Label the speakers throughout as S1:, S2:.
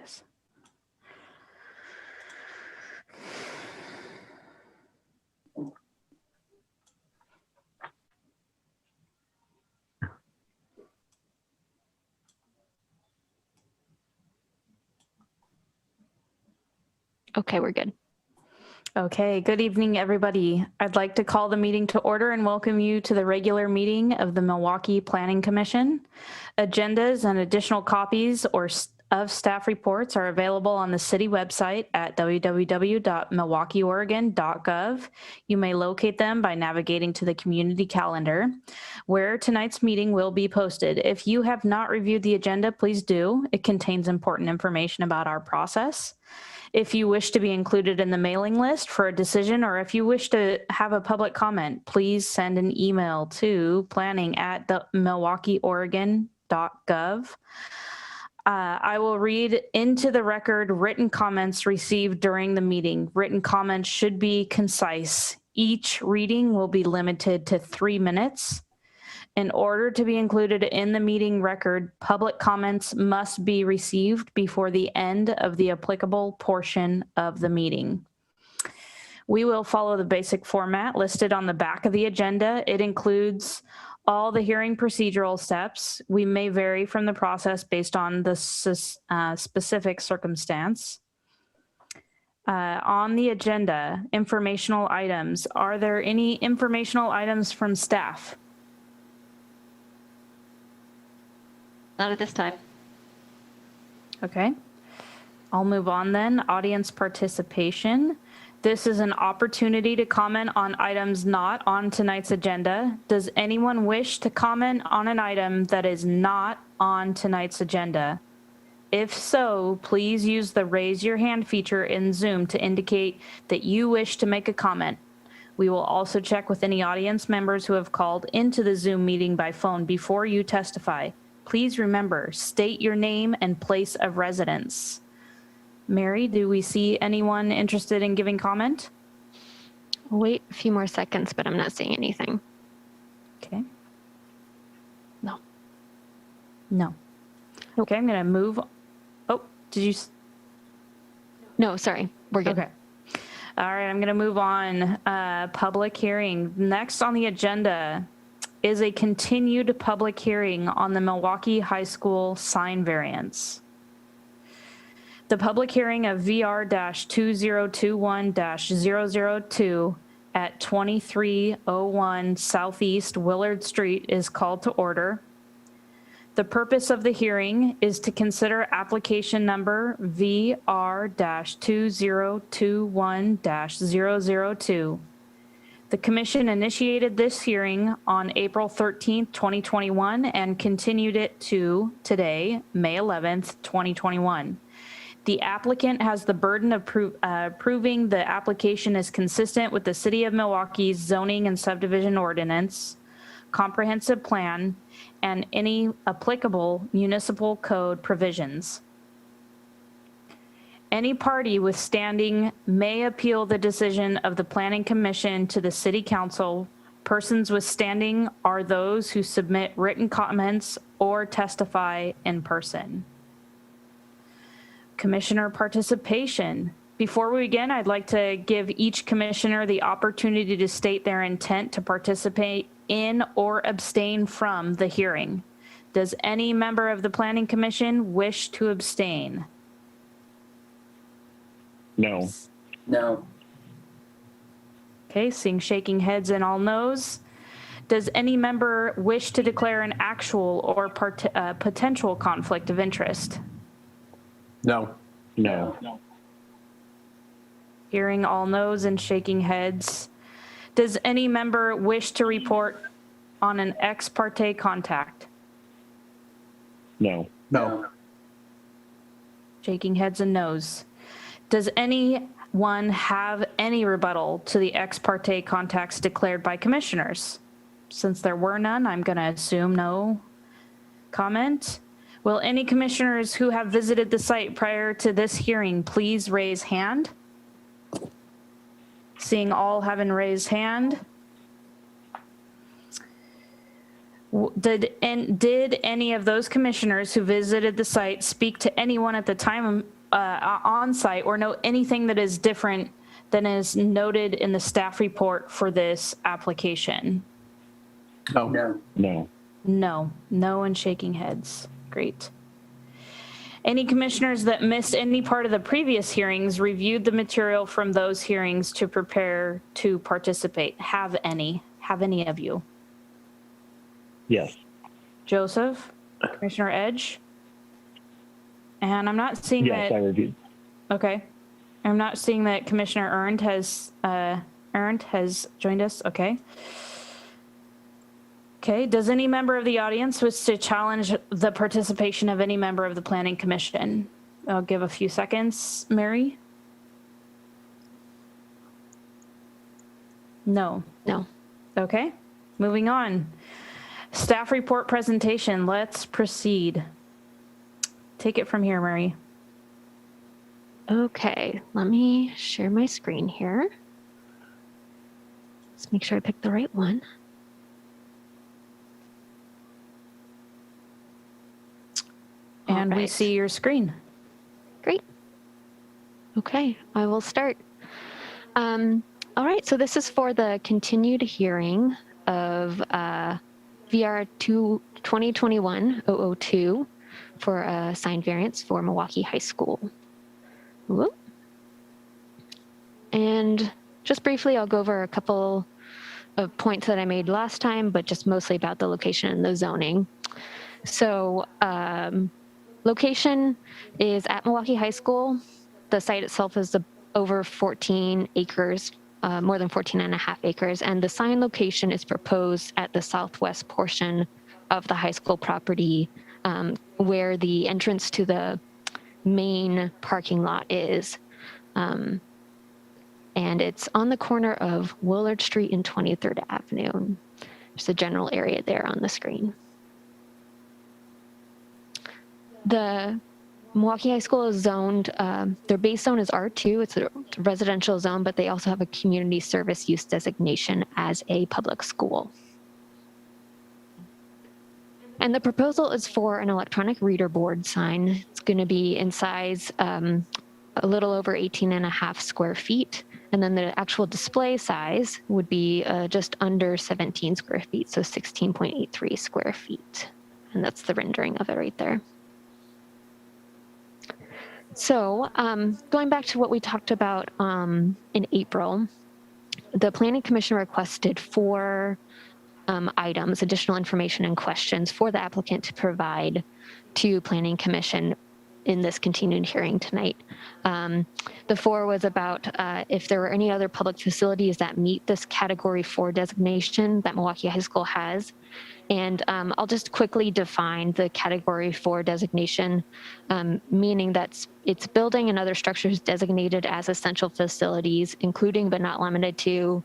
S1: this.
S2: Okay, we're good.
S1: Okay, good evening, everybody. I'd like to call the meeting to order and welcome you to the regular meeting of the Milwaukie Planning Commission. Agendas and additional copies of staff reports are available on the city website at www.milwaukieoregon.gov. You may locate them by navigating to the community calendar, where tonight's meeting will be posted. If you have not reviewed the agenda, please do. It contains important information about our process. If you wish to be included in the mailing list for a decision, or if you wish to have a public comment, please send an email to planning@milwaukieoregon.gov. I will read into the record written comments received during the meeting. Written comments should be concise. Each reading will be limited to 3 minutes. In order to be included in the meeting record, public comments must be received before the end of the applicable portion of the meeting. We will follow the basic format listed on the back of the agenda. It includes all the hearing procedural steps. We may vary from the process based on the specific circumstance. On the agenda, informational items. Are there any informational items from staff?
S2: Not at this time.
S1: Okay, I'll move on then. Audience participation. This is an opportunity to comment on items not on tonight's agenda. Does anyone wish to comment on an item that is not on tonight's agenda? If so, please use the raise your hand feature in Zoom to indicate that you wish to make a comment. We will also check with any audience members who have called into the Zoom meeting by phone before you testify. Please remember, state your name and place of residence. Mary, do we see anyone interested in giving comment?
S2: We'll wait a few more seconds, but I'm not seeing anything.
S1: Okay.
S2: No.
S1: No. Okay, I'm going to move. Oh, did you?
S2: No, sorry. We're good.
S1: Okay. All right, I'm going to move on. Public hearing. Next on the agenda is a continued public hearing on the Milwaukie High School sign variance. The public hearing of VR-2021-002 at 2301 Southeast Willard Street is called to order. The purpose of the hearing is to consider application number VR-2021-002. The commission initiated this hearing on April 13th, 2021, and continued it to today, May 11th, 2021. The applicant has the burden of proving the application is consistent with the City of Milwaukee's zoning and subdivision ordinance, comprehensive plan, and any applicable municipal code provisions. Any party with standing may appeal the decision of the Planning Commission to the City Council. Persons with standing are those who submit written comments or testify in person. Commissioner participation. Before we begin, I'd like to give each commissioner the opportunity to state their intent to participate in or abstain from the hearing. Does any member of the Planning Commission wish to abstain?
S3: No.
S4: No.
S1: Okay, seeing shaking heads and all no's. Does any member wish to declare an actual or potential conflict of interest?
S3: No. No.
S1: Hearing all no's and shaking heads. Does any member wish to report on an ex parte contact?
S3: No.
S4: No.
S1: Shaking heads and no's. Does anyone have any rebuttal to the ex parte contacts declared by commissioners? Since there were none, I'm going to assume no comment. Will any commissioners who have visited the site prior to this hearing please raise hand? Seeing all having raised hand. Did any of those commissioners who visited the site speak to anyone at the time on site or know anything that is different than is noted in the staff report for this application?
S3: No. No.
S1: No. No and shaking heads. Great. Any commissioners that missed any part of the previous hearings reviewed the material from those hearings to prepare to participate? Have any of you?
S3: Yes.
S1: Joseph? Commissioner Edge? And I'm not seeing
S3: Yes, I
S1: that.
S3: reviewed.
S1: Okay. I'm not seeing that Commissioner Ernst has joined us. Okay. Okay. Does any member of the audience wish to challenge the participation of any member of the Planning Commission? I'll give a few seconds. Mary? No.
S2: No.
S1: Okay. Moving on. Staff report presentation. Let's proceed. Take it from here, Mary.
S2: Okay, let me share my screen here. Let's make sure I pick the right one.
S1: And we
S2: Alright.
S1: see your screen.
S2: Great. Okay, I will start. All right, so this is for the continued hearing of VR 2021-002 for a signed variance for Milwaukie High School. Whoop. And just briefly, I'll go over a couple of points that I made last time, but just mostly about the location and the zoning. So location is at Milwaukie High School. The site itself is over 14 acres, more than 14 and a half acres, and the sign location is proposed at the southwest portion of the high school property, where the entrance to the main parking lot is. And it's on the corner of Willard Street and 23rd Avenue. There's a general area there on the screen. The Milwaukie High School is zoned, their base zone is R2, it's a residential zone, but they also have a community service use designation as a public school. And the proposal is for an electronic reader board sign. It's going to be in size a little over 18 and a half square feet. And then the actual display size would be just under 17 square feet, so 16.83 square feet. And that's the rendering of it right there. So going back to what we talked about in April, the Planning Commission requested 4 items, additional information and questions for the applicant to provide to Planning Commission in this continued hearing tonight. The 4 was about if there were any other public facilities that meet this Category 4 designation that Milwaukie High School has. And I'll just quickly define the Category 4 designation, meaning that it's building and other structures designated as essential facilities, including but not limited to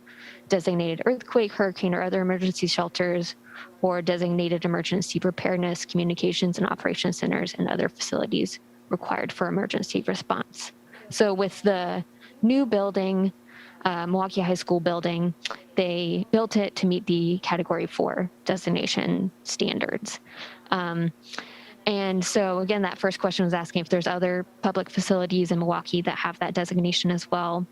S2: designated earthquake, hurricane, or other emergency shelters, or designated emergency preparedness, communications, and operations centers, and other facilities required for emergency response. So with the new building, Milwaukie High School building, they built it to meet the Category 4 designation standards. And so again, that first question was asking if there's other public facilities in Milwaukie that have that designation as well.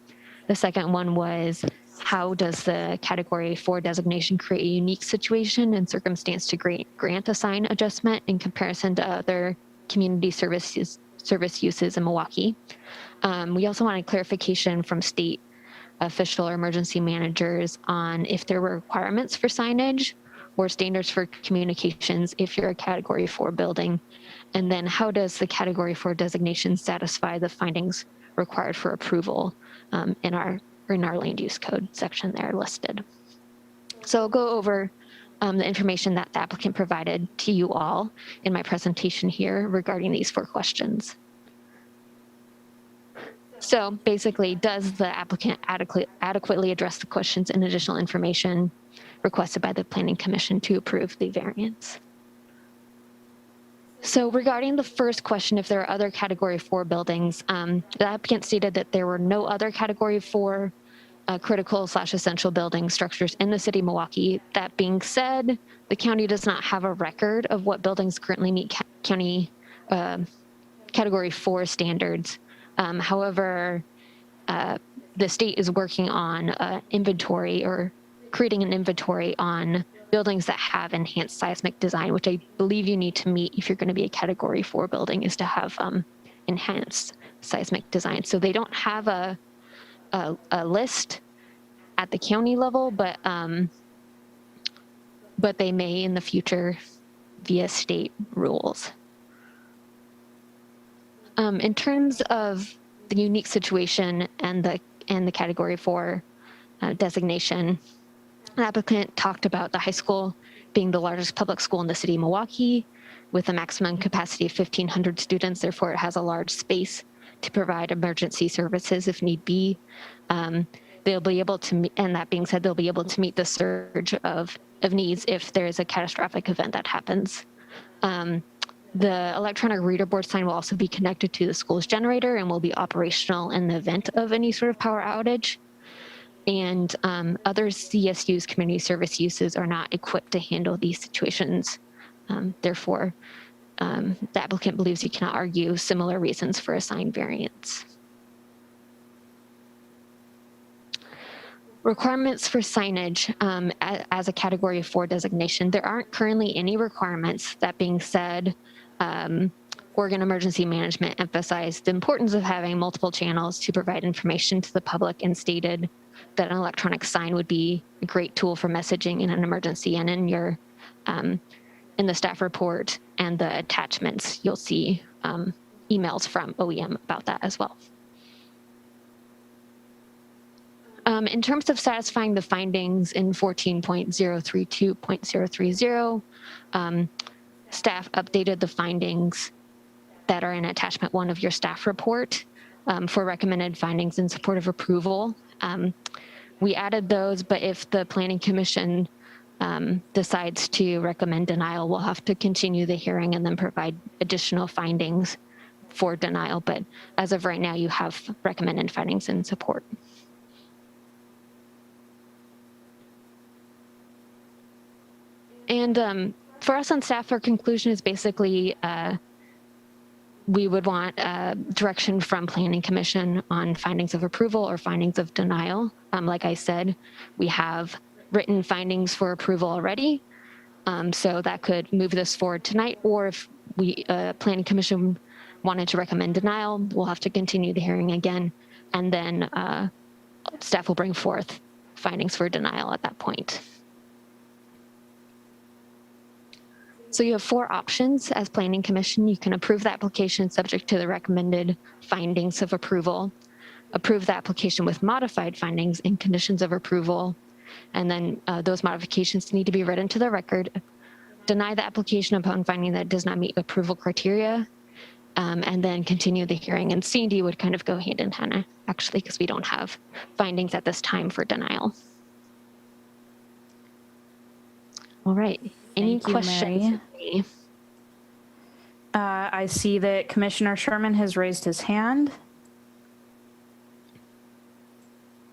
S2: The second one was, how does the Category 4 designation create a unique situation and circumstance to grant a sign adjustment in comparison to other community service uses in Milwaukie? We also wanted clarification from state official or emergency managers on if there were requirements for signage or standards for communications if you're a Category 4 building. And then how does the Category 4 designation satisfy the findings required for approval in our land use code section there listed. So I'll go over the information that the applicant provided to you all in my presentation here regarding these 4 questions. So basically, does the applicant adequately address the questions and additional information requested by the Planning Commission to approve the variance? So regarding the first question, if there are other Category 4 buildings, the applicant stated that there were no other Category 4 critical/essential building structures in the city of Milwaukie. That being said, the county does not have a record of what buildings currently meet county Category 4 standards However, the state is working on inventory or creating an inventory on buildings that have enhanced seismic design, which I believe you need to meet if you're going to be a Category 4 building, is to have enhanced seismic design. So they don't have a list at the county level, but they may in the future via state rules. In terms of the unique situation and the Category 4 designation, the applicant talked about the high school being the largest public school in the city of Milwaukie with a maximum capacity of 1,500 students. Therefore, it has a large space to provide emergency services if need be. They'll be able to, and that being said, they'll be able to meet the surge of needs if there is a catastrophic event that happens. The electronic reader board sign will also be connected to the school's generator and will be operational in the event of any sort of power outage. And other CSU's community service uses are not equipped to handle these situations. Therefore, the applicant believes he cannot argue similar reasons for a sign variance. Requirements for signage as a Category 4 designation. There aren't currently any requirements. That being said, Oregon Emergency Management emphasized the importance of having multiple channels to provide information to the public and stated that an electronic sign would be a great tool for messaging in an emergency. And in your in the staff report and the attachments, you'll see emails from OEM about that as well. In terms of satisfying the findings in 14.032.030, staff updated the findings that are in attachment 1 of your staff report for recommended findings in support of approval. We added those, but if the Planning Commission decides to recommend denial, we'll have to continue the hearing and then provide additional findings for denial. But as of right now, you have recommended findings in support. And for us on staff, our conclusion is basically we would want direction from Planning Commission on findings of approval or findings of denial. Like I said, we have written findings for approval already, so that could move this forward tonight. Or if we Planning Commission wanted to recommend denial, we'll have to continue the hearing again, and then staff will bring forth findings for denial at that point. So you have 4 options as Planning Commission. You can approve the application subject to the recommended findings of approval, approve the application with modified findings and conditions of approval, and then those modifications need to be read into the record, deny the application upon finding that it does not meet approval criteria, and then continue the hearing. And C and D would kind of go hand in hand, actually, because we don't have findings at this time for denial. All right. Any questions?
S1: Mary. I see that Commissioner Sherman has raised his hand.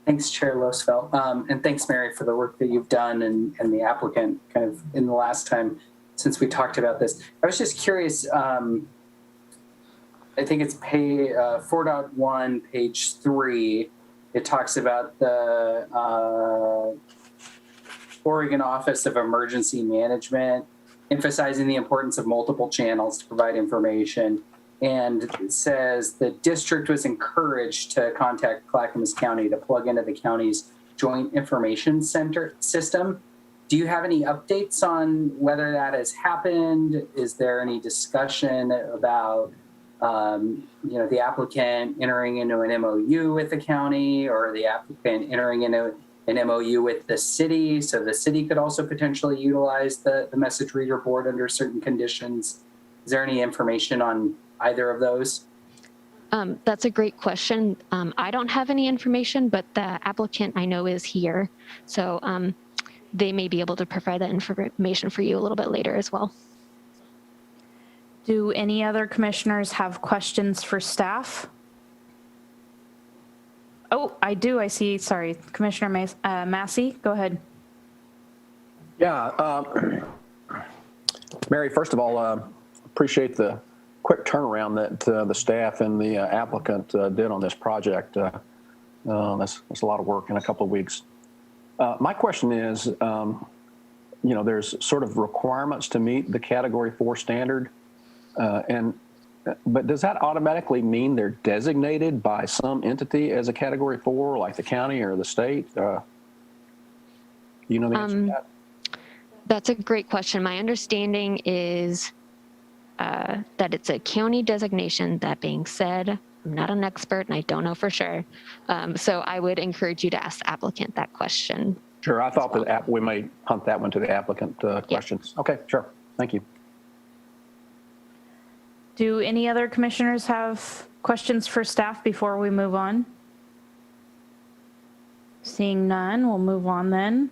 S4: Thanks, Chair Losfeld. And thanks, Mary, for the work that you've done and the applicant kind of in the last time since we talked about this. I was just curious, I think it's 4.1, page 3. It talks about the Oregon Office of Emergency Management, emphasizing the importance of multiple channels to provide information. And it says the district was encouraged to contact Clackamas County to plug into the county's Joint Information Center system. Do you have any updates on whether that has happened? Is there any discussion about the applicant entering into an MOU with the county, or the applicant entering into an MOU with the city, so the city could also potentially utilize the message reader board under certain conditions? Is there any information on either of those?
S2: That's a great question. I don't have any information, but the applicant I know is here. So they may be able to provide that information for you a little bit later as well.
S1: Do any other commissioners have questions for staff? Oh, I do. I see. Sorry, Commissioner Massey, go ahead.
S5: Yeah, Mary, first of all, appreciate the quick turnaround that the staff and the applicant did on this project. That's a lot of work in a couple of weeks. My question is, there's sort of requirements to meet the Category 4 standard, but does that automatically mean they're designated by some entity as a Category 4, like the county or the state? You know the answer to that?
S2: That's a great question. My understanding is that it's a county designation. That being said, I'm not an expert and I don't know for sure. So I would encourage you to ask the applicant that question.
S5: Sure. I thought that we may punt that one to the applicant questions. Yeah. Okay, sure. Thank you.
S1: Do any other commissioners have questions for staff before we move on? Seeing none, we'll move on then.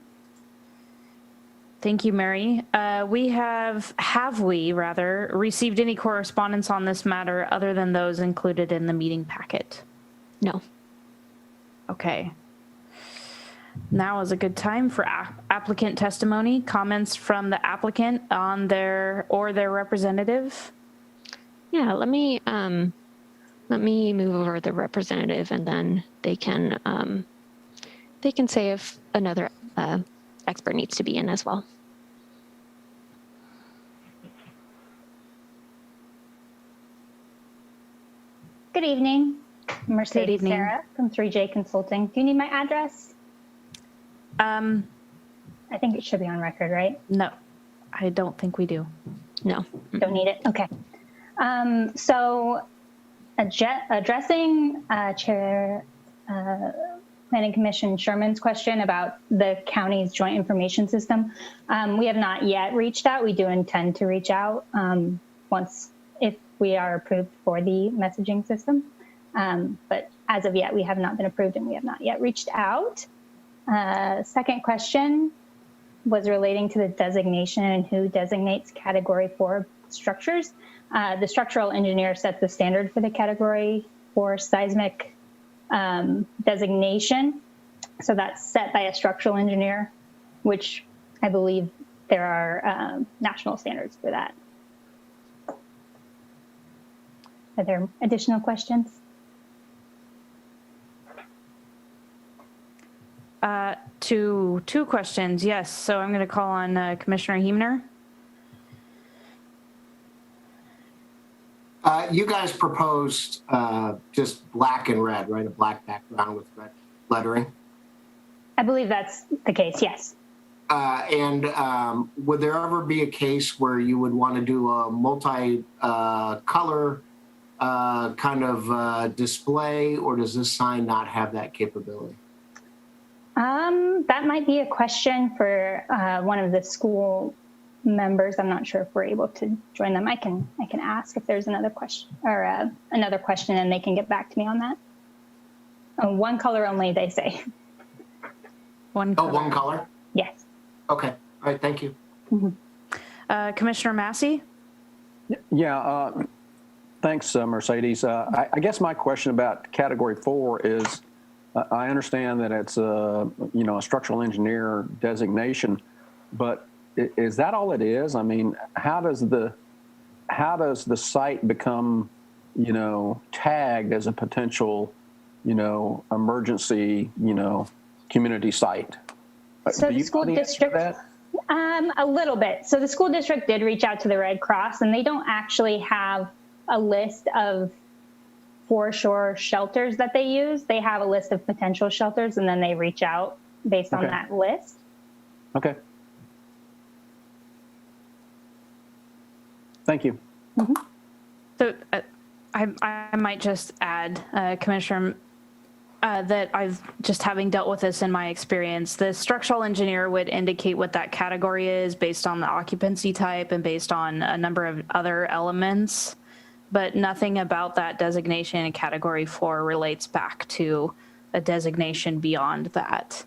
S1: Thank you, Mary. We have we received any correspondence on this matter other than those included in the meeting packet?
S2: No.
S1: Okay. Now is a good time for applicant testimony, comments from the applicant on their representative.
S2: Yeah, let me move over the representative, and then they can say if another expert needs to be in as well.
S6: Good evening. Mercedes
S1: Good evening.
S6: Sarah from 3J Consulting. Do you need my address? I think it should be on record, right?
S1: No, I don't think we do.
S2: No.
S6: Don't need it? Okay. So addressing Chair Planning Commission Sherman's question about the county's joint information system, we have not yet reached out. We do intend to reach out if we are approved for the messaging system. But as of yet, we have not been approved and we have not yet reached out. Second question was relating to the designation and who designates Category 4 structures. The structural engineer sets the standard for the Category 4 seismic designation. So that's set by a structural engineer, which I believe there are national standards for that. Are there additional questions?
S1: Two questions, yes. So I'm going to call on Commissioner Heemner.
S7: You guys proposed just black and red, right? A black background with red lettering.
S6: I believe that's the case, yes.
S7: And would there ever be a case where you would want to do a multi-color kind of display, or does this sign not have that capability?
S6: That might be a question for one of the school members. I'm not sure if we're able to join them. I can ask if there's another question or another question, and they can get back to me on that. One color only, they say.
S1: One color.
S7: Oh, one color?
S6: Yes.
S7: Okay. All right. Thank you.
S6: Mm-hmm.
S1: Commissioner Massey?
S5: Yeah. Thanks, Mercedes. I guess my question about Category 4 is, I understand that it's a structural engineer designation, but is that all it is? I mean, how does the site become, tagged as a potential, emergency, community site?
S6: So the school district, a little bit. So the school district did reach out to the Red Cross, and they don't actually have a list of foreshore shelters that they use. They have a list of potential shelters, and then they reach out based on that list.
S5: Okay. Thank you.
S6: Mm-hmm.
S1: So I might just add, Commissioner, that I've just having dealt with this in my experience, the structural engineer would indicate what that category is based on the occupancy type and based on a number of other elements, but nothing about that designation in Category 4 relates back to a designation beyond that.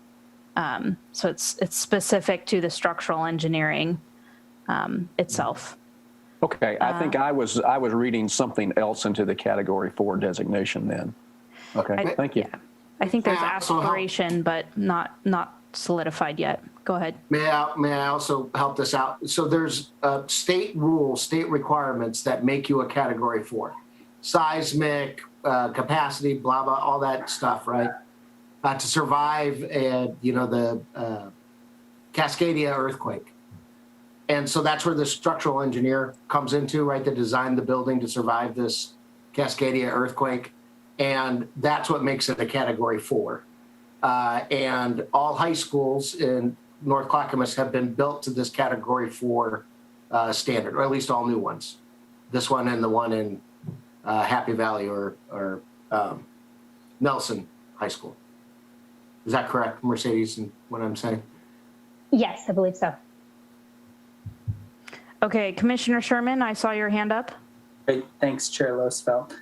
S1: So it's specific to the structural engineering itself.
S5: Okay, I think I was reading something else into the Category 4 designation then. Okay, thank you.
S1: Yeah. I think there's aspiration, but not solidified yet. Go ahead.
S7: May I also help this out? So there's state rules, state requirements that make you a category 4. Seismic, capacity, blah, blah, all that stuff, right? To survive the Cascadia earthquake. And so that's where the structural engineer comes into, right? To design the building to survive this Cascadia earthquake. And that's what makes it a category 4. And all high schools in North Clackamas have been built to this category 4 standard, or at least all new ones. This one and the one in Happy Valley or Nelson High School. Is that correct, Mercedes, in what I'm saying?
S6: Yes, I believe so.
S1: Okay, Commissioner Sherman, I saw your hand up.
S4: Great. Thanks, Chair Losfeld.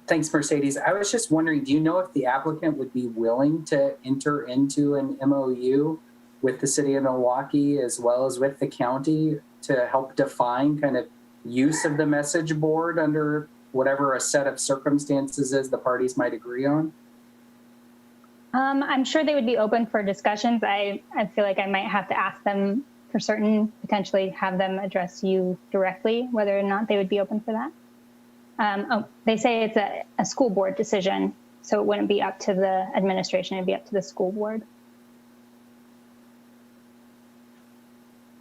S4: Thanks, Mercedes. I was just wondering, do you know if the applicant would be willing to enter into an MOU with the city of Milwaukie as well as with the county to help define kind of use of the message board under whatever a set of circumstances is the parties might agree on?
S6: I'm sure they would be open for discussions. I feel like I might have to ask them for certain, potentially have them address you directly, whether or not they would be open for that. They say it's a school board decision, so it wouldn't be up to the administration, it'd be up to the school board.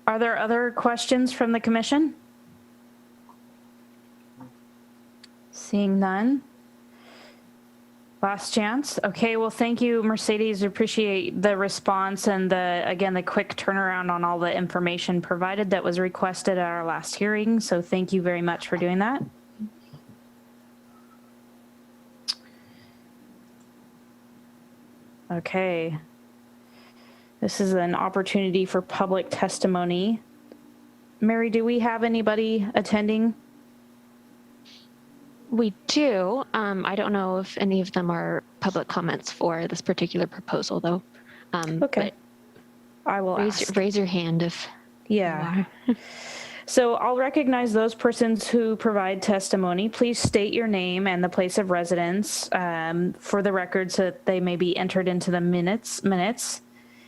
S1: Are there other questions from the commission? Seeing none. Last chance. Okay, well, thank you, Mercedes. Appreciate the response and the quick turnaround on all the information provided that was requested at our last hearing. So thank you very much for doing that. Okay. This is an opportunity for public testimony. Mary, do we have anybody attending?
S2: We do. I don't know if any of them are public comments for this particular proposal, though.
S1: Okay. I will
S2: raise your hand if
S1: yeah. So I'll recognize those persons who provide testimony. Please state your name and the place of residence for the record so that they may be entered into the minutes.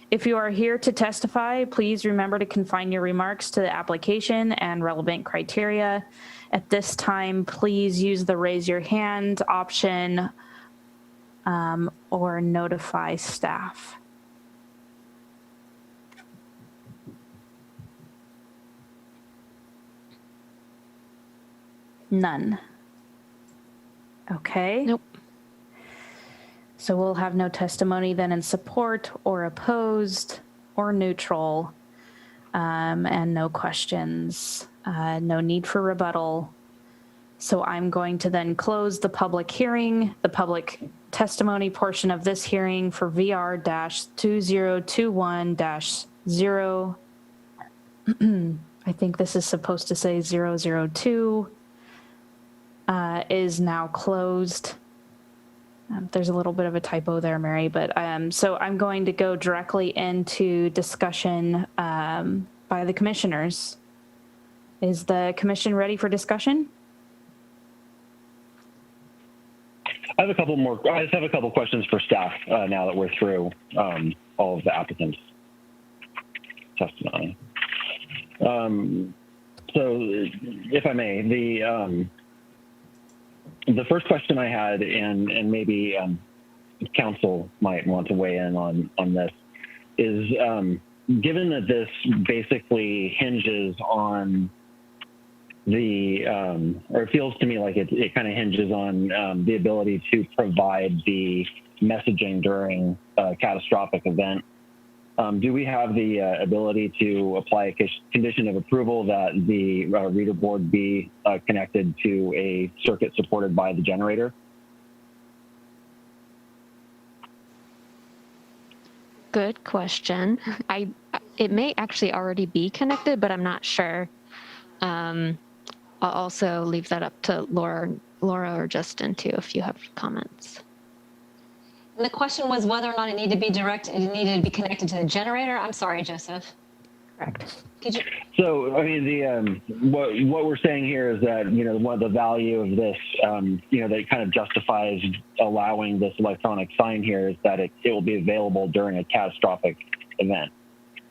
S1: If you are here to testify, please remember to confine your remarks to the application and relevant criteria. At this time, please use the raise your hand option or notify staff. None. Okay.
S2: Nope.
S1: So we'll have no testimony then in support or opposed or neutral, and no questions, no need for rebuttal. So I'm going to then close the public hearing, the public testimony portion of this hearing for VR-2021-0. I think this is supposed to say 002. Is now closed. There's a little bit of a typo there, Mary, but so I'm going to go directly into discussion by the commissioners. Is the commission ready for discussion?
S3: I just have a couple questions for staff now that we're through all of the applicants' testimony. So if I may, the first question I had, and maybe council might want to weigh in on this, is given that this basically hinges on or it feels to me like it kind of hinges on the ability to provide the messaging during a catastrophic event. Do we have the ability to apply a condition of approval that the reader board be connected to a circuit supported by the generator?
S2: Good question. It may actually already be connected, but I'm not sure. I'll also leave that up to Laura or Justin too, if you have comments.
S8: And the question was whether or not it needed to be needed to be connected to the generator. I'm sorry, Joseph.
S1: Correct.
S8: Could you?
S3: So, I mean, what we're saying here is that, one of the value of this, that kind of justifies allowing this electronic sign here is that it will be available during a catastrophic event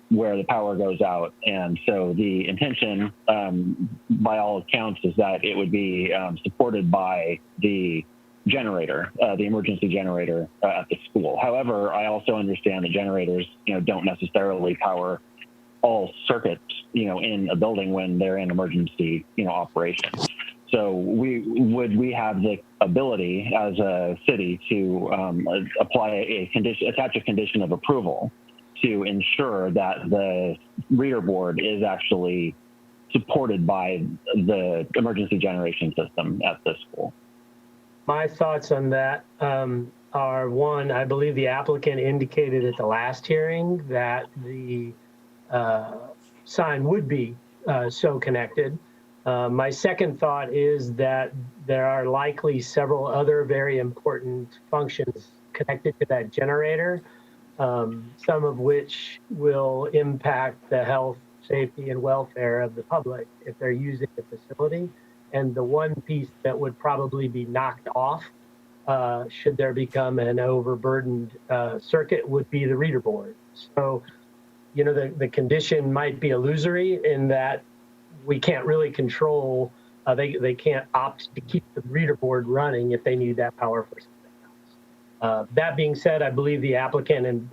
S3: where the power goes out. And so the intention, by all accounts, is that it would be supported by the generator, the emergency generator at the school. However, I also understand that generators, don't necessarily power all circuits, in a building when they're in emergency, operation. So we have the ability as a city to attach a condition of approval to ensure that the reader board is actually supported by the emergency generation system at the school.
S9: My thoughts on that are, one, I believe the applicant indicated at the last hearing that the sign would be so connected. My second thought is that there are likely several other very important functions connected to that generator, some of which will impact the health, safety, and welfare of the public if they're using the facility. And the one piece that would probably be knocked off should there become an overburdened circuit would be the reader board. So, the condition might be illusory in that we can't really control, they can't opt to keep the reader board running if they need that power for something else. That being said, I believe the applicant, and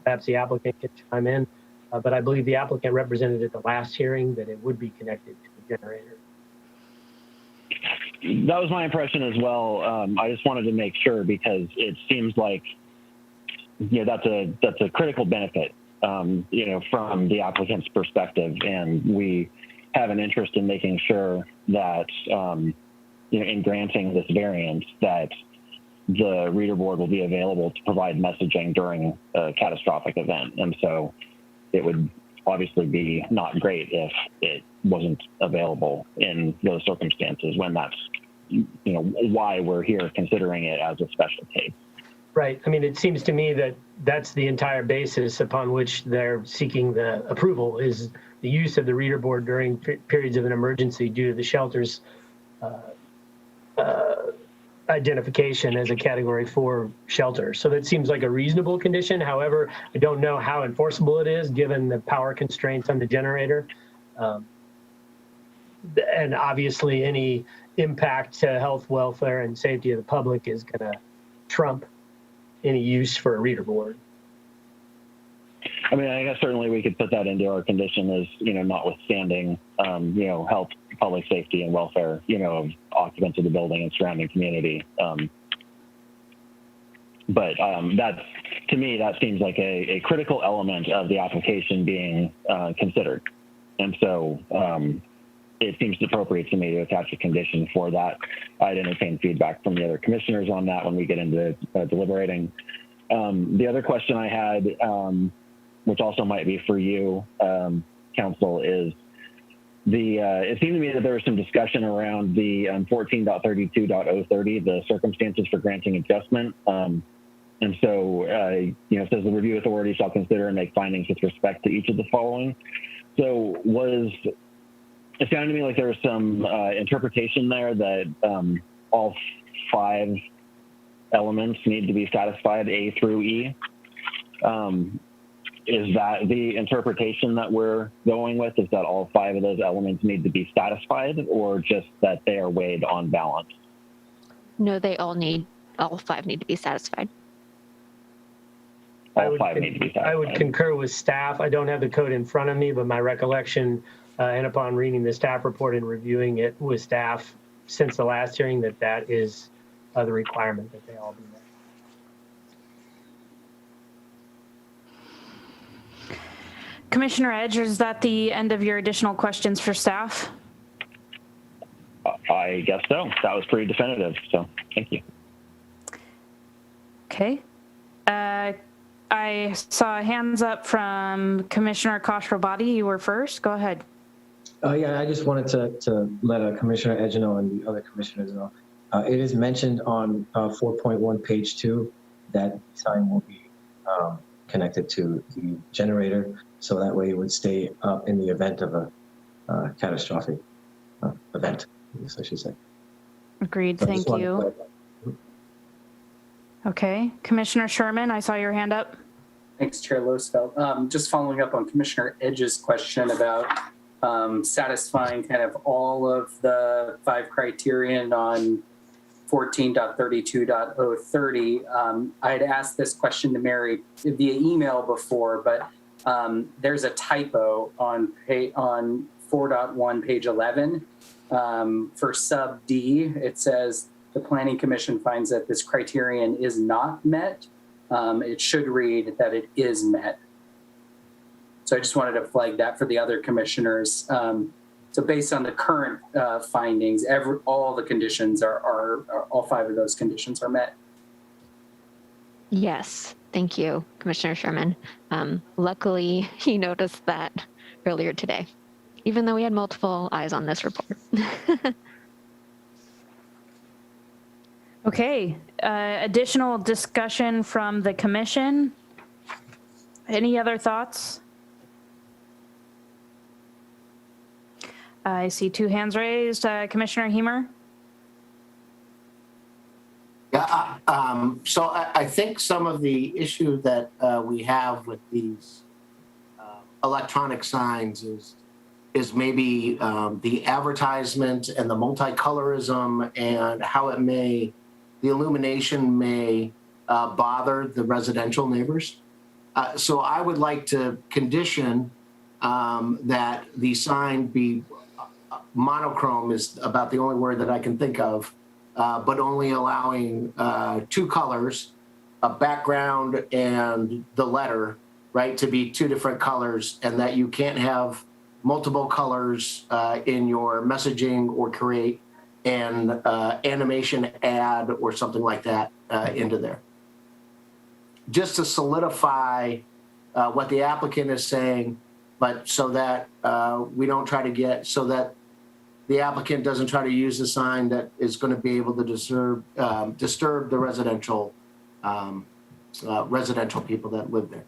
S9: perhaps the applicant can chime in, but I believe the applicant represented at the last hearing that it would be connected to the generator.
S3: That was my impression as well. I just wanted to make sure because it seems like, that's a critical benefit, from the applicant's perspective, and we have an interest in making sure that, in granting this variance, that the reader board will be available to provide messaging during a catastrophic event. And so it would obviously be not great if it wasn't available in those circumstances when that's, why we're here considering it as a special case.
S9: Right. I mean, it seems to me that that's the entire basis upon which they're seeking the approval is the use of the reader board during periods of an emergency due to the shelter's identification as a Category 4 shelter. So that seems like a reasonable condition. However, I don't know how enforceable it is given the power constraints on the generator. And obviously any impact to health, welfare, and safety of the public is going to trump any use for a reader board.
S3: I mean, I guess certainly we could put that into our condition as, notwithstanding, health, public safety, and welfare, of occupants of the building and surrounding community. But that's, to me, that seems like a critical element of the application being considered. And so it seems appropriate to me to attach a condition for that. I'd entertain feedback from the other commissioners on that when we get into deliberating. The other question I had, which also might be for you, Council, is it seemed to me that there was some discussion around the 14.32.030, the circumstances for granting adjustment. And so, it says the review authority shall consider and make findings with respect to each of the following. So it sounded to me like there was some interpretation there that all 5 elements need to be satisfied, A through E. Is that the interpretation that we're going with? Is that all 5 of those elements need to be satisfied, or just that they are weighed on balance?
S2: No, all 5 need to be satisfied.
S3: All 5 need to be satisfied.
S9: I would concur with staff. I don't have the code in front of me, but my recollection, and upon reading the staff report and reviewing it with staff since the last hearing, that is the requirement that they all be met.
S1: Commissioner Edge, is that the end of your additional questions for staff?
S3: I guess so. That was pretty definitive, so thank you.
S1: Okay. I saw hands up from Commissioner Khosrowbadi. You were first. Go ahead.
S10: Yeah, I just wanted to let Commissioner Edge know and the other commissioners know. It is mentioned on 4.1 page 2 that the sign will be connected to the generator, so that way it would stay up in the event of a catastrophic event, I guess I should say.
S1: Agreed.
S10: So
S1: Thank you. Okay. Commissioner Sherman, I saw your hand up.
S4: Thanks, Chair Losfeld. Just following up on Commissioner Edge's question about satisfying kind of all of the 5 criterion on 14.32.030. I had asked this question to Mary via email before, but there's a typo on 4.1, page 11. For sub D, it says the Planning Commission finds that this criterion is not met. It should read that it is met. So I just wanted to flag that for the other commissioners. So based on the current findings, all the conditions are all 5 of those conditions are met.
S2: Yes, thank you, Commissioner Sherman. Luckily, he noticed that earlier today, even though we had multiple eyes on this report.
S1: Okay, additional discussion from the commission. Any other thoughts? I see 2 hands raised. Commissioner Hemer?
S7: Yeah, so I think some of the issue that we have with these electronic signs is maybe the advertisement and the multicolorism and how the illumination may bother the residential neighbors. So I would like to condition that the sign be monochrome is about the only word that I can think of, but only allowing 2 colors, a background and the letter, right, to be 2 different colors, and that you can't have multiple colors in your messaging or create an animation ad or something like that into there. Just to solidify what the applicant is saying, but so that we don't try to get, so that the applicant doesn't try to use a sign that is going to be able to disturb the residential people that live there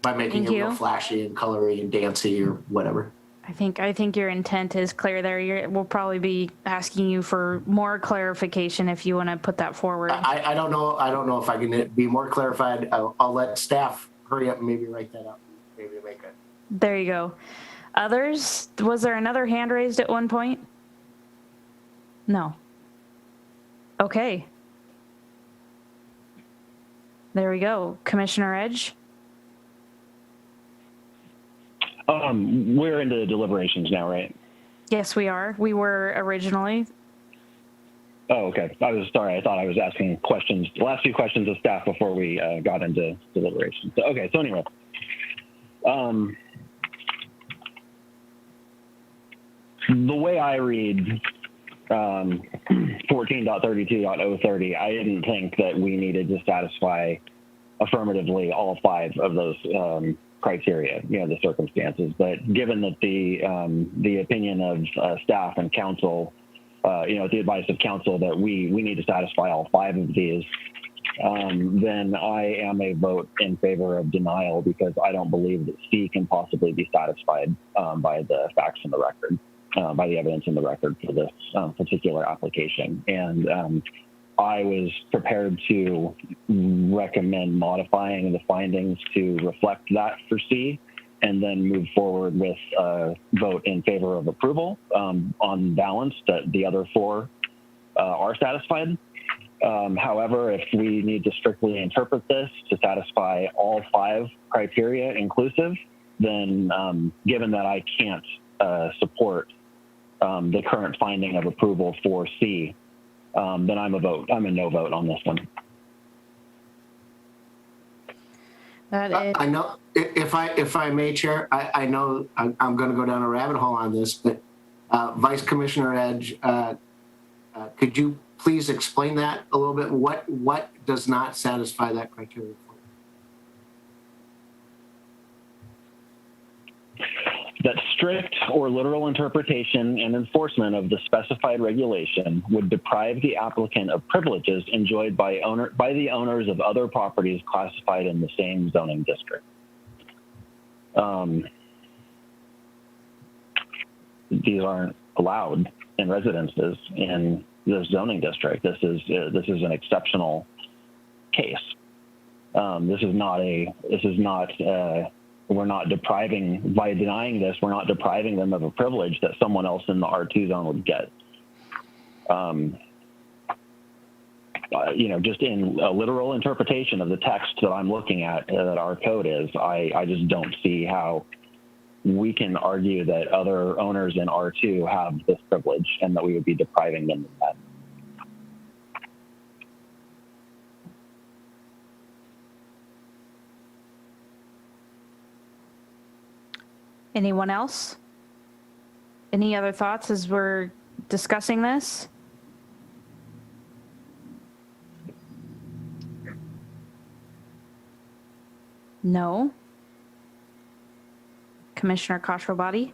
S7: by making it real flashy and colory and dancy or whatever.
S1: I think your intent is clear there. We'll probably be asking you for more clarification if you want to put that forward.
S7: I don't know if I can be more clarified. I'll let staff hurry up and maybe write that up. Maybe make it.
S1: There you go. Others? Was there another hand raised at one point? No. Okay. There we go. Commissioner Edge?
S3: We're into the deliberations now, right?
S1: Yes, we are. We were originally.
S3: Oh, okay. I was sorry. I thought I was asking questions, the last few questions of staff before we got into deliberations. So, okay. So anyway, the way I read 14.32.030, I didn't think that we needed to satisfy affirmatively all 5 of those criteria, the circumstances. But given that the opinion of staff and council, the advice of council that we need to satisfy all 5 of these, then I am a vote in favor of denial because I don't believe that C can possibly be satisfied by the facts in the record, by the evidence in the record for this particular application. And I was prepared to recommend modifying the findings to reflect that for C, and then move forward with a vote in favor of approval on balance that the other 4 are satisfied. However, if we need to strictly interpret this to satisfy all 5 criteria inclusive, then given that I can't support the current finding of approval for C, then I'm a no vote on this one.
S7: I know, if I may, Chair, I know I'm going to go down a rabbit hole on this, but Vice Commissioner Edge, could you please explain that a little bit? What does not satisfy that criteria for you?
S3: That strict or literal interpretation and enforcement of the specified regulation would deprive the applicant of privileges enjoyed by the owners of other properties classified in the same zoning district. These aren't allowed in residences in this zoning district. This is an exceptional case. This is not we're not depriving, by denying this, we're not depriving them of a privilege that someone else in the R2 zone would get. Just in a literal interpretation of the text that I'm looking at, that our code is, I just don't see how we can argue that other owners in R2 have this privilege and that we would be depriving them of that.
S1: Anyone else? Any other thoughts as we're discussing this? No. Commissioner Kashrabadi?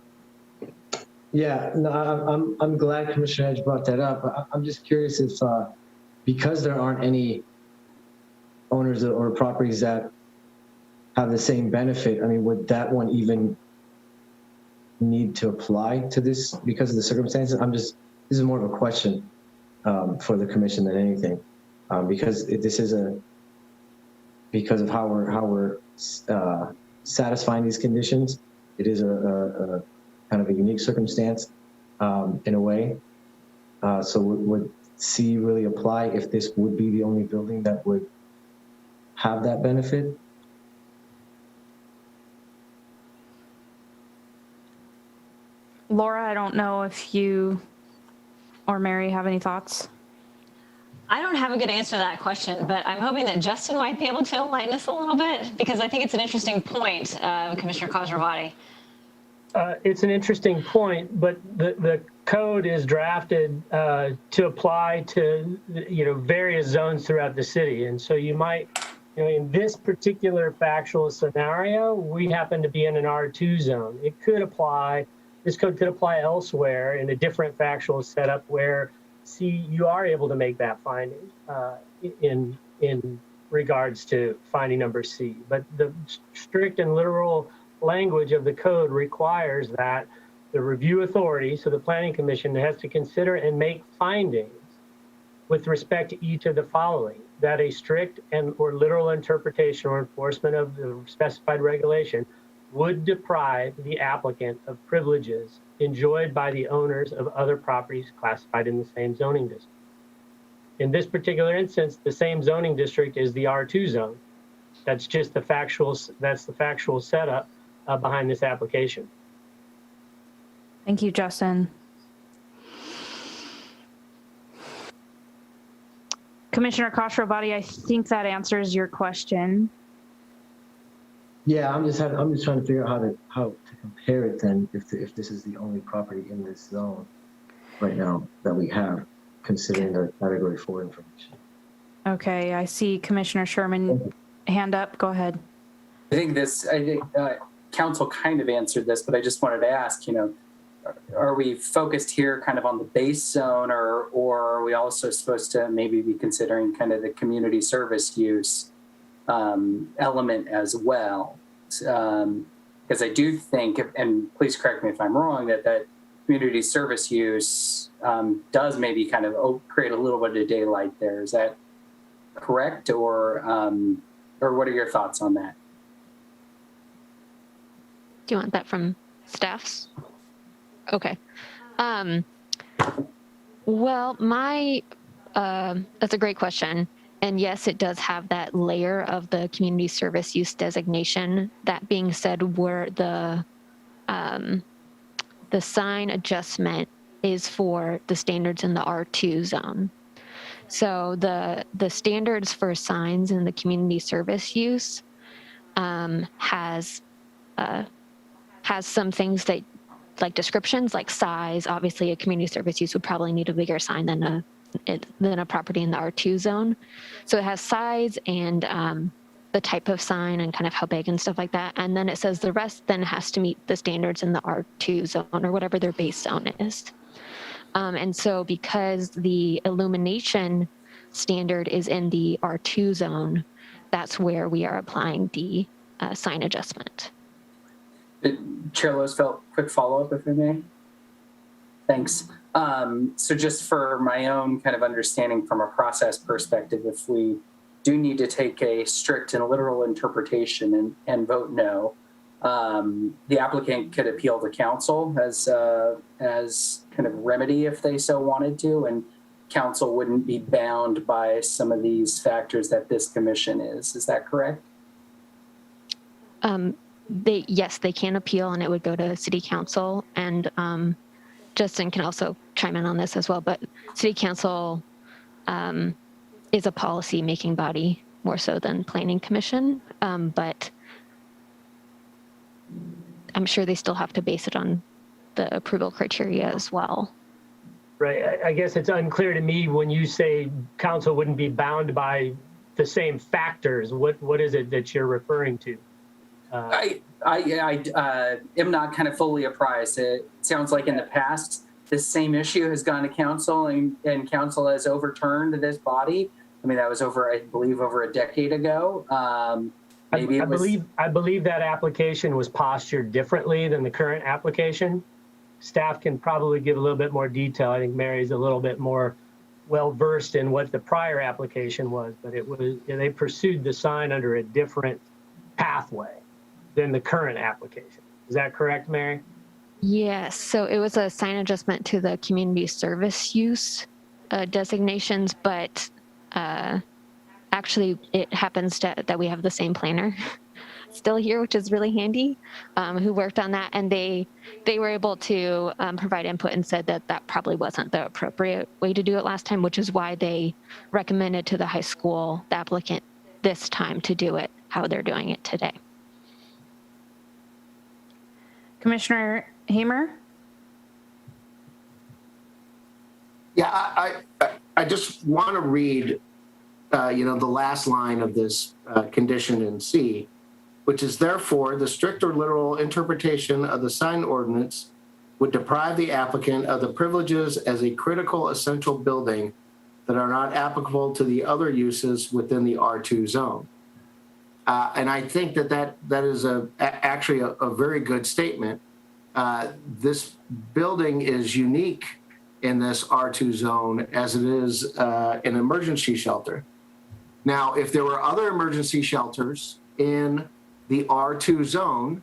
S10: Yeah, no, I'm glad Commissioner Edge brought that up. I'm just curious if, because there aren't any owners or properties that have the same benefit, I mean, would that one even need to apply to this because of the circumstances? This is more of a question for the commission than anything, because because of how we're satisfying these conditions, it is a kind of a unique circumstance in a way. So would C really apply if this would be the only building that would have that benefit?
S1: Laura, I don't know if you or Mary have any thoughts.
S8: I don't have a good answer to that question, but I'm hoping that Justin might be able to enlighten us a little bit, because I think it's an interesting point, Commissioner Kashrabadi.
S9: It's an interesting point, but the code is drafted to apply to various zones throughout the city, and so you might, in this particular factual scenario, we happen to be in an R2 zone. It could apply. This code could apply elsewhere in a different factual setup where you are able to make that finding in regards to finding number C. But the strict and literal language of the code requires that the review authority, so the Planning Commission, has to consider and make findings with respect to each of the following: that a strict or literal interpretation or enforcement of the specified regulation would deprive the applicant of privileges enjoyed by the owners of other properties classified in the same zoning district. In this particular instance, the same zoning district is the R2 zone. That's just the factual setup behind this application.
S1: Thank you, Justin. Commissioner Kashrabadi, I think that answers your question.
S10: Yeah, I'm just trying to figure out how to compare it then, if this is the only property in this zone right now that we have, considering the category 4 information.
S1: Okay, I see Commissioner Sherman hand up. Go ahead.
S4: I think council kind of answered this, but I just wanted to ask, are we focused here kind of on the base zone, or are we also supposed to maybe be considering kind of the community service use element as well? Because I do think, and please correct me if I'm wrong, that community service use does maybe kind of create a little bit of daylight there. Is that correct, or what are your thoughts on that?
S2: Do you want that from staffs? Okay. Well, that's a great question. And yes, it does have that layer of the community service use designation. That being said, where the sign adjustment is for the standards in the R2 zone. So the standards for signs in the community service use has some things that, like descriptions, like size. Obviously, a community service use would probably need a bigger sign than a property in the R2 zone. So it has size and the type of sign and kind of how big and stuff like that. And then it says the rest then has to meet the standards in the R2 zone or whatever their base zone is. And so because the illumination standard is in the R2 zone, that's where we are applying the sign adjustment.
S4: Chair Losfeld, quick follow-up if I may. Thanks. So just for my own kind of understanding from a process perspective, if we do need to take a strict and literal interpretation and vote no, the applicant could appeal to council as kind of remedy if they so wanted to, and council wouldn't be bound by some of these factors that this commission is. Is that correct?
S2: Yes, they can appeal, and it would go to city council. And Justin can also chime in on this as well. But city council is a policy making body more so than planning commission. But I'm sure they still have to base it on the approval criteria as well.
S9: Right. I guess it's unclear to me when you say council wouldn't be bound by the same factors. What is it that you're referring to?
S4: I am not kind of fully apprised. It sounds like in the past, this same issue has gone to council and council has overturned this body. I mean, that was I believe over a decade ago. I believe that application was postured differently than the current application. Staff can probably give a little bit more detail. I think Mary's a little bit more well-versed in what the prior application was, but they pursued the sign under a different pathway than the current application. Is that correct, Mary?
S2: Yes, so it was a sign adjustment to the community service use designations, but actually it happens that we have the same planner still here, which is really handy, who worked on that, and they were able to provide input and said that probably wasn't the appropriate way to do it last time, which is why they recommended to the high school, the applicant, this time to do it how they're doing it today.
S1: Commissioner Hamer?
S7: Yeah, I just want to read, the last line of this condition in C, which is therefore the strict or literal interpretation of the sign ordinance would deprive the applicant of the privileges as a critical essential building that are not applicable to the other uses within the R2 zone. And I think that is actually a very good statement. This building is unique in this R2 zone as it is an emergency shelter. Now, if there were other emergency shelters in the R2 zone,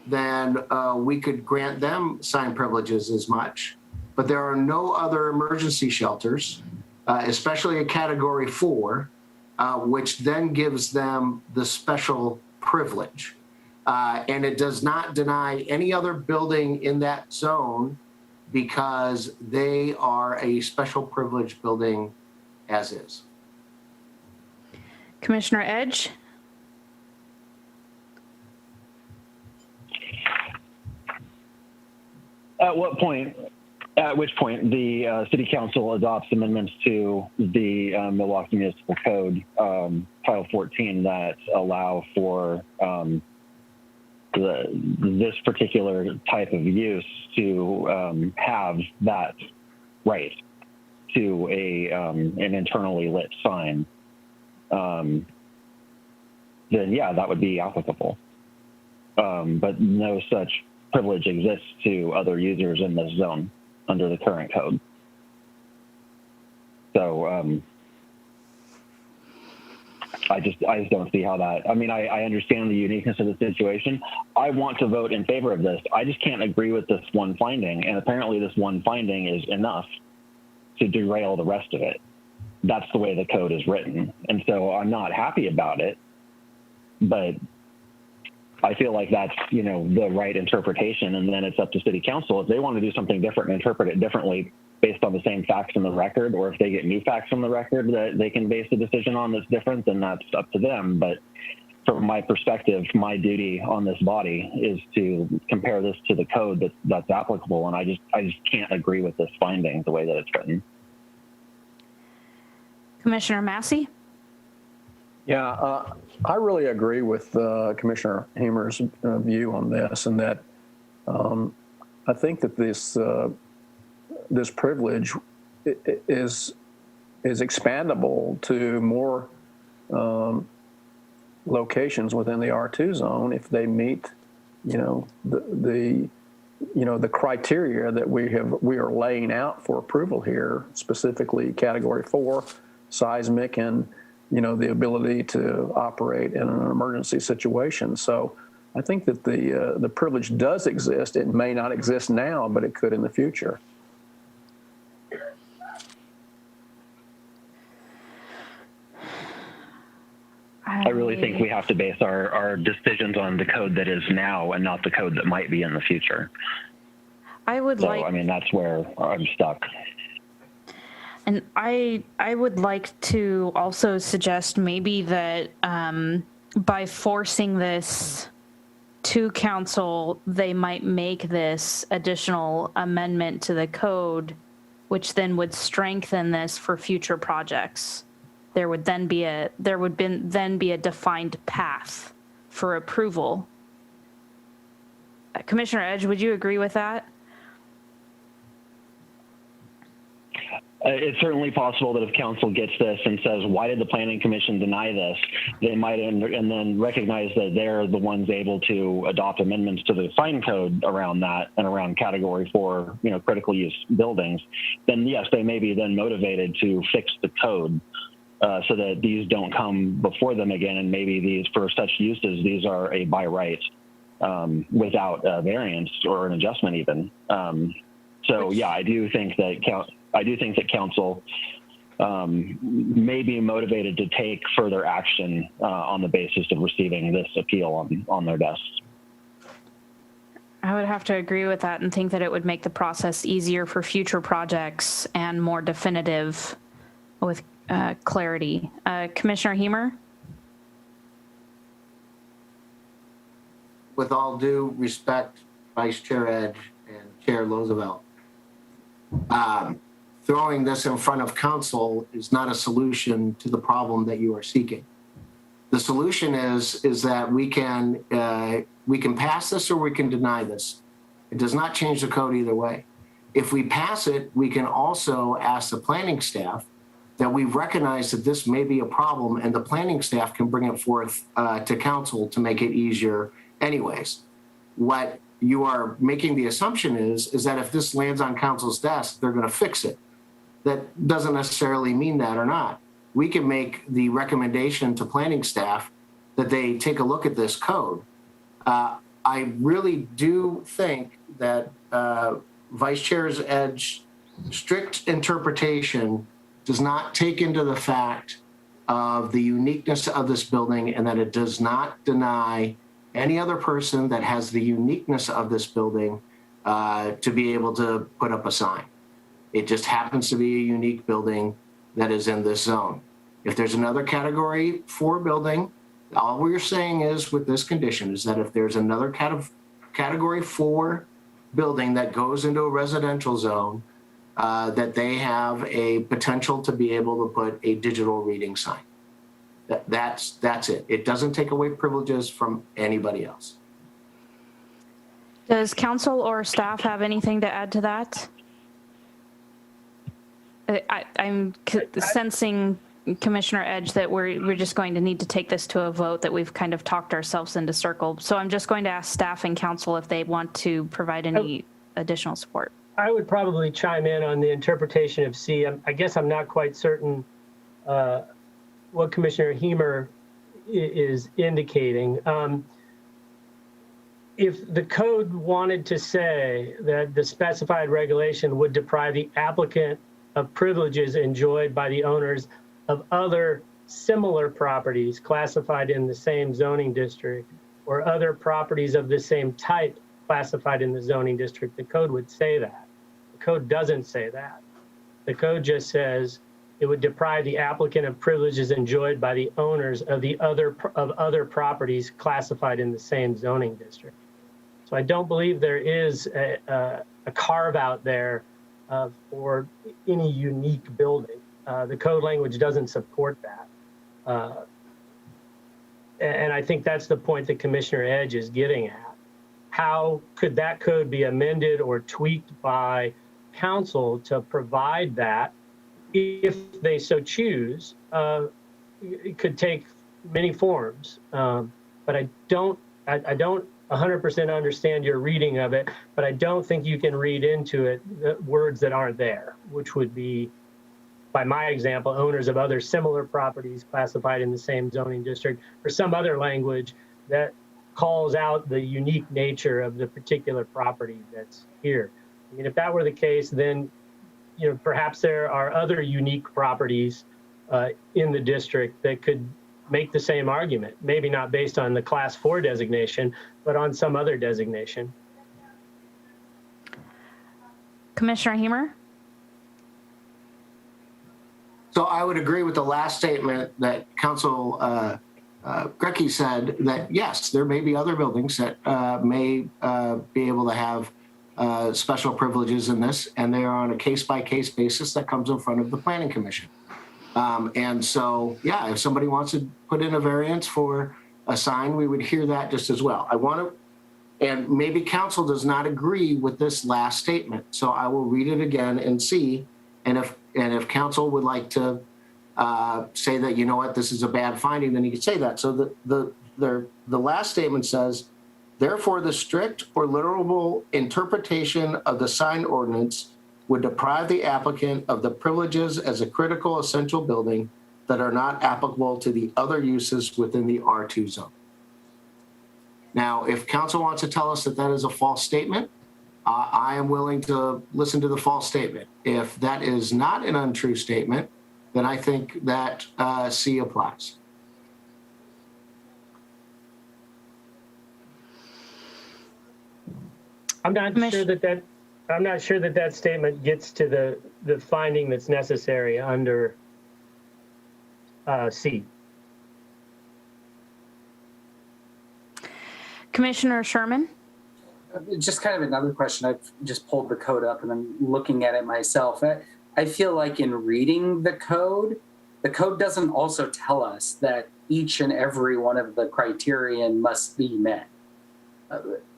S7: then we could grant them sign privileges as much. But there are no other emergency shelters, especially a category 4, which then gives them the special privilege. And it does not deny any other building in that zone because they are a special privilege building as is.
S1: Commissioner Edge?
S3: At which point the city council adopts amendments to the Milwaukie Municipal Code, Title 14, that allow for this particular type of use to have that right to an internally lit sign, then yeah, that would be applicable. But no such privilege exists to other users in this zone under the current code. So I just don't see how that, I mean, I understand the uniqueness of the situation. I want to vote in favor of this. I just can't agree with this one finding. And apparently this one finding is enough to derail the rest of it. That's the way the code is written. And so I'm not happy about it, but I feel like that's, the right interpretation. And then it's up to city council. If they want to do something different and interpret it differently based on the same facts in the record, or if they get new facts from the record that they can base a decision on that's different, then that's up to them. But from my perspective, my duty on this body is to compare this to the code that's applicable. And I just can't agree with this finding the way that it's written.
S1: Commissioner Massey?
S5: Yeah, I really agree with Commissioner Hamer's view on this, and that I think that this privilege is expandable to more locations within the R2 zone if they meet, the criteria that we are laying out for approval here, specifically Category 4, seismic, and the ability to operate in an emergency situation. So I think that the privilege does exist. It may not exist now, but it could in the future.
S3: I really think we have to base our decisions on the code that is now and not the code that might be in the future.
S1: I would
S3: So,
S1: like,
S3: I mean, that's where I'm stuck.
S1: and I would like to also suggest maybe that by forcing this to council, they might make this additional amendment to the code, which then would strengthen this for future projects. There would then be a defined path for approval. Commissioner Edge, would you agree with that?
S3: It's certainly possible that if council gets this and says, why did the planning commission deny this? They might, and then recognize that they're the ones able to adopt amendments to the fine code around that and around category 4, critical use buildings. Then yes, they may be then motivated to fix the code so that these don't come before them again. And maybe these, for such uses, these are a by right without a variance or an adjustment even. So yeah, I do think that council may be motivated to take further action on the basis of receiving this appeal on their desks.
S1: I would have to agree with that and think that it would make the process easier for future projects and more definitive with clarity. Commissioner Hemer?
S7: With all due respect, Vice Chair Edge and Chair Roosevelt, throwing this in front of council is not a solution to the problem that you are seeking. The solution is that we can pass this or we can deny this. It does not change the code either way. If we pass it, we can also ask the planning staff that we recognize that this may be a problem, and the planning staff can bring it forth to council to make it easier anyways. What you are making the assumption is that if this lands on council's desk, they're going to fix it. That doesn't necessarily mean that or not. We can make the recommendation to planning staff that they take a look at this code. I really do think that Vice Chair's Edge strict interpretation does not take into the fact of the uniqueness of this building, and that it does not deny any other person that has the uniqueness of this building to be able to put up a sign. It just happens to be a unique building that is in this zone. If there's another category 4 building, all we're saying is with this condition is that if there's another category 4 building that goes into a residential zone, that they have a potential to be able to put a digital reading sign. That's it. It doesn't take away privileges from anybody else.
S1: Does council or staff have anything to add to that? I'm sensing, Commissioner Edge, that we're just going to need to take this to a vote, that we've kind of talked ourselves into circle. So I'm just going to ask staff and council if they want to provide any additional support.
S9: I would probably chime in on the interpretation of C. I guess I'm not quite certain what Commissioner Hemer is indicating. If the code wanted to say that the specified regulation would deprive the applicant of privileges enjoyed by the owners of other similar properties classified in the same zoning district, or other properties of the same type classified in the zoning district, the code would say that. The code doesn't say that. The code just says it would deprive the applicant of privileges enjoyed by the owners of other properties classified in the same zoning district. So I don't believe there is a carve out there for any unique building. The code language doesn't support that. And I think that's the point that Commissioner Edge is getting at. How could that code be amended or tweaked by council to provide that, if they so choose? It could take many forms, but I don't 100% understand your reading of it, but I don't think you can read into it the words that aren't there, which would be by my example, owners of other similar properties classified in the same zoning district, or some other language that calls out the unique nature of the particular property that's here. I mean, if that were the case, then perhaps there are other unique properties in the district that could make the same argument, maybe not based on the Class 4 designation, but on some other designation.
S1: Commissioner Heimer?
S7: So I would agree with the last statement that Council Grecki said, that yes, there may be other buildings that may be able to have special privileges in this, and they are on a case-by-case basis that comes in front of the Planning Commission. And so, yeah, if somebody wants to put in a variance for a sign, we would hear that just as well. I want to, and maybe Council does not agree with this last statement, so I will read it again and see. And if Council would like to say that, you know what, this is a bad finding, then he could say that. So the last statement says, therefore, the strict or literal interpretation of the sign ordinance would deprive the applicant of the privileges as a critical essential building that are not applicable to the other uses within the R2 zone. Now, if Council wants to tell us that that is a false statement, I am willing to listen to the false statement. If that is not an untrue statement, then I think that C applies.
S9: I'm not sure that statement gets to the finding that's necessary under C.
S1: Commissioner Sherman?
S4: Just kind of another question. I've just pulled the code up and I'm looking at it myself. I feel like in reading the code doesn't also tell us that each and every one of the criterion must be met.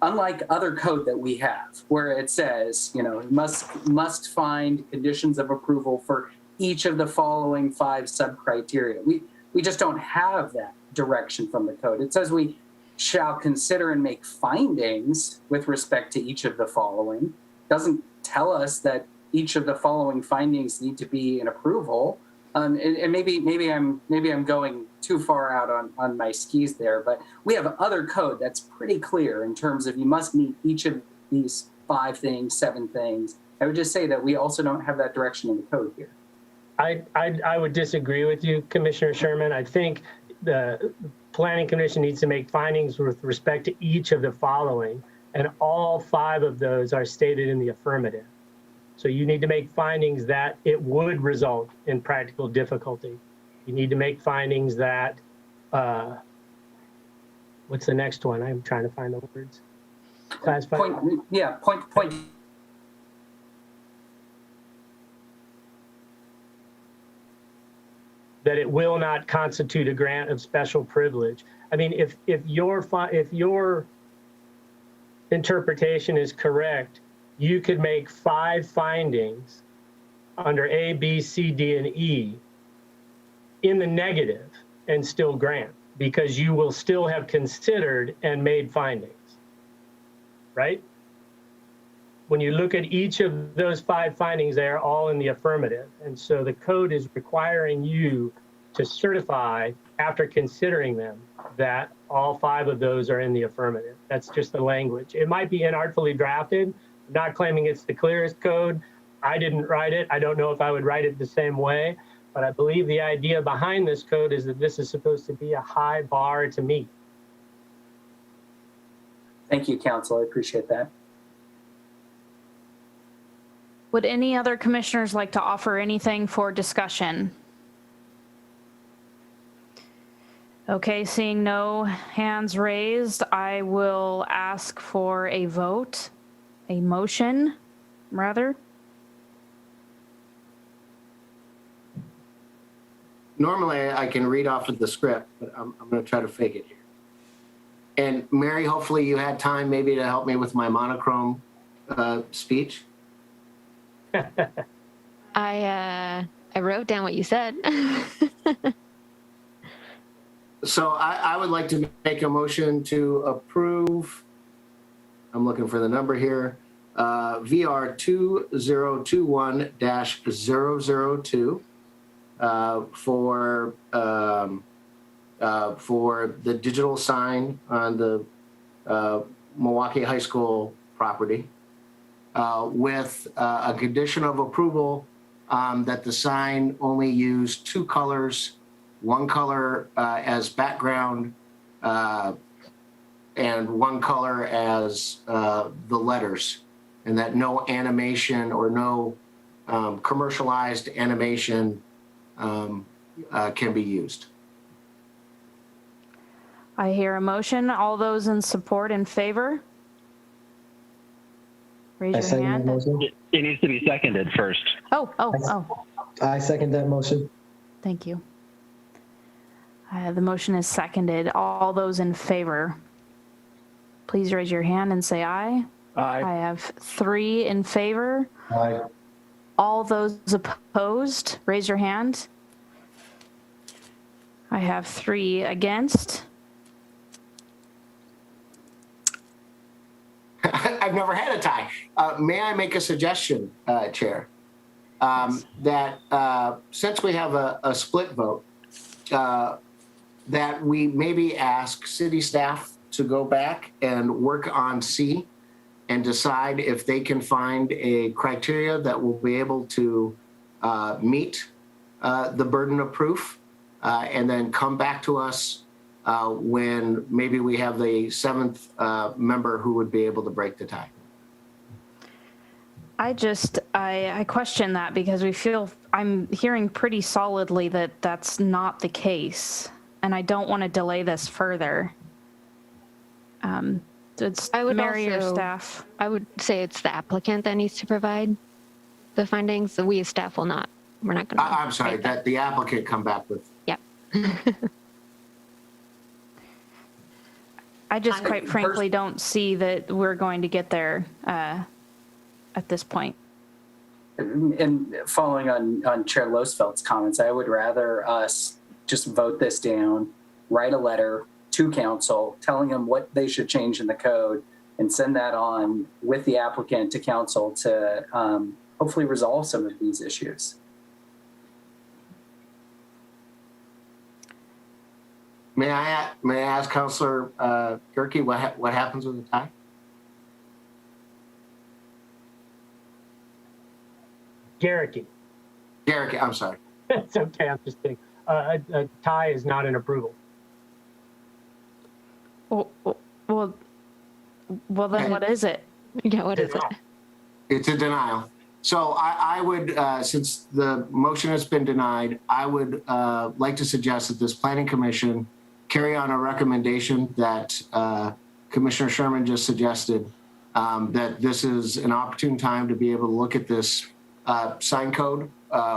S4: Unlike other code that we have, where it says, must find conditions of approval for each of the following 5 sub-criteria. We just don't have that direction from the code. It says we shall consider and make findings with respect to each of the following. Doesn't tell us that each of the following findings need to be an approval. And maybe I'm going too far out on my skis there, but we have other code that's pretty clear in terms of you must meet each of these 5 things, 7 things. I would just say that we also don't have that direction in the code here.
S9: I would disagree with you, Commissioner Sherman. I think the Planning Commission needs to make findings with respect to each of the following, and all 5 of those are stated in the affirmative. So you need to make findings that it would result in practical difficulty. You need to make findings that, what's the next one? I'm trying to find the words. Classified.
S4: Point.
S9: That it will not constitute a grant of special privilege. I mean, if your interpretation is correct, you could make 5 findings under A, B, C, D, and E in the negative and still grant, because you will still have considered and made findings, right? When you look at each of those 5 findings, they are all in the affirmative. And so the code is requiring you to certify, after considering them, that all 5 of those are in the affirmative. That's just the language. It might be inartfully drafted. I'm not claiming it's the clearest code. I didn't write it. I don't know if I would write it the same way, but I believe the idea behind this code is that this is supposed to be a high bar to meet.
S4: Thank you, Council. I appreciate that.
S1: Would any other commissioners like to offer anything for discussion? Okay, seeing no hands raised, I will ask for a vote, a motion, rather.
S7: Normally, I can read off of the script, but I'm going to try to fake it here. And Mary, hopefully you had time maybe to help me with my monochrome speech.
S2: I wrote down what you said.
S7: So I would like to make a motion to approve, I'm looking for the number here, VR 2021-002, for the digital sign on the Milwaukie High School property, with a condition of approval that the sign only use two colors, one color as background and one color as the letters, and that no animation or no commercialized animation can be used.
S1: I hear a motion. All those in support, in favor? Raise
S10: I
S1: your
S10: second that
S1: hand.
S10: motion.
S3: It needs to be seconded first.
S1: Oh,
S10: I second that motion.
S1: thank you. The motion is seconded. All those in favor, please raise your hand and say aye.
S5: Aye.
S1: I have 3 in favor.
S10: Aye.
S1: All those opposed, raise your hand. I have 3 against.
S7: I've never had a tie. May I make a suggestion, Chair? That since we have a split vote, that we maybe ask city staff to go back and work on C and decide if they can find a criteria that will be able to meet the burden of proof, and then come back to us when maybe we have the 7th member who would be able to break the tie.
S1: I question that because I'm hearing pretty solidly that that's not the case, and I don't want to delay this further. It's
S2: I would
S1: Mary or
S2: also-
S1: staff.
S2: I would say it's the applicant that needs to provide the findings. We as staff will not. We're not going to.
S7: I'm sorry, that the applicant come back with.
S2: Yep.
S1: I just quite frankly don't see that we're going to get there at this point.
S4: And following on Chair Losfeld's comments, I would rather us just vote this down, write a letter to council telling them what they should change in the code, and send that on with the applicant to council to hopefully resolve some of these issues.
S7: May I ask Councilor Gerke what happens with the tie?
S9: Garricky.
S7: Garrick, I'm sorry.
S9: It's okay. I'm just kidding. A tie is not an approval.
S1: Well, then what is it?
S2: Yeah, what is it?
S7: It's a denial. So I would, since the motion has been denied, I would like to suggest that this planning commission carry on a recommendation that Commissioner Sherman just suggested, that this is an opportune time to be able to look at this sign code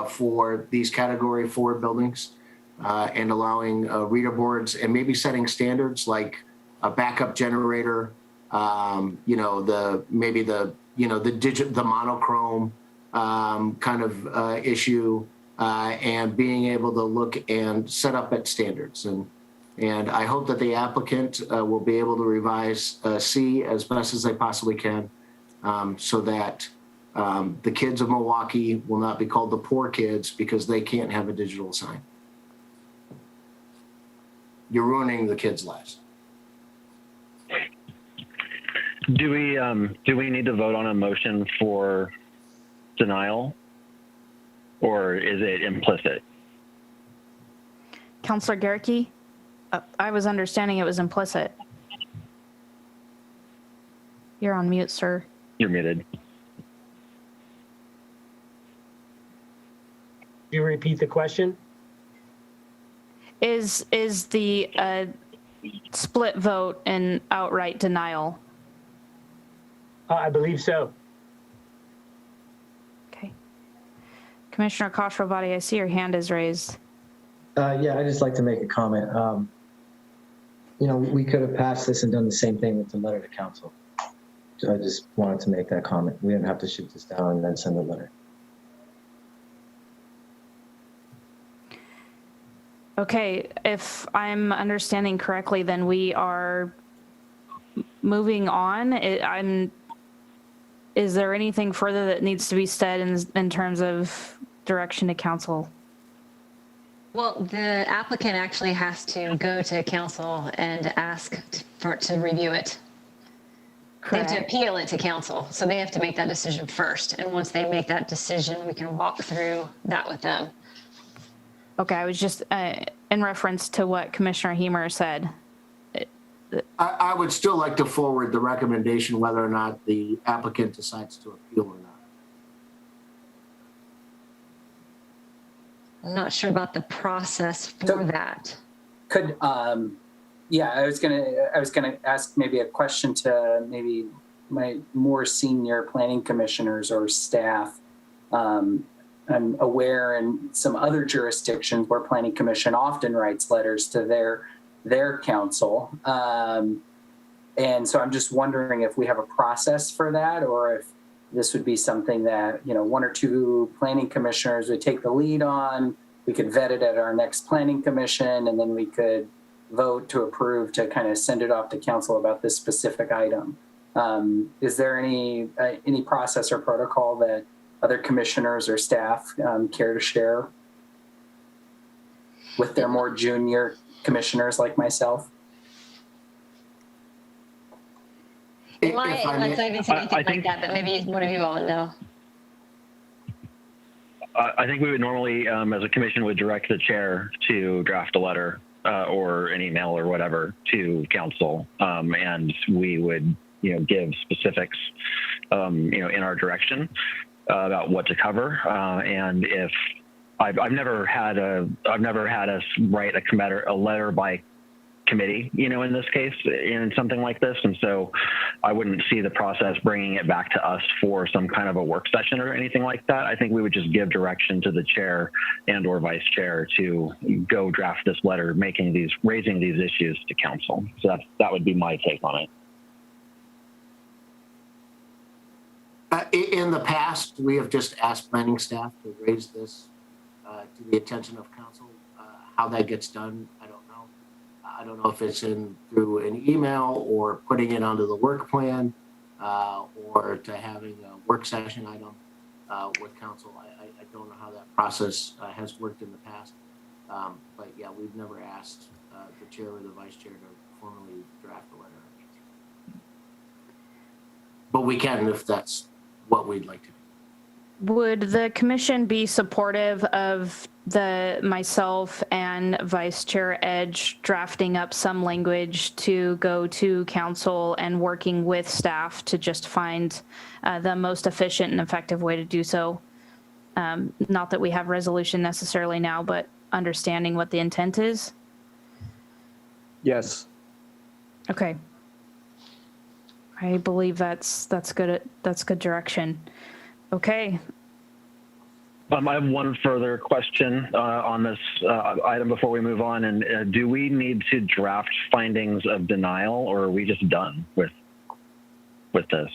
S7: for these category 4 buildings and allowing reader boards and maybe setting standards like a backup generator, the monochrome kind of issue, and being able to look and set up at standards. And I hope that the applicant will be able to revise C as best as they possibly can, so that the kids of Milwaukie will not be called the poor kids because they can't have a digital sign. You're ruining the kids' lives.
S3: Do we need to vote on a motion for denial, or is it implicit?
S1: Councilor Garricky? I was understanding it was implicit. You're on mute, sir.
S3: You're muted.
S9: You repeat the question?
S1: Is the split vote an outright denial?
S9: I believe so.
S1: Okay. Commissioner Kosh-Robati, I see your hand is raised.
S10: Yeah, I'd just like to make a comment. We could have passed this and done the same thing with the letter to council. So I just wanted to make that comment. We didn't have to shoot this down and then send a letter.
S1: Okay, if I'm understanding correctly, then we are moving on. Is there anything further that needs to be said in terms of direction to council?
S8: Well, the applicant actually has to go to council and ask to review it. They have to
S1: Correct.
S8: appeal it to council, so they have to make that decision first. And once they make that decision, we can walk through that with them.
S1: Okay, I was just in reference to what Commissioner Hemer said.
S7: I would still like to forward the recommendation whether or not the applicant decides to appeal or not.
S8: I'm not sure about the process for that.
S4: Could, yeah, I was gonna ask maybe a question to maybe my more senior planning commissioners or staff. I'm aware in some other jurisdictions where planning commission often writes letters to their council. And so I'm just wondering if we have a process for that, or if this would be something that, you know, one or two planning commissioners would take the lead on. We could vet it at our next planning commission, and then we could vote to approve to kind of send it off to council about this specific item. Is there any process or protocol that other commissioners or staff care to share with their more junior commissioners like myself?
S8: Well, I haven't seen anything like that, but maybe one of you all know.
S3: I think we would normally, as a commission, would direct the chair to draft a letter or an email or whatever to council, and we would, give specifics, in our direction about what to cover. And if I've never had us write a letter by committee, in this case, in something like this. And so I wouldn't see the process bringing it back to us for some kind of a work session or anything like that. I think we would just give direction to the chair and or vice chair to go draft this letter, raising these issues to council. So that would be my take on it.
S7: In the past, we have just asked planning staff to raise this to the attention of council. How that gets done, I don't know. I don't know if it's through an email or putting it onto the work plan or to having a work session item with council. I don't know how that process has worked in the past. But yeah, we've never asked the chair or the vice chair to formally draft a letter. But we can if that's what we'd like to do.
S1: Would the commission be supportive of myself and Vice Chair Edge drafting up some language to go to council and working with staff to just find the most efficient and effective way to do so? Not that we have resolution necessarily now, but understanding what the intent is.
S5: Yes.
S1: Okay. I believe that's good. That's good direction. Okay.
S3: I have one further question on this item before we move on. And do we need to draft findings of denial, or are we just done with this?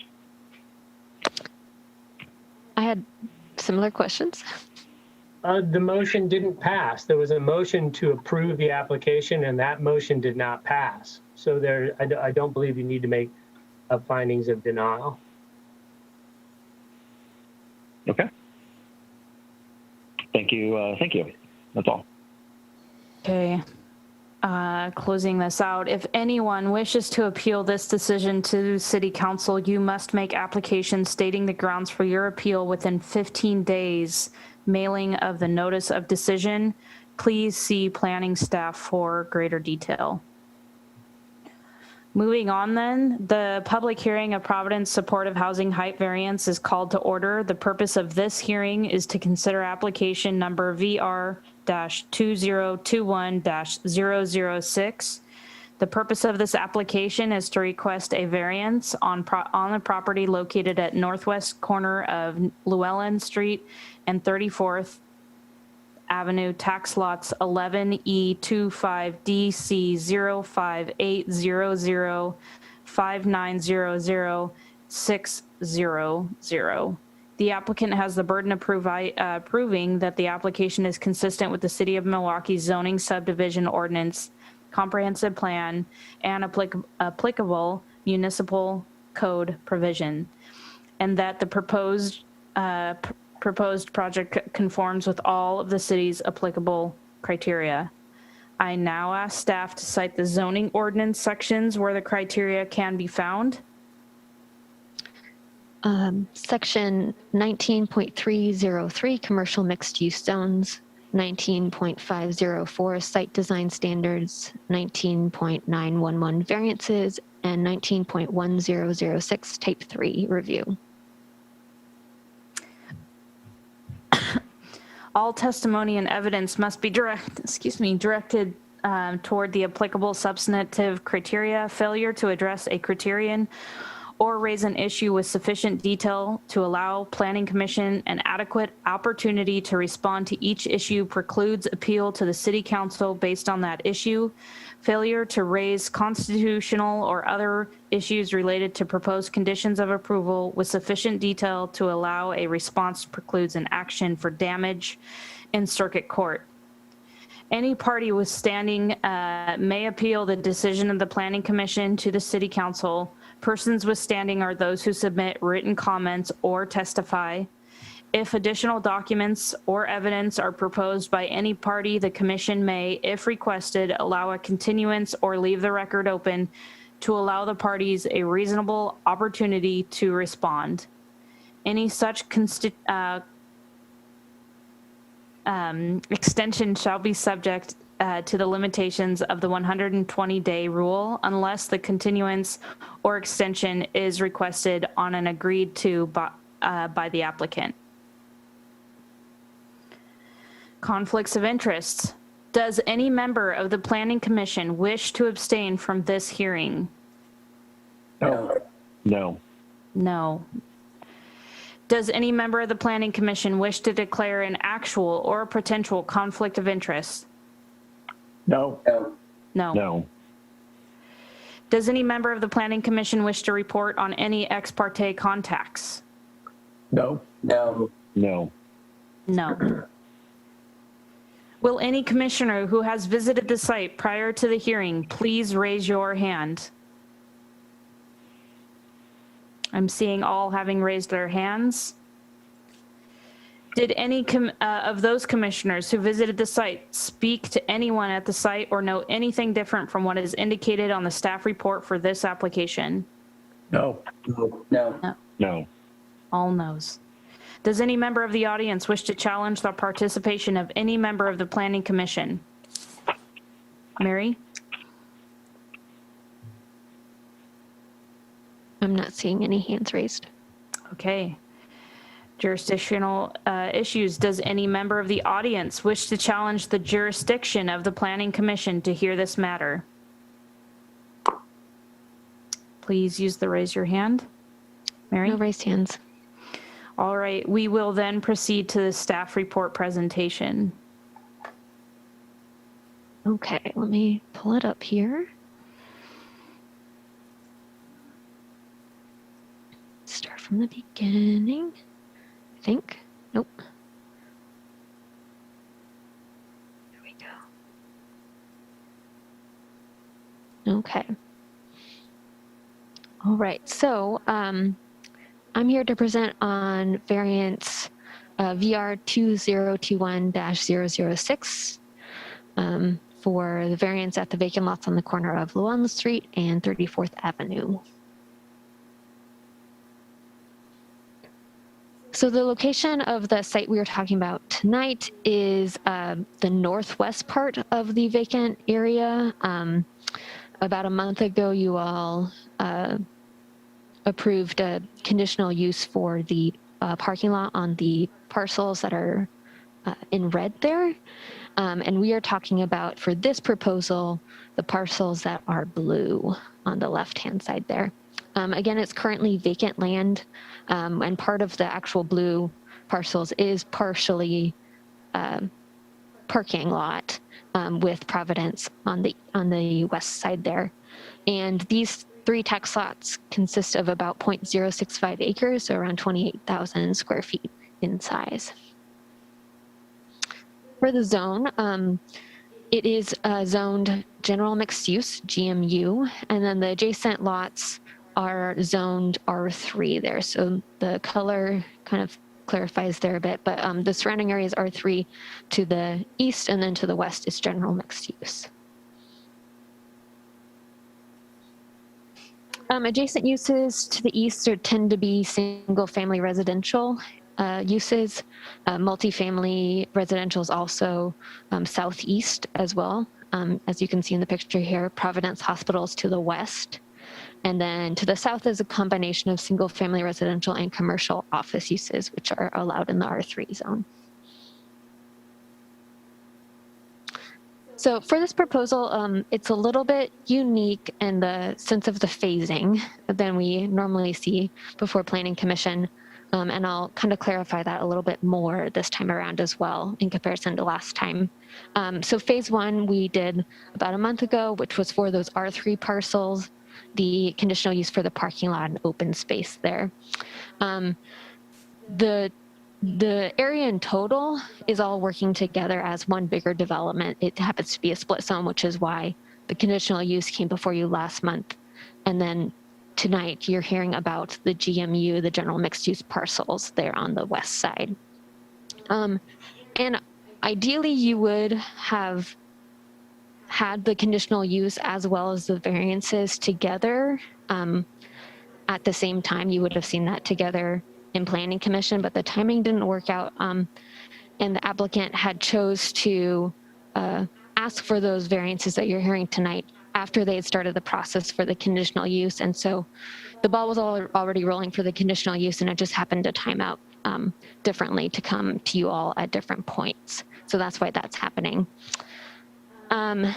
S2: I had similar questions.
S9: The motion didn't pass. There was a motion to approve the application, and that motion did not pass. So I don't believe you need to make findings of denial.
S3: Okay. Thank you. Thank you. That's all.
S1: Okay. Closing this out. If anyone wishes to appeal this decision to City Council, you must make application stating the grounds for your appeal within 15 days mailing of the notice of decision. Please see planning staff for greater detail. Moving on then, the public hearing of Providence Supportive Housing Height Variance is called to order. The purpose of this hearing is to consider application number VR-2021-006. The purpose of this application is to request a variance on the property located at northwest corner of Llewellyn Street and 34th Avenue, tax lots 11E25DC058005900-600. The applicant has the burden of proving that the application is consistent with the City of Milwaukee's zoning subdivision ordinance, comprehensive plan, and applicable municipal code provision, and that the proposed project conforms with all of the city's applicable criteria. I now ask staff to cite the zoning ordinance sections where the criteria can be found.
S2: Section 19.303, commercial mixed-use zones, 19.504, site design standards, 19.911, variances, and 19.1006, type 3, review.
S1: All testimony and evidence must be directed toward the applicable substantive criteria. Failure to address a criterion or raise an issue with sufficient detail to allow Planning Commission an adequate opportunity to respond to each issue precludes appeal to the City Council based on that issue. Failure to raise constitutional or other issues related to proposed conditions of approval with sufficient detail to allow a response precludes an action for damage in circuit court. Any party withstanding may appeal the decision of the Planning Commission to the City Council. Persons withstanding are those who submit written comments or testify. If additional documents or evidence are proposed by any party, the Commission may, if requested, allow a continuance or leave the record open to allow the parties a reasonable opportunity to respond. Any such extension shall be subject to the limitations of the 120-day rule unless the continuance or extension is requested on an agreed to by the applicant. Conflicts of interest. Does any member of the Planning Commission wish to abstain from this hearing?
S3: No. No.
S1: No. Does any member of the Planning Commission wish to declare an actual or potential conflict of interest?
S5: No.
S1: No.
S3: No.
S1: Does any member of the Planning Commission wish to report on any ex parte contacts?
S5: No.
S3: No.
S1: No. Will any commissioner who has visited the site prior to the hearing please raise your hand? I'm seeing all having raised their hands. Did any of those commissioners who visited the site speak to anyone at the site or know anything different from what is indicated on the staff report for this application?
S5: No.
S3: No.
S1: All no's. Does any member of the audience wish to challenge the participation of any member of the Planning Commission? Mary?
S2: I'm not seeing any hands raised.
S1: Okay. Jurisdictional issues. Does any member of the audience wish to challenge the jurisdiction of the Planning Commission to hear this matter? Please use the raise your hand. Mary?
S2: No raised hands.
S1: All right, we will then proceed to the staff report presentation.
S2: Okay, let me pull it up here. Start from the beginning, I think. Nope. There we go. Okay. All right, so I'm here to present on variance VR 2021-006 for the variance at the vacant lots on the corner of Llewellyn Street and 34th Avenue. So the location of the site we are talking about tonight is the northwest part of the vacant area. About a month ago, you all approved a conditional use for the parking lot on the parcels that are in red there. And we are talking about, for this proposal, the parcels that are blue on the left-hand side there. Again, it's currently vacant land, and part of the actual blue parcels is partially parking lot with Providence on the west side there. And these 3 tax lots consist of about 0.065 acres, so around 28,000 square feet in size. For the zone, it is zoned general mixed use, GMU, and then the adjacent lots are zoned R3 there. So the color kind of clarifies there a bit, but the surrounding areas R3 to the east and then to the west is general mixed use. Adjacent uses to the east tend to be single family residential uses. Multifamily residential is also southeast as well. As you can see in the picture here, Providence Hospitals to the west. And then to the south is a combination of single family residential and commercial office uses, which are allowed in the R3 zone. So for this proposal, it's a little bit unique in the sense of the phasing than we normally see before Planning Commission. And I'll kind of clarify that a little bit more this time around as well in comparison to last time. So phase one we did about a month ago, which was for those R3 parcels, the conditional use for the parking lot and open space there. The area in total is all working together as one bigger development. It happens to be a split zone, which is why the conditional use came before you last month. And then tonight you're hearing about the GMU, the general mixed use parcels there on the west side. And ideally you would have had the conditional use as well as the variances together at the same time. You would have seen that together in Planning Commission, but the timing didn't work out. And the applicant had chose to ask for those variances that you're hearing tonight after they had started the process for the conditional use. And so the ball was already rolling for the conditional use, and it just happened to time out differently to come to you all at different points. So that's why that's happening. And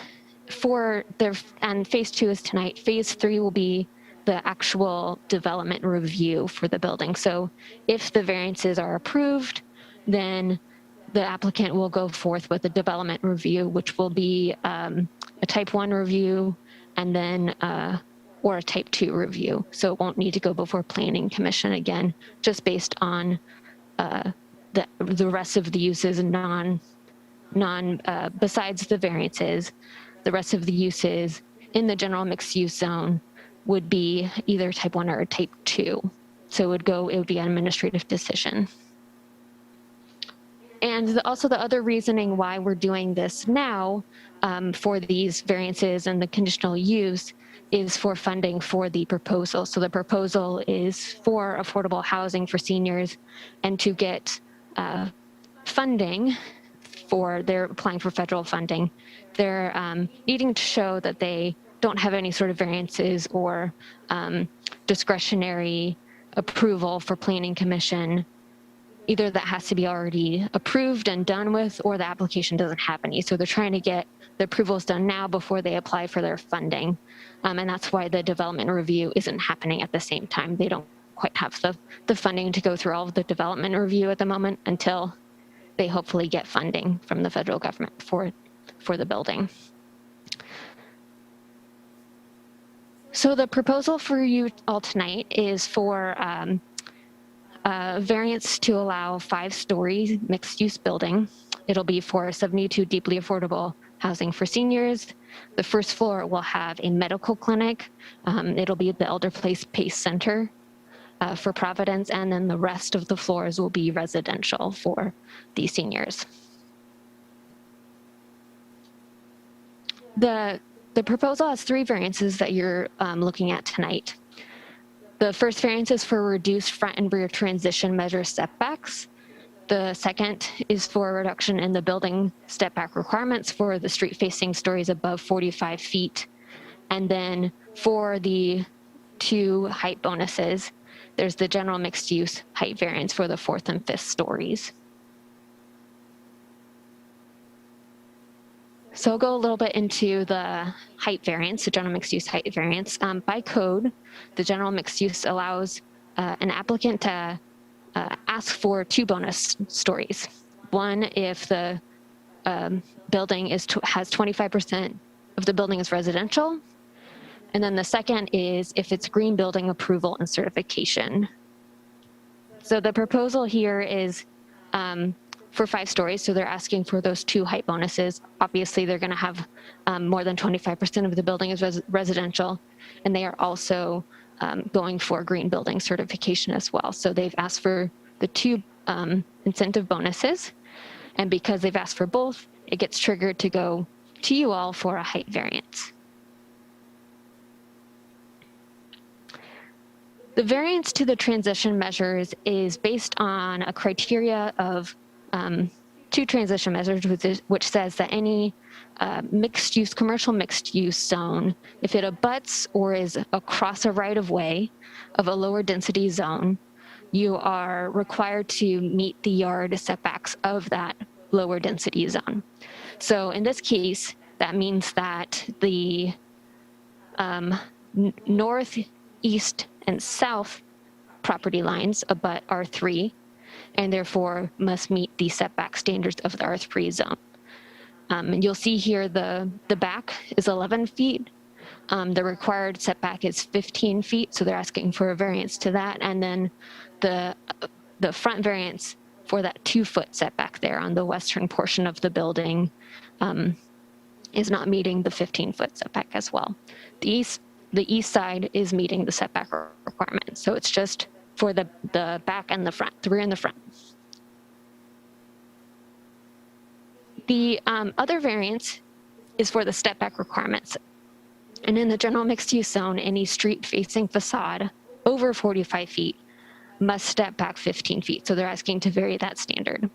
S2: phase two is tonight. Phase three will be the actual development review for the building. So if the variances are approved, then the applicant will go forth with a development review, which will be a type 1 review and then or a type 2 review. So it won't need to go before Planning Commission again, just based on the rest of the uses and besides the variances, the rest of the uses in the general mixed use zone would be either type 1 or type 2. So it would be an administrative decision. And also the other reasoning why we're doing this now for these variances and the conditional use is for funding for the proposal. So the proposal is for affordable housing for seniors, and to get funding they're applying for federal funding. They're needing to show that they don't have any sort of variances or discretionary approval for Planning Commission. Either that has to be already approved and done with, or the application doesn't have any. So they're trying to get the approvals done now before they apply for their funding. And that's why the development review isn't happening at the same time. They don't quite have the funding to go through all of the development review at the moment until they hopefully get funding from the federal government for the building. So the proposal for you all tonight is for variance to allow 5-story mixed-use building. It'll be for 72 deeply affordable housing for seniors. The first floor will have a medical clinic. It'll be the Elder Place PACE Center for Providence, and then the rest of the floors will be residential for the seniors. The proposal has 3 variances that you're looking at tonight. The first variance is for reduced front and rear transition measure setbacks. The second is for a reduction in the building step back requirements for the street facing stories above 45 feet. And then for the 2 height bonuses, there's the general mixed use height variance for the 4th and 5th stories. So I'll go a little bit into the height variance, the general mixed use height variance. By code, the general mixed use allows an applicant to ask for 2 bonus stories. One, if the building has 25% of the building is residential. And then the second is if it's green building approval and certification. So the proposal here is for 5 stories. So they're asking for those 2 height bonuses. Obviously, they're going to have more than 25% of the building is residential, and they are also going for green building certification as well. So they've asked for the 2 incentive bonuses. And because they've asked for both, it gets triggered to go to you all for a height variance. The variance to the transition measures is based on a criteria of 2 transition measures, which says that any commercial mixed use zone, if it abuts or is across a right of way of a lower density zone, you are required to meet the yard setbacks of that lower density zone. So in this case, that means that the north, east, and south property lines abut R3 and therefore must meet the setback standards of the R3 zone. And you'll see here the back is 11 feet. The required setback is 15 feet, so they're asking for a variance to that. And then the front variance for that 2-foot setback there on the western portion of the building is not meeting the 15-foot setback as well. The east side is meeting the setback requirement, so it's just for the back and the front, the rear and the front. The other variance is for the step back requirements. And in the general mixed use zone, any street facing facade over 45 feet must step back 15 feet. So they're asking to vary that standard.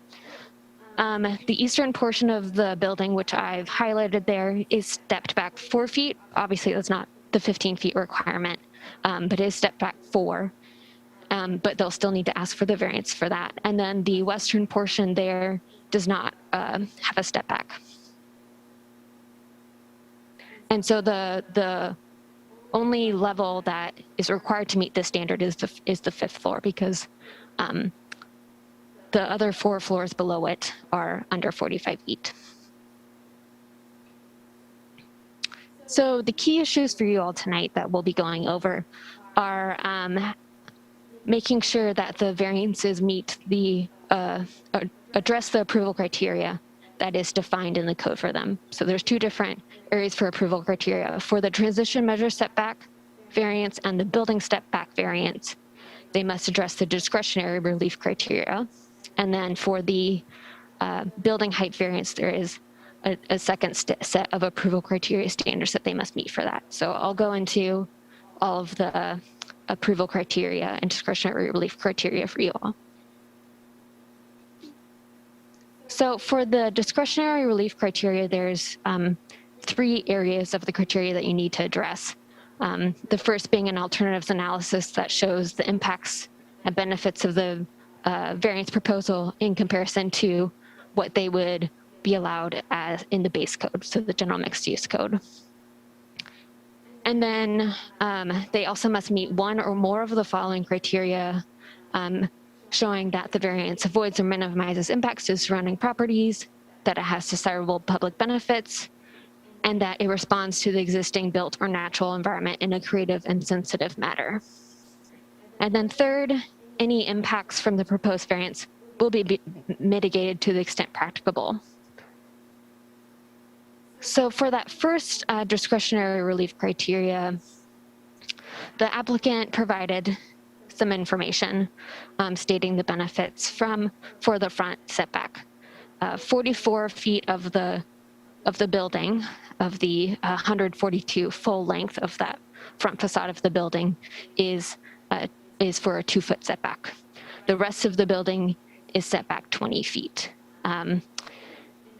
S2: The eastern portion of the building, which I've highlighted there, is stepped back 4 feet. Obviously, that's not the 15 feet requirement, but is stepped back 4. But they'll still need to ask for the variance for that. And then the western portion there does not have a step back. And so the only level that is required to meet this standard is the 5th floor, because the other 4 floors below it are under 45 feet. So the key issues for you all tonight that we'll be going over are making sure that the variances meet the address the approval criteria that is defined in the code for them. So there's 2 different areas for approval criteria. For the transition measure setback variance and the building step back variance, they must address the discretionary relief criteria. And then for the building height variance, there is a second set of approval criteria standards that they must meet for that. So I'll go into all of the approval criteria and discretionary relief criteria for you all. So for the discretionary relief criteria, there's 3 areas of the criteria that you need to address. The first being an alternatives analysis that shows the impacts and benefits of the variance proposal in comparison to what they would be allowed as in the base code, so the general mixed use code. And then they also must meet 1 or more of the following criteria, showing that the variance avoids or minimizes impacts to surrounding properties, that it has desirable public benefits, and that it responds to the existing built or natural environment in a creative and sensitive manner. And then third, any impacts from the proposed variance will be mitigated to the extent practicable. So for that first discretionary relief criteria, the applicant provided some information stating the benefits for the front setback. 44 feet of the building, of the 142 full length of that front facade of the building is for a 2-foot setback. The rest of the building is set back 20 feet.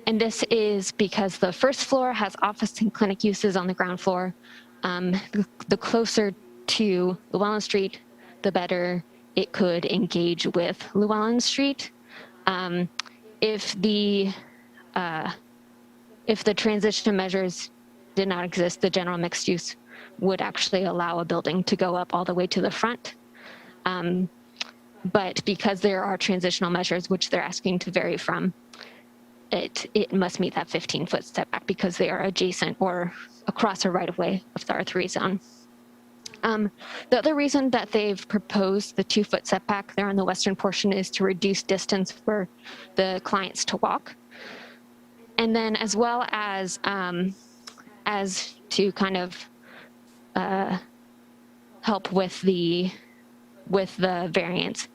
S2: And this is because the first floor has office and clinic uses on the ground floor. The closer to Llewellyn Street, the better it could engage with Llewellyn Street. If the transition measures did not exist, the general mixed use would actually allow a building to go up all the way to the front. But because there are transitional measures, which they're asking to vary from, it must meet that 15-foot setback because they are adjacent or across a right-of-way of the R3 zone. The other reason that they've proposed the 2-foot setback there on the western portion is to reduce distance for the clients to walk. And then as well as to kind of help with the variance,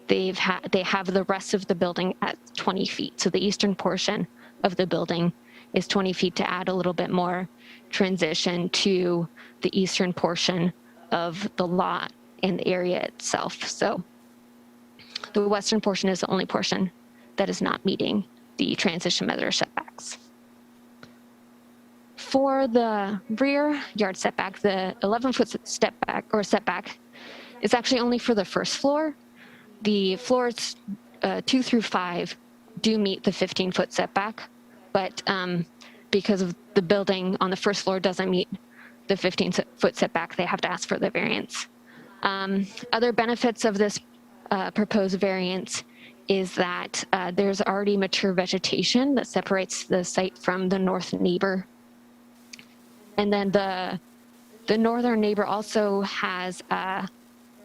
S2: they have the rest of the building at 20 feet. So the eastern portion of the building is 20 feet to add a little bit more transition to the eastern portion of the lot and the area itself. So the western portion is the only portion that is not meeting the transition measure setbacks. For the rear yard setback, the 11-foot setback is actually only for the first floor. The floors 2 through 5 do meet the 15-foot setback, but because of the building on the first floor doesn't meet the 15-foot setback, they have to ask for the variance. Other benefits of this proposed variance is that there's already mature vegetation that separates the site from the north neighbor. And then the northern neighbor also has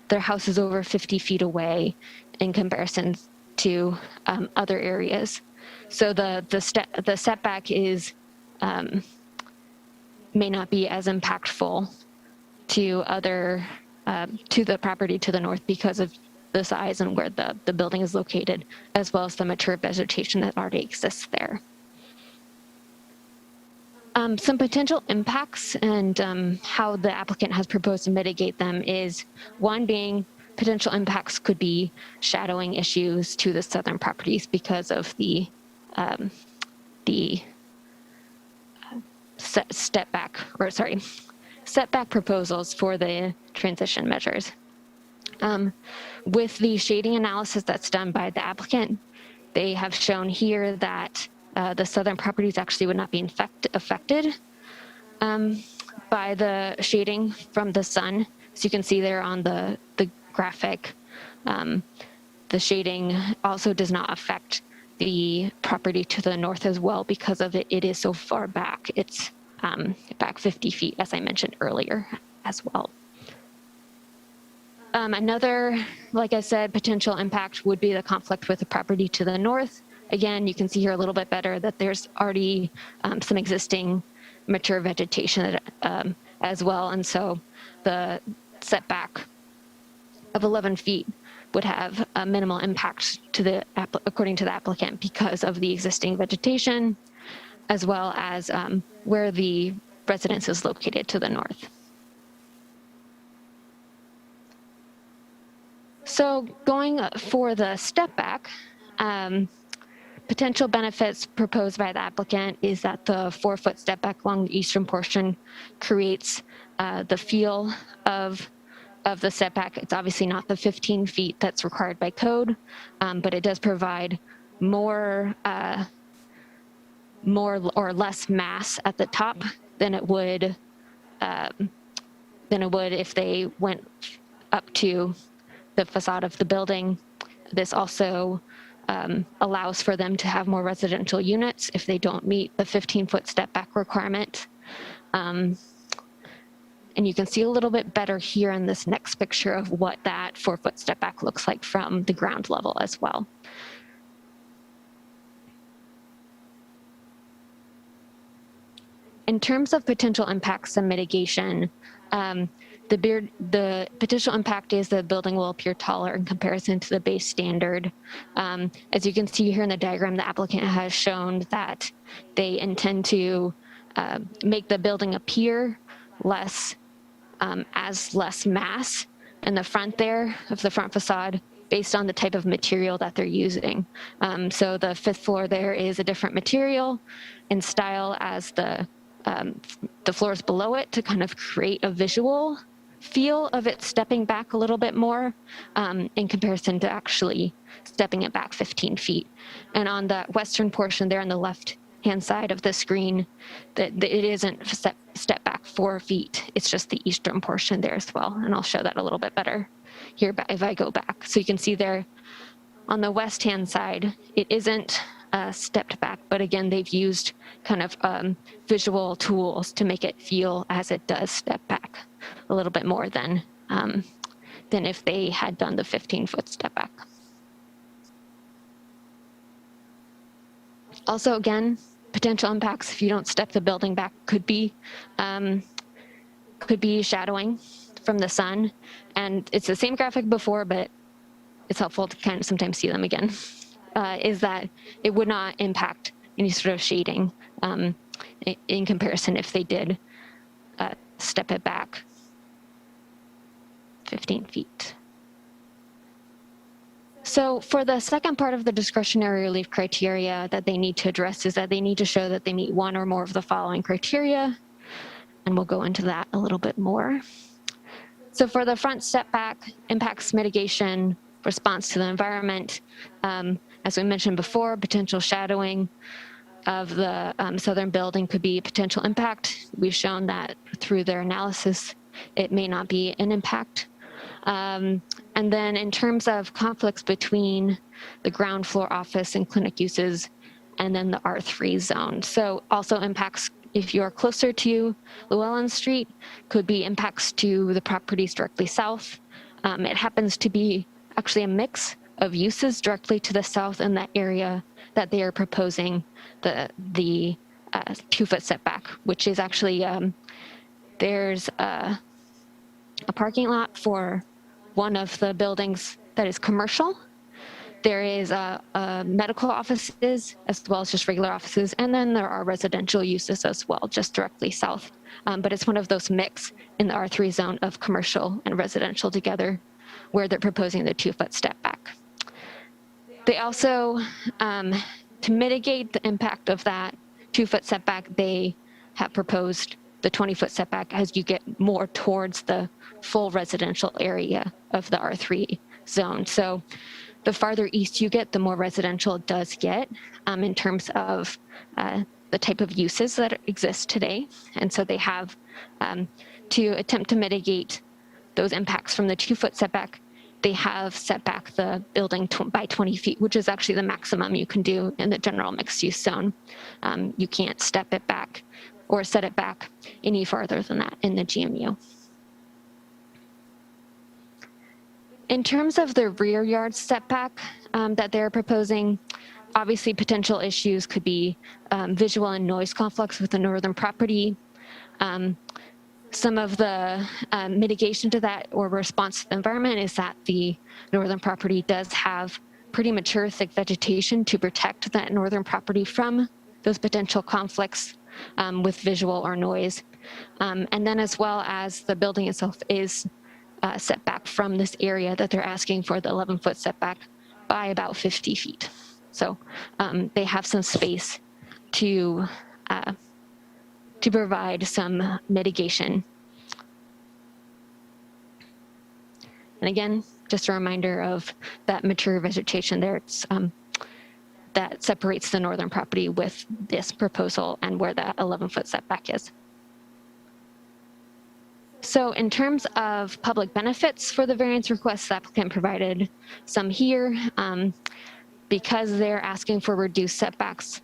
S2: their house is over 50 feet away in comparison to other areas. So the setback is may not be as impactful to to the property to the north because of the size and where the building is located, as well as the mature vegetation that already exists there. Some potential impacts and how the applicant has proposed to mitigate them is one being potential impacts could be shadowing issues to the southern properties because of the setback proposals for the transition measures. With the shading analysis that's done by the applicant, they have shown here that the southern properties actually would not be affected by the shading from the sun. So you can see there on the graphic, the shading also does not affect the property to the north as well because of it is so far back. It's back 50 feet, as I mentioned earlier as well. Another, like I said, potential impact would be the conflict with the property to the north. Again, you can see here a little bit better that there's already some existing mature vegetation as well. And so the setback of 11 feet would have a minimal impact to according to the applicant because of the existing vegetation, as well as where the residence is located to the north. So going for the step back, potential benefits proposed by the applicant is that the 4-foot step back along the eastern portion creates the feel of the setback. It's obviously not the 15 feet that's required by code, but it does provide more or less mass at the top than it would if they went up to the facade of the building. This also allows for them to have more residential units if they don't meet the 15-foot step back requirement. And you can see a little bit better here in this next picture of what that 4-foot step back looks like from the ground level as well. In terms of potential impacts and mitigation, the potential impact is the building will appear taller in comparison to the base standard. As you can see here in the diagram, the applicant has shown that they intend to make the building appear less mass in the front there of the front facade based on the type of material that they're using. So the 5th floor there is a different material and style as the floors below it to kind of create a visual feel of it stepping back a little bit more in comparison to actually stepping it back 15 feet. And on the western portion there on the left-hand side of the screen, that it isn't step back 4 feet. It's just the eastern portion there as well. And I'll show that a little bit better here if I go back. So you can see there on the west-hand side, it isn't stepped back, but again, they've used kind of visual tools to make it feel as it does step back a little bit more than if they had done the 15-foot step back. Also, again, potential impacts if you don't step the building back could be shadowing from the sun. And it's the same graphic before, but it's helpful to kind of sometimes see them again, is that it would not impact any sort of shading in comparison if they did step it back 15 feet. So for the second part of the discretionary relief criteria that they need to address is that they need to show that they meet one or more of the following criteria. And we'll go into that a little bit more. So for the front setback, impacts mitigation, response to the environment, as we mentioned before, potential shadowing of the southern building could be a potential impact. We've shown that through their analysis, it may not be an impact. And then in terms of conflicts between the ground floor office and clinic uses, and then the R3 zone. So also impacts if you're closer to Llewellyn Street, could be impacts to the properties directly south. It happens to be actually a mix of uses directly to the south in that area that they are proposing the 2-foot setback, which is actually, there's a parking lot for one of the buildings that is commercial. There is medical offices as well as just regular offices, and then there are residential uses as well, just directly south. But it's one of those mix in the R3 zone of commercial and residential together, where they're proposing the 2-foot step back. They also, to mitigate the impact of that 2-foot setback, they have proposed the 20-foot setback as you get more towards the full residential area of the R3 zone. So the farther east you get, the more residential it does get in terms of the type of uses that exist today. And so they have, to attempt to mitigate those impacts from the 2-foot setback, they have set back the building by 20 feet, which is actually the maximum you can do in the general mixed use zone. You can't step it back or set it back any farther than that in the GMU. In terms of the rear yard setback that they're proposing, obviously potential issues could be visual and noise conflicts with the northern property. Some of the mitigation to that or response to the environment is that the northern property does have pretty mature thick vegetation to protect that northern property from those potential conflicts with visual or noise. And then as well as the building itself is set back from this area that they're asking for the 11-foot setback by about 50 feet. So they have some space to provide some mitigation. And again, just a reminder of that mature vegetation there. It's, that separates the northern property with this proposal and where that 11-foot setback is. So in terms of public benefits for the variance request, the applicant provided some here. Because they're asking for reduced setbacks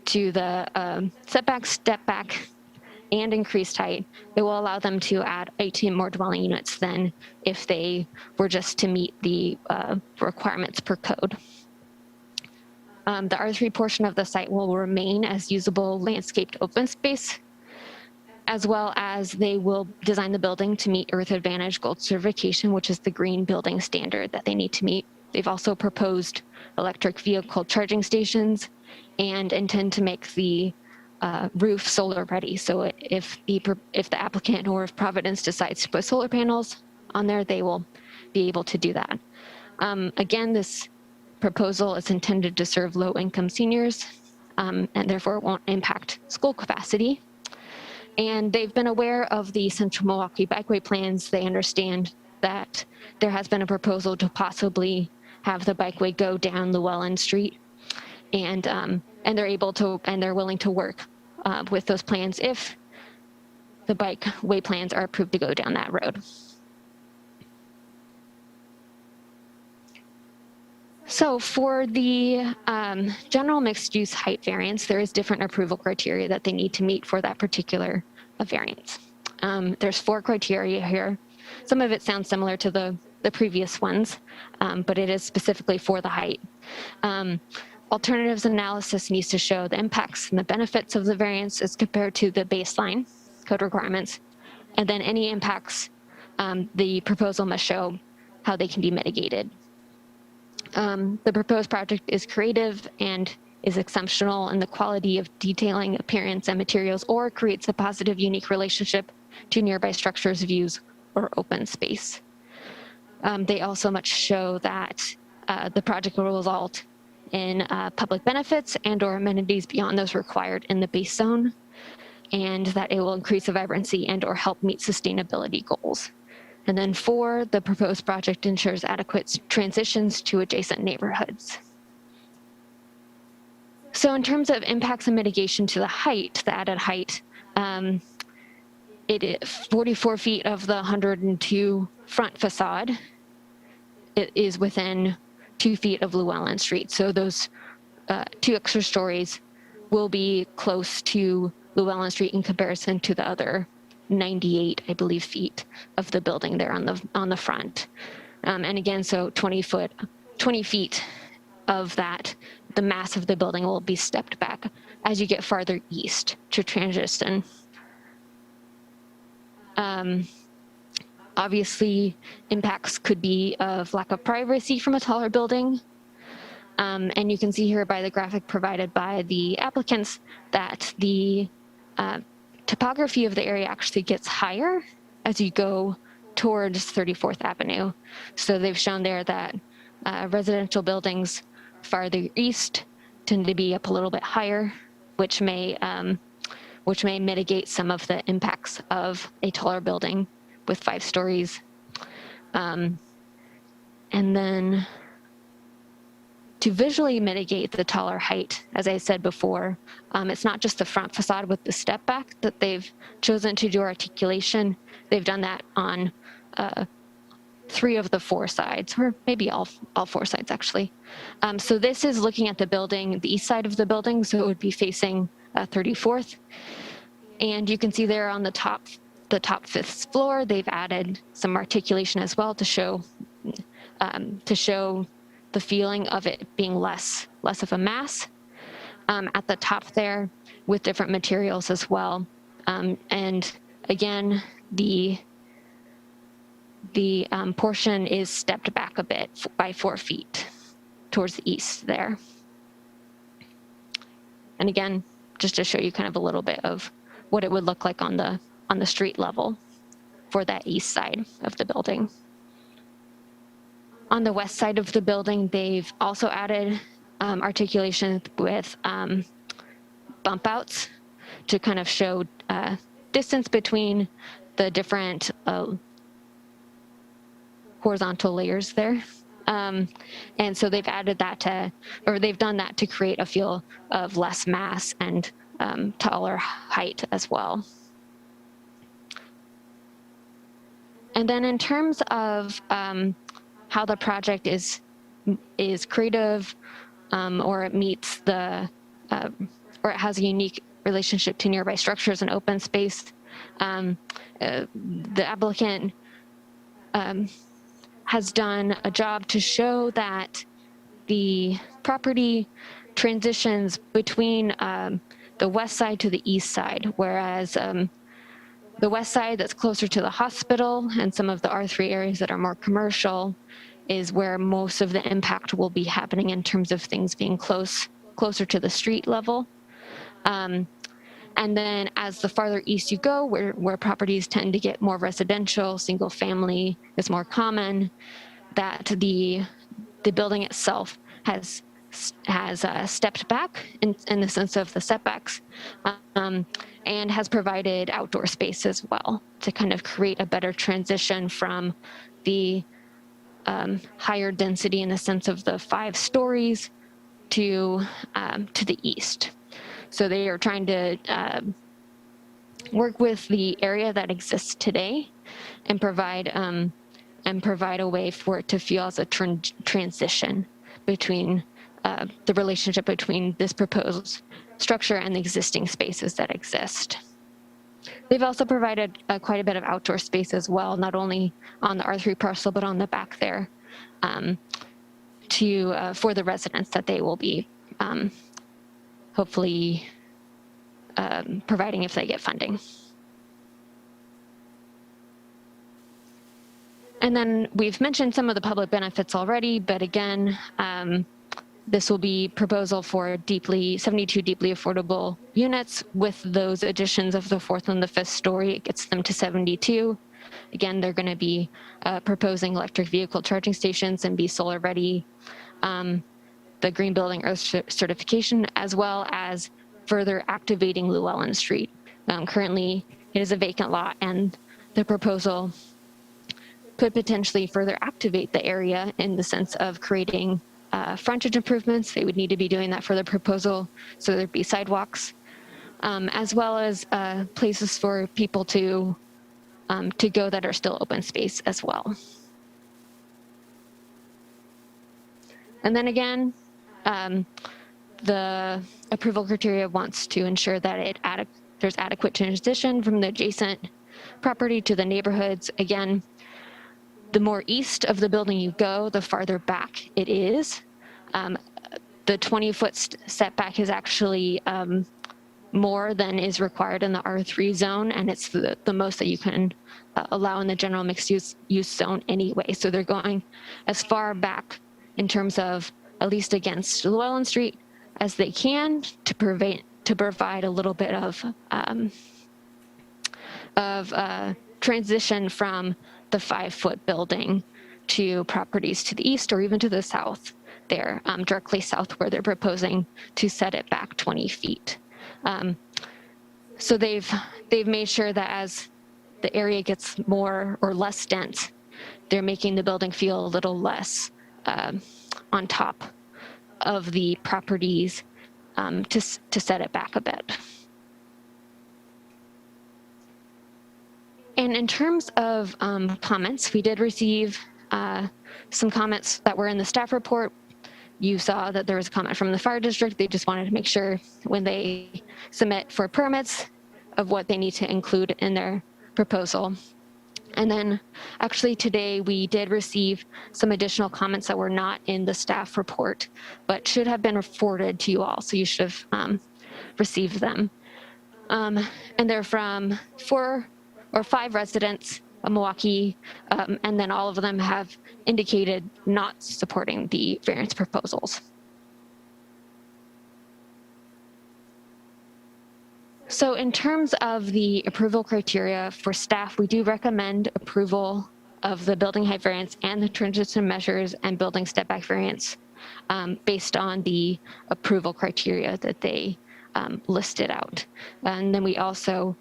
S2: to the setback, step back, and increased height, it will allow them to add 18 more dwelling units than if they were just to meet the requirements per code. The R3 portion of the site will remain as usable landscaped open space, as well as they will design the building to meet Earth Advantage Gold certification, which is the green building standard that they need to meet. They've also proposed electric vehicle charging stations and intend to make the roof solar ready. So if the applicant or if Providence decides to put solar panels on there, they will be able to do that. Again, this proposal is intended to serve low-income seniors and therefore won't impact school capacity. And they've been aware of the Central Milwaukie Bikeway plans. They understand that there has been a proposal to possibly have the bikeway go down Llewellyn Street, and they're able to, and they're willing to work with those plans if the bikeway plans are approved to go down that road. So for the general mixed use height variance, there is different approval criteria that they need to meet for that particular variance. There's 4 criteria here. Some of it sounds similar to the previous ones, but it is specifically for the height. Alternatives analysis needs to show the impacts and the benefits of the variance as compared to the baseline code requirements. And then any impacts, the proposal must show how they can be mitigated. The proposed project is creative and is exceptional in the quality of detailing, appearance, and materials, or creates a positive, unique relationship to nearby structures, views, or open space. They also must show that the project will result in public benefits and or amenities beyond those required in the base zone, and that it will increase the vibrancy and or help meet sustainability goals. And then 4, the proposed project ensures adequate transitions to adjacent neighborhoods. So in terms of impacts and mitigation to the height, the added height, it is 44 feet of the 102 front facade. It is within 2 feet of Llewellyn Street. So those 2 extra stories will be close to Llewellyn Street in comparison to the other 98, I believe, feet of the building there on the front. And again, so 20 feet of that, the mass of the building will be stepped back as you get farther east to transition. Obviously, impacts could be of lack of privacy from a taller building. And you can see here by the graphic provided by the applicants that the topography of the area actually gets higher as you go towards 34th Avenue. So they've shown there that residential buildings farther east tend to be up a little bit higher, which may mitigate some of the impacts of a taller building with 5 stories. And then to visually mitigate the taller height, as I said before, it's not just the front facade with the step back that they've chosen to do articulation. They've done that on 3 of the 4 sides, or maybe all 4 sides actually. So this is looking at the building, the east side of the building, so it would be facing 34th. And you can see there on the top 5th floor, they've added some articulation as well to show the feeling of it being less of a mass at the top there with different materials as well. And again, the portion is stepped back a bit by 4 feet towards the east there. And again, just to show you kind of a little bit of what it would look like on the street level for that east side of the building. On the west side of the building, they've also added articulation with bump outs to kind of show distance between the different horizontal layers there. And so they've added that they've done that to create a feel of less mass and taller height as well. And then in terms of how the project is creative, or it meets or it has a unique relationship to nearby structures and open space, the applicant has done a job to show that the property transitions between the west side to the east side, whereas the west side that's closer to the hospital and some of the R3 areas that are more commercial is where most of the impact will be happening in terms of things being closer to the street level. And then as the farther east you go, where properties tend to get more residential, single family is more common, that the building itself has stepped back in the sense of the setbacks, and has provided outdoor space as well to kind of create a better transition from the higher density in the sense of the 5 stories to the east. So they are trying to work with the area that exists today and provide a way for it to feel as a transition between the relationship between this proposed structure and the existing spaces that exist. They've also provided quite a bit of outdoor space as well, not only on the R3 parcel, but on the back there for the residents that they will be hopefully providing if they get funding. And then we've mentioned some of the public benefits already, but again, this will be proposal for 72 deeply affordable units. With those additions of the fourth and the fifth story, it gets them to 72. Again, they're going to be proposing electric vehicle charging stations and be solar ready. The Green Building Earth certification, as well as further activating Llewellyn Street. Currently, it is a vacant lot, and the proposal could potentially further activate the area in the sense of creating frontage improvements. They would need to be doing that for the proposal, so there'd be sidewalks, as well as places for people to go that are still open space as well. And then again, the approval criteria wants to ensure that there's adequate transition from the adjacent property to the neighborhoods. Again, the more east of the building you go, the farther back it is. The 20-foot setback is actually more than is required in the R3 zone, and it's the most that you can allow in the general mixed use zone anyway. So they're going as far back in terms of at least against Llewellyn Street as they can to provide a little bit of transition from the 5-foot building to properties to the east or even to the south there, directly south where they're proposing to set it back 20 feet. So they've made sure that as the area gets more or less dense, they're making the building feel a little less on top of the properties to set it back a bit. And in terms of comments, we did receive some comments that were in the staff report. You saw that there was a comment from the fire district. They just wanted to make sure when they submit for permits of what they need to include in their proposal. And then actually today we did receive some additional comments that were not in the staff report, but should have been forwarded to you all. So you should have received them. And they're from 4 or 5 residents of Milwaukie, and then all of them have indicated not supporting the variance proposals. So in terms of the approval criteria for staff, we do recommend approval of the building height variance and the transition measures and building step back variance based on the approval criteria that they listed out. And then we also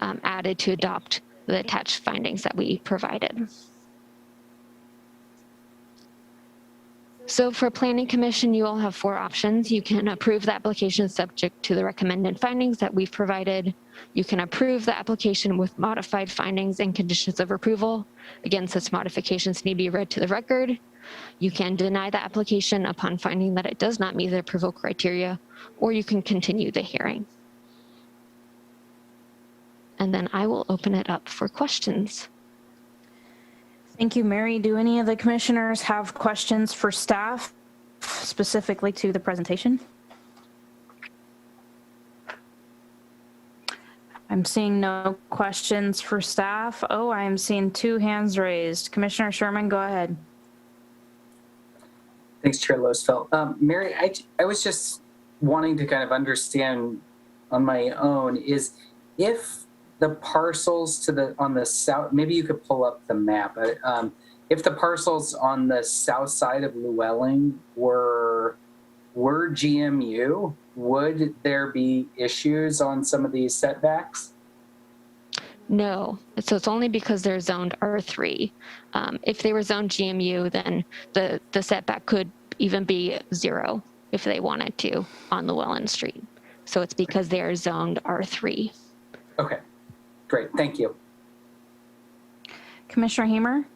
S2: added to adopt the attached findings that we provided. So for Planning Commission, you all have 4 options. You can approve the application subject to the recommended findings that we've provided. You can approve the application with modified findings and conditions of approval. Again, such modifications need to be read to the record. You can deny the application upon finding that it does not meet the approval criteria, or you can continue the hearing. And then I will open it up for questions.
S1: Thank you, Mary. Do any of the commissioners have questions for staff specifically to the presentation? I'm seeing no questions for staff. Oh, I am seeing 2 hands raised. Commissioner Sherman, go ahead.
S4: Thanks, Chair Losfeld. Mary, I was just wanting to kind of understand on my own is if the parcels on the south, maybe you could pull up the map. If the parcels on the south side of Llewellyn were GMU, would there be issues on some of these setbacks?
S2: No, so it's only because they're zoned R3. If they were zoned GMU, then the setback could even be 0 if they wanted to on Llewellyn Street. So it's because they are zoned R3.
S4: Okay. Great, thank you.
S1: Commissioner Hamer?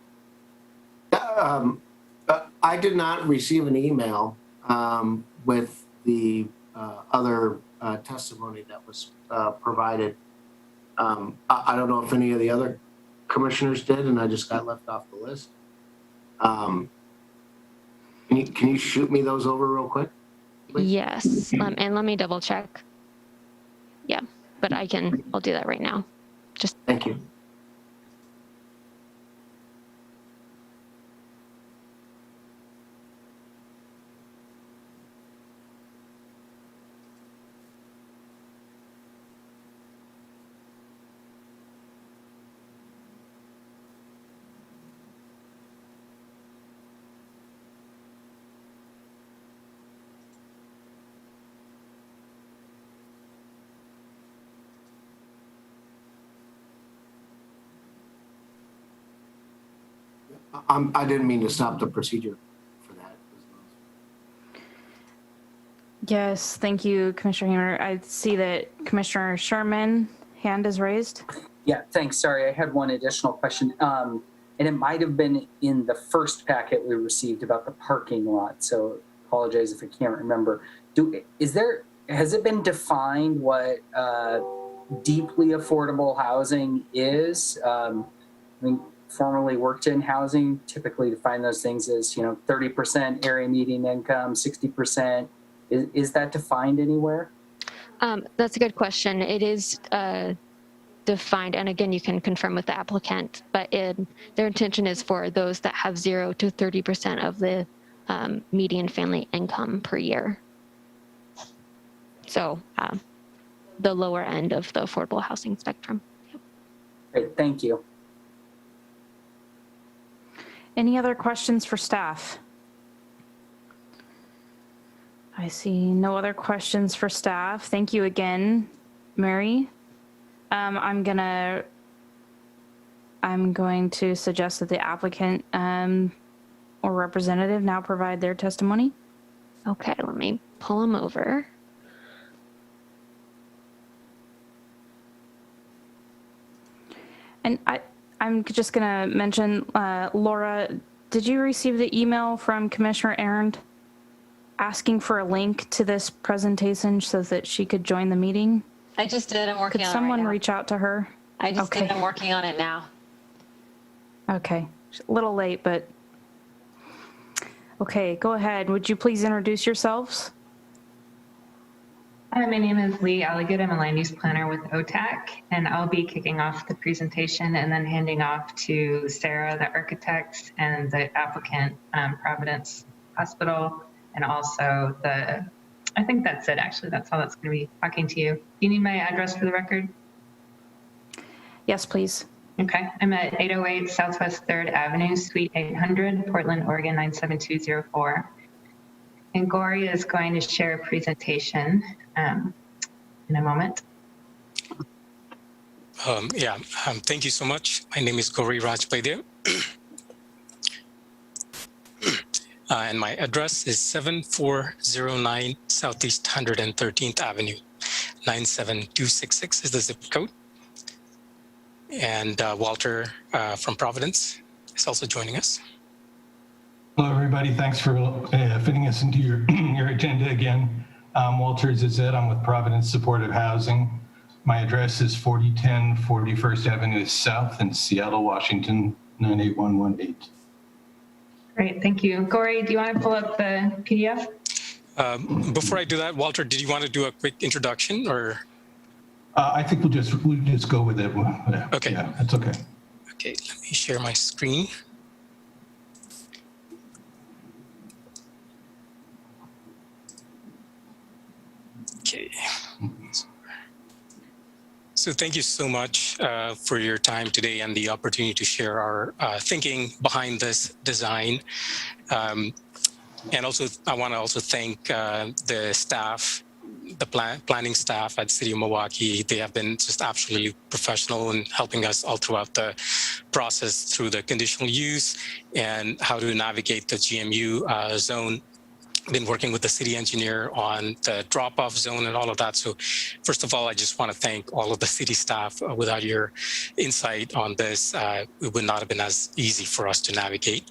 S7: I did not receive an email with the other testimony that was provided. I don't know if any of the other commissioners did, and I just got left off the list. Can you shoot me those over real quick, please?
S2: Yes, and let me double check. Yeah, but I'll do that right now.
S7: Thank you. I didn't mean to stop the procedure for that.
S1: Yes, thank you, Commissioner Hamer. I see that Commissioner Sherman, hand is raised.
S4: Yeah, thanks. Sorry, I had one additional question. And it might have been in the first packet we received about the parking lot. So apologize if I can't remember. Has it been defined what deeply affordable housing is? I mean, formerly worked in housing, typically define those things as, 30% area median income, 60%. Is that defined anywhere?
S2: That's a good question. It is defined, and again, you can confirm with the applicant, but their intention is for those that have 0 to 30% of the median family income per year. So the lower end of the affordable housing spectrum.
S4: Great, thank you.
S1: Any other questions for staff? I see no other questions for staff. Thank you again, Mary. I'm going to suggest that the applicant or representative now provide their testimony.
S2: Okay, let me pull them over.
S1: And I'm just going to mention, Laura, did you receive the email from Commissioner Arndt asking for a link to this presentation so that she could join the meeting?
S8: I just did. I'm working
S1: Could
S8: on it
S1: someone
S8: right now.
S1: reach out to her?
S8: I just
S1: Okay.
S8: did. I'm working on it now.
S1: Okay, a little late, but okay, go ahead. Would you please introduce yourselves?
S11: Hi, my name is Lee Alligood. I'm a land use planner with OTAC, and I'll be kicking off the presentation and then handing off to Sarah, the architect, and the applicant, Providence Hospital, and also I think that's it, actually. That's all that's going to be talking to you. Do you need my address for the record?
S1: Yes, please.
S11: Okay. I'm at 808 Southwest 3rd Avenue, Suite 800, Portland, Oregon, 97204. And Gori is going to share a presentation in a moment.
S12: Thank you so much. My name is Gori Rajpaidya. And my address is 7409 Southeast 113th Avenue. 97266 is the zip code. And Walter from Providence is also joining us.
S13: Hello, everybody. Thanks for fitting us into your, your agenda again. Walter Zizet. I'm with Providence Supportive Housing. My address is 4010 41st Avenue South in Seattle, Washington, 98118.
S11: Great, thank you. Gori, do you want to pull up the PDF?
S12: Before I do that, Walter, did you want to do a quick introduction or?
S13: I think we'll just go with it.
S12: Okay.
S13: Yeah, that's okay.
S12: Okay, let me share my screen. Okay. So thank you so much for your time today and the opportunity to share our thinking behind this design. And also, I want to also thank the staff, the planning staff at City of Milwaukie. They have been just absolutely professional in helping us all throughout the process through the conditional use and how to navigate the GMU zone. Been working with the city engineer on the drop-off zone and all of that. So first of all, I just want to thank all of the city staff. Without your insight on this, it would not have been as easy for us to navigate.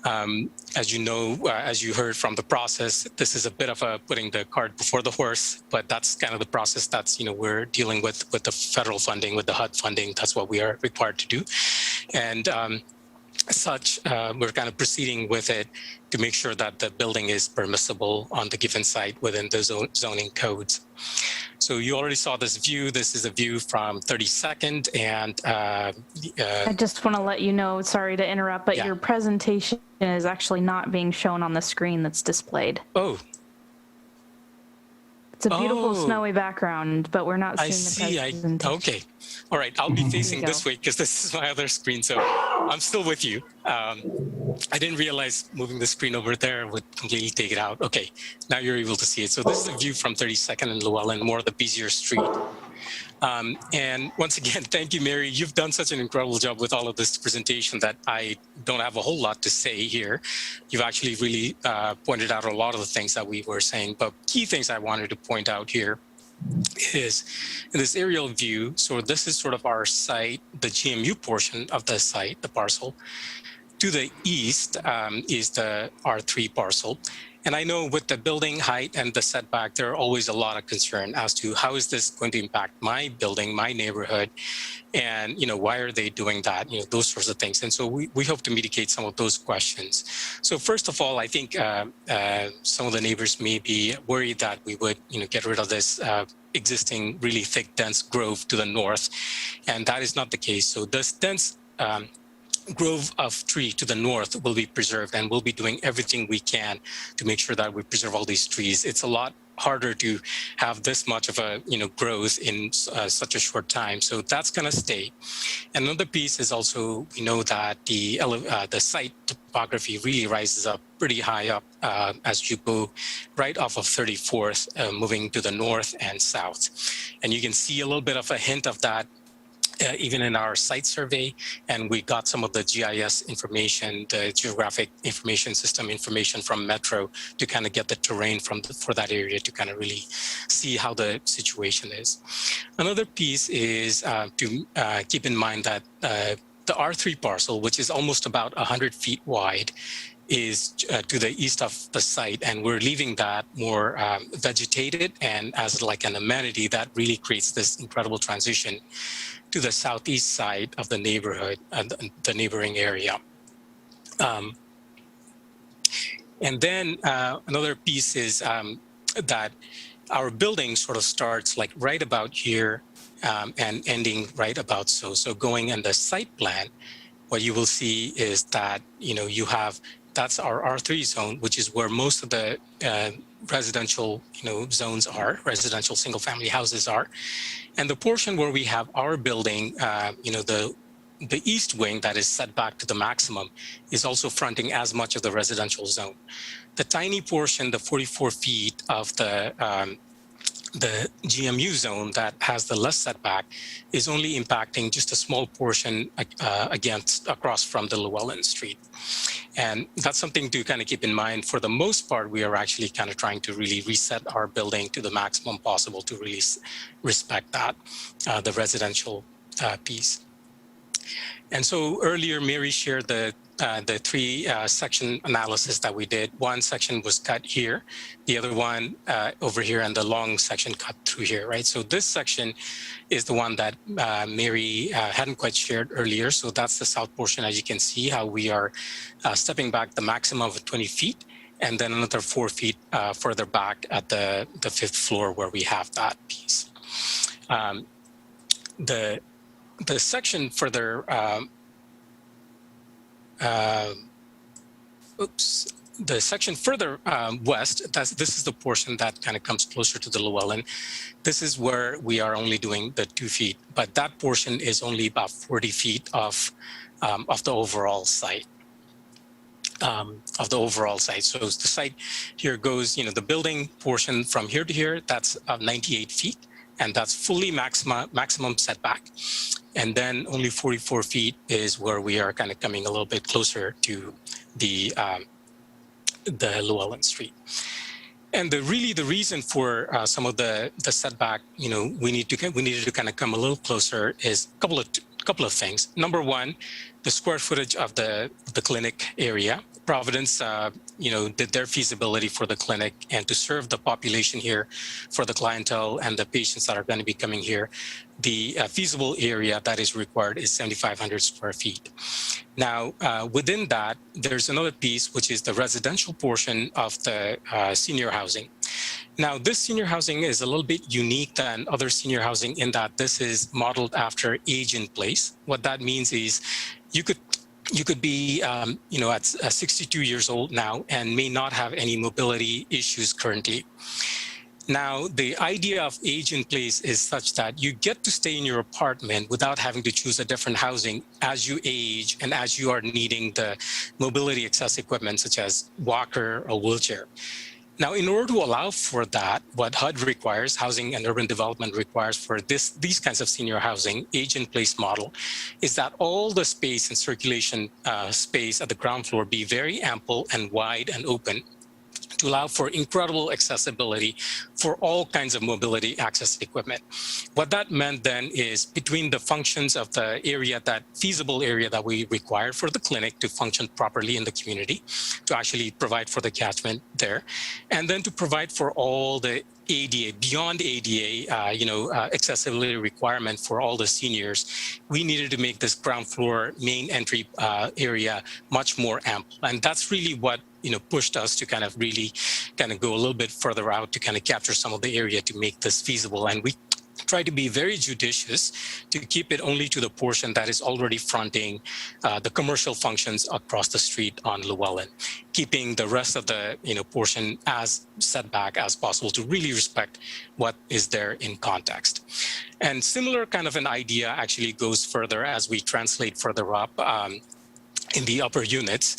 S12: As you know, as you heard from the process, this is a bit of a putting the cart before the horse, but that's kind of the process that's, we're dealing with the federal funding, with the HUD funding. That's what we are required to do. And as such, we're kind of proceeding with it to make sure that the building is permissible on the given site within the zoning codes. So you already saw this view. This is a view from 32nd, and
S1: I just want to let you know, sorry to interrupt, but your presentation is actually not being shown on the screen that's displayed.
S12: Oh.
S1: It's a beautiful snowy background, but we're not seeing the presentation.
S12: Okay. All right. I'll be facing this way because this is my other screen. So I'm still with you. I didn't realize moving the screen over there would completely take it out. Okay. Now you're able to see it. So this is a view from 32nd and Llewellyn, more of the busier street. And once again, thank you, Mary. You've done such an incredible job with all of this presentation that I don't have a whole lot to say here. You've actually really pointed out a lot of the things that we were saying, but key things I wanted to point out here is in this aerial view. So this is sort of our site, the GMU portion of the site, the parcel. To the east is the R3 parcel. And I know with the building height and the setback, there are always a lot of concern as to how is this going to impact my building, my neighborhood, and why are they doing that? Those sorts of things. And so we hope to mitigate some of those questions. So first of all, I think some of the neighbors may be worried that we would get rid of this existing really thick, dense grove to the north, and that is not the case. So this dense grove of tree to the north will be preserved, and we'll be doing everything we can to make sure that we preserve all these trees. It's a lot harder to have this much of a growth in such a short time, so that's going to stay. Another piece is also we know that the site topography really rises up pretty high up as you go right off of 34th, moving to the north and south, and you can see a little bit of a hint of that even in our site survey, and we got some of the GIS information, the geographic information system information from Metro to kind of get the terrain for that area to kind of really see how the situation is. Another piece is to keep in mind that the R3 parcel, which is almost about 100 feet wide, is to the east of the site, and we're leaving that more vegetated and as like an amenity that really creates this incredible transition to the southeast side of the neighborhood and the neighboring area. And then another piece is that our building sort of starts like right about here and ending right about so. So going in the site plan, what you will see is that, you have, that's our R3 zone, which is where most of the residential, zones are, residential single family houses are. And the portion where we have our building, the east wing that is set back to the maximum is also fronting as much of the residential zone. The tiny portion, the 44 feet of the GMU zone that has the less setback is only impacting just a small portion across from the Llewellyn Street. And that's something to kind of keep in mind. For the most part, we are actually kind of trying to really reset our building to the maximum possible to really respect that, the residential piece. And so earlier, Mary shared the three section analysis that we did. One section was cut here, the other one over here, and the long section cut through here, right? So this section is the one that Mary hadn't quite shared earlier. So that's the south portion. As you can see how we are stepping back the maximum of 20 feet, and then another 4 feet further back at the fifth floor where we have that piece. The section further, the section further west, this is the portion that kind of comes closer to the Llewellyn. This is where we are only doing the 2 feet, but that portion is only about 40 feet of the overall site. So the site here goes, the building portion from here to here, that's 98 feet, and that's fully maximum setback. And then only 44 feet is where we are kind of coming a little bit closer to the Llewellyn Street. And the reason for some of the setback, we needed to kind of come a little closer is a couple of things. Number one, the square footage of the clinic area. Providence, did their feasibility for the clinic, and to serve the population here for the clientele and the patients that are going to be coming here, the feasible area that is required is 7,500 square feet. Now, within that, there's another piece, which is the residential portion of the senior housing. Now, this senior housing is a little bit unique than other senior housing in that this is modeled after age in place. What that means is you could be, at 62 years old now and may not have any mobility issues currently. Now, the idea of age in place is such that you get to stay in your apartment without having to choose a different housing as you age and as you are needing the mobility access equipment such as walker or wheelchair. Now, in order to allow for that, what HUD requires, Housing and Urban Development requires for these kinds of senior housing age-in-place model, is that all the space and circulation space at the ground floor be very ample and wide and open, to allow for incredible accessibility for all kinds of mobility access equipment. What that meant then is between the functions of the area, that feasible area that we required for the clinic to function properly in the community, to actually provide for the catchment there, and then to provide for all the ADA, beyond ADA, accessibility requirement for all the seniors, we needed to make this ground floor main entry area much more ample. And that's really what pushed us to kind of really kind of go a little bit further out to kind of capture some of the area to make this feasible. And we try to be very judicious to keep it only to the portion that is already fronting the commercial functions across the street on Llewellyn, keeping the rest of the portion as set back as possible to really respect what is there in context. And similar kind of an idea actually goes further as we translate further up in the upper units.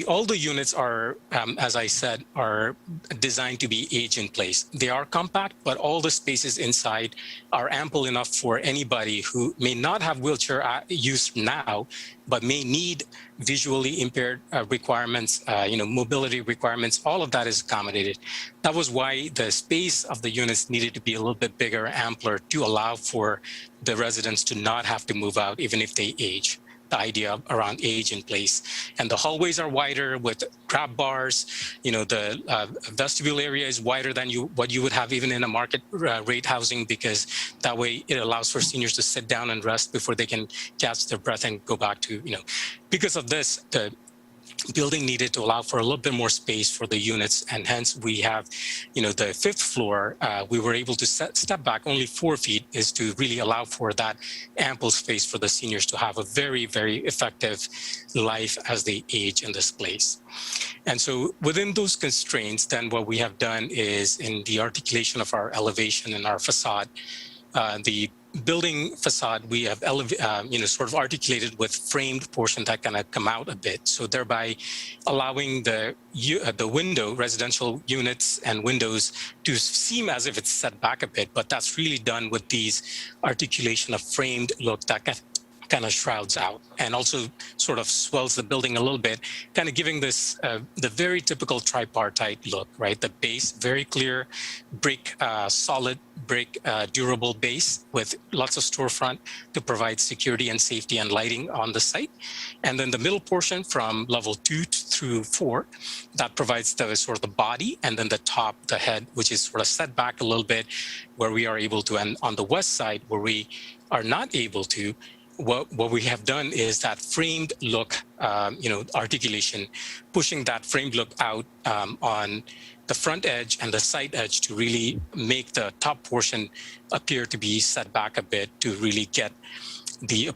S12: All the units are, as I said, are designed to be age in place. They are compact, but all the spaces inside are ample enough for anybody who may not have wheelchair use now, but may need visually impaired requirements, mobility requirements. All of that is accommodated. That was why the space of the units needed to be a little bit bigger, ampler, to allow for the residents to not have to move out even if they age. The idea around age in place. And the hallways are wider with grab bars. The vestibule area is wider than what you would have even in a market rate housing, because that way it allows for seniors to sit down and rest before they can catch their breath and go back to, because of this, the building needed to allow for a little bit more space for the units, and hence we have, the fifth floor, we were able to step back only 4 feet, is to really allow for that ample space for the seniors to have a very, very effective life as they age in this place. And so within those constraints, then what we have done is in the articulation of our elevation and our facade, the building facade, we have sort of articulated with framed portion that kind of come out a bit, so thereby allowing the window, residential units and windows, to seem as if it's set back a bit, but that's really done with these articulation of framed look that kind of shrouds out and also sort of swells the building a little bit, kind of giving this the very typical tripartite look, right? The base, very clear brick, solid brick, durable base with lots of storefront to provide security and safety and lighting on the site. And then the middle portion from level 2 through 4, that provides the sort of the body, and then the top, the head, which is sort of set back a little bit, where we are able to, and on the west side where we are not able to, what we have done is that framed look, articulation, pushing that framed look out on the front edge and the side edge to really make the top portion appear to be set back a bit, to really get the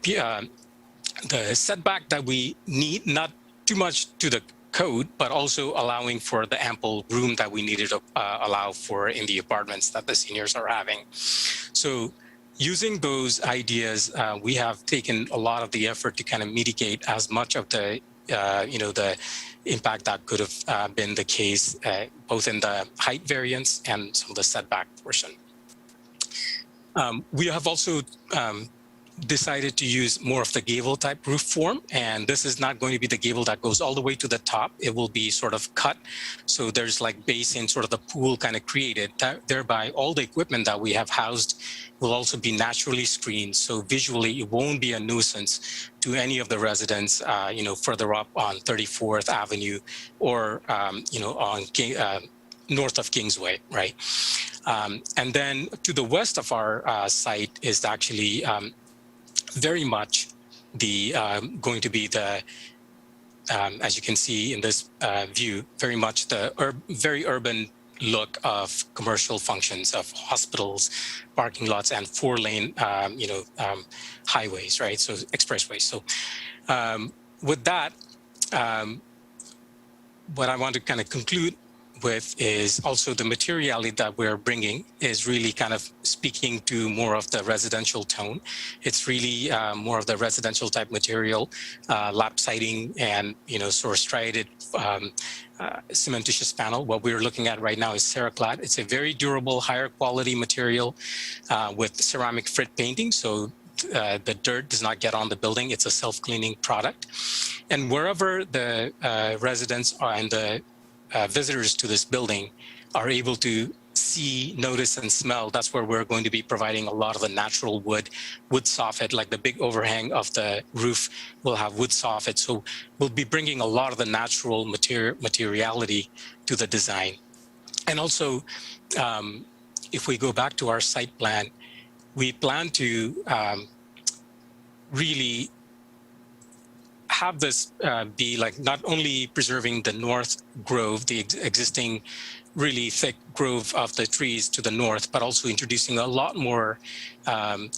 S12: setback that we need, not too much to the code, but also allowing for the ample room that we needed to allow for in the apartments that the seniors are having. So using those ideas, we have taken a lot of the effort to kind of mitigate as much of the, the impact that could have been the case, both in the height variance and some of the setback portion. We have also decided to use more of the gable type roof form, and this is not going to be the gable that goes all the way to the top. It will be sort of cut, so there's like base in sort of the pool kind of created, thereby all the equipment that we have housed will also be naturally screened, so visually it won't be a nuisance to any of the residents further up on 34th Avenue or on north of Kingsway, right? And then to the west of our site is actually very much the going to be the, as you can see in this view, very much the very urban look of commercial functions of hospitals, parking lots, and 4-lane, highways, right? So expressways. So with that, what I want to kind of conclude with is also the materiality that we're bringing is really kind of speaking to more of the residential tone. It's really more of the residential type material, lap siding and, sort of striated cementitious panel. What we're looking at right now is Ceraclad. It's a very durable, higher quality material with ceramic frit painting. So the dirt does not get on the building. It's a self-cleaning product. And wherever the residents are and the visitors to this building are able to see, notice, and smell, that's where we're going to be providing a lot of the natural wood soffit, like the big overhang of the roof will have wood soffit. So we'll be bringing a lot of the natural materiality to the design. And also, if we go back to our site plan, we plan to really have this be like not only preserving the north grove, the existing really thick grove of the trees to the north, but also introducing a lot more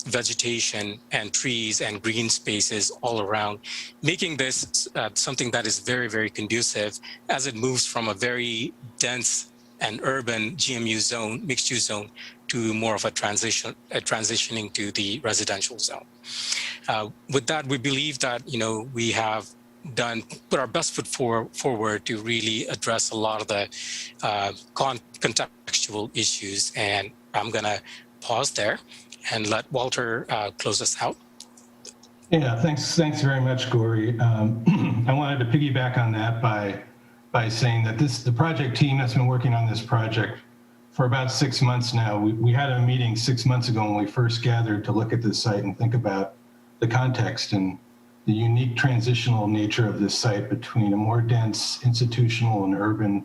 S12: vegetation and trees and green spaces all around, making this something that is very, very conducive as it moves from a very dense and urban GMU zone, mixed-use zone, to more of a transitioning to the residential zone. With that, we believe that we have put our best foot forward to really address a lot of the contextual issues. And I'm going to pause there and let Walter close us out.
S13: Yeah, thanks very much, Gory. I wanted to piggyback on that by saying that the project team that's been working on this project for about 6 months now. We had a meeting 6 months ago when we first gathered to look at this site and think about the context and the unique transitional nature of this site between a more dense institutional and urban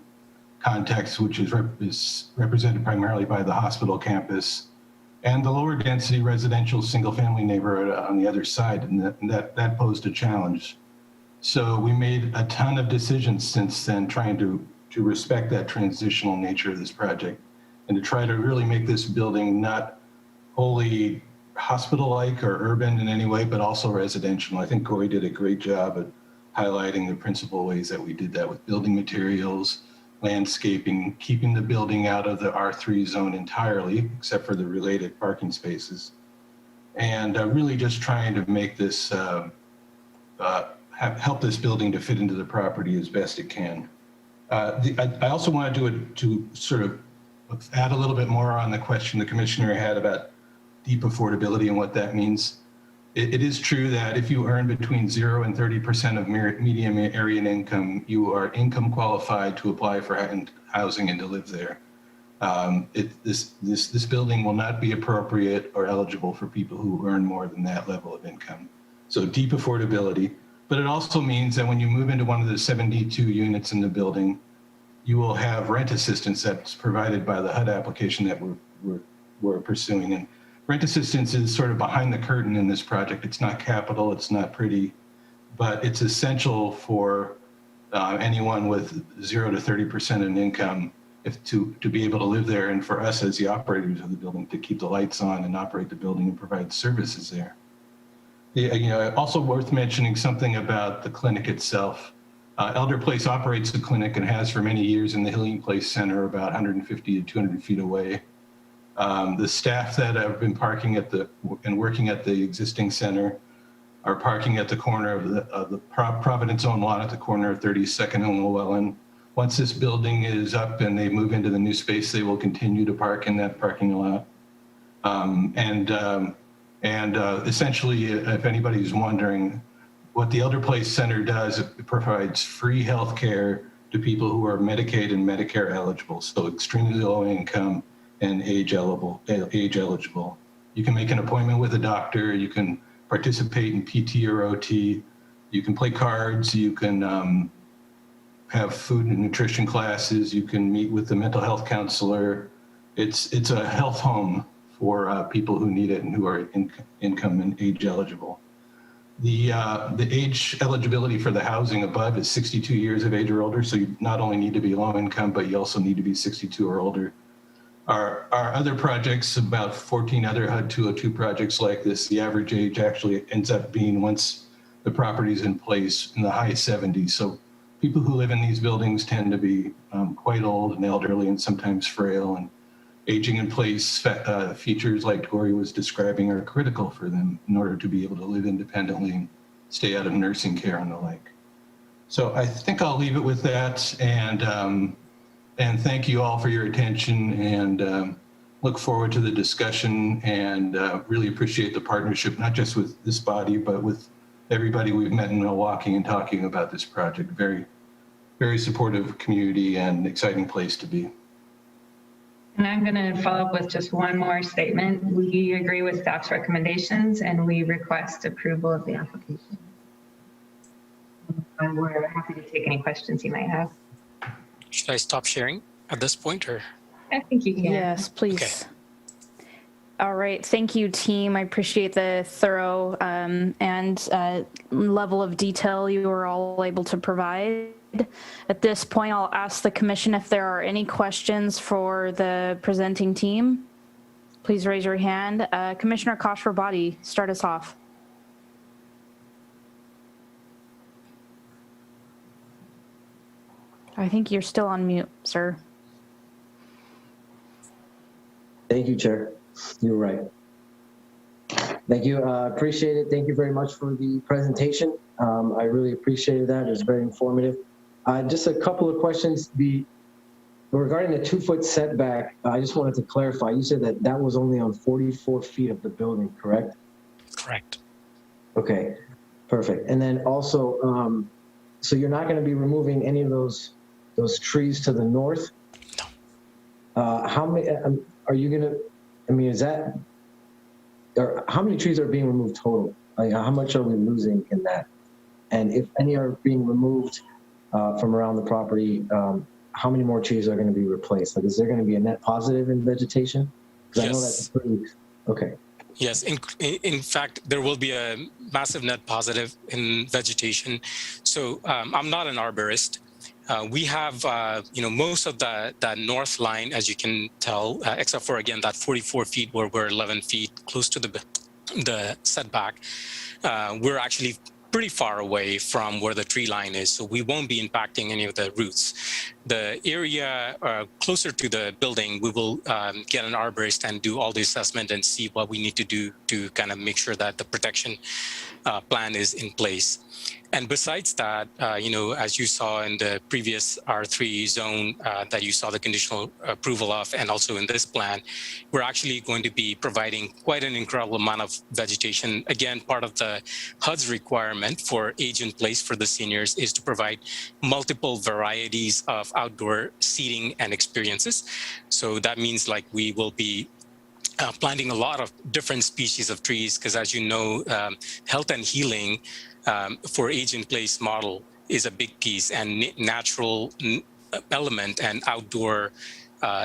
S13: context, which is represented primarily by the hospital campus, and the lower density residential single-family neighborhood on the other side, and that posed a challenge. So we made a ton of decisions since then trying to respect that transitional nature of this project and to try to really make this building not wholly hospital-like or urban in any way, but also residential. I think Corey did a great job at highlighting the principal ways that we did that with building materials, landscaping, keeping the building out of the R3 zone entirely, except for the related parking spaces, and really just trying to make this, help this building to fit into the property as best it can. I also wanted to sort of add a little bit more on the question the commissioner had about deep affordability and what that means. It is true that if you earn between 0 and 30% of median area income, you are income qualified to apply for housing and to live there. This building will not be appropriate or eligible for people who earn more than that level of income. So deep affordability, but it also means that when you move into one of the 72 units in the building, you will have rent assistance that's provided by the HUD application that we're pursuing. And rent assistance is sort of behind the curtain in this project. It's not capital, it's not pretty, but it's essential for anyone with 0 to 30% in income to be able to live there, and for us as the operators of the building to keep the lights on and operate the building and provide services there. Also worth mentioning something about the clinic itself. Elder Place operates the clinic and has for many years in the Healing Place Center, about 150 to 200 feet away. The staff that have been parking and working at the existing center are parking at the corner of the Providence owned lot at the corner of 32nd and Llewellyn. Once this building is up and they move into the new space, they will continue to park in that parking lot. Essentially, if anybody's wondering, what the Elder Place Center does, it provides free health care to people who are Medicaid and Medicare eligible, so extremely low income and age eligible. You can make an appointment with a doctor, you can participate in PT or OT, you can play cards, you can have food and nutrition classes, you can meet with the mental health counselor. It's a health home for people who need it and who are income and age eligible. The age eligibility for the housing above is 62 years of age or older, so you not only need to be low income, but you also need to be 62 or older. Our other projects, about 14 other HUD 202 projects like this, the average age actually ends up being, once the property is in place, in the high 70s. So people who live in these buildings tend to be quite old and elderly and sometimes frail, and aging in place features like Tori was describing are critical for them in order to be able to live independently and stay out of nursing care and the like. So I think I'll leave it with that, and thank you all for your attention, and look forward to the discussion, and really appreciate the partnership, not just with this body, but with everybody we've met in Milwaukie and talking about this project. Very, very supportive community and exciting place to be.
S11: And I'm going to follow up with just one more statement. We agree with staff's recommendations and we request approval of the application. And we're happy to take any questions you might have.
S12: Should I stop sharing at this point, or?
S11: I think you can.
S1: Yes, please.
S12: Okay.
S1: All right. Thank you, team. I appreciate the thorough and level of detail you were all able to provide. At this point, I'll ask the commission if there are any questions for the presenting team. Please raise your hand. Commissioner Kashwarbati, start us off. I think you're still on mute, sir.
S10: Thank you, Chair. You're right. Thank you. Appreciate it. Thank you very much for the presentation. I really appreciated that. It was very informative. Just a couple of questions. Regarding the 2-foot setback, I just wanted to clarify. You said that that was only on 44 feet of the building, correct?
S12: Correct.
S10: Okay, perfect. And then also, so you're not going to be removing any of those trees to the north? No. How many are you going to? I mean, is that? Or how many trees are being removed total? Like, how much are we losing in that? And if any are being removed from around the property, how many more trees are going to be replaced? Like, is there going to be a net positive in vegetation? Because
S12: Yes.
S10: I know that's pretty. Okay.
S12: Yes, in fact, there will be a massive net positive in vegetation. So I'm not an arborist. We have, most of that north line, as you can tell, except for, again, that 44 feet where we're 11 feet close to the setback. We're actually pretty far away from where the tree line is, so we won't be impacting any of the roots. The area closer to the building, we will get an arborist and do all the assessment and see what we need to do to kind of make sure that the protection plan is in place. And besides that, as you saw in the previous R3 zone that you saw the conditional approval of, and also in this plan, we're actually going to be providing quite an incredible amount of vegetation. Again, part of the HUD's requirement for age in place for the seniors is to provide multiple varieties of outdoor seating and experiences. So that means like we will be planting a lot of different species of trees, because as you know, health and healing for age in place model is a big piece, and natural element and outdoor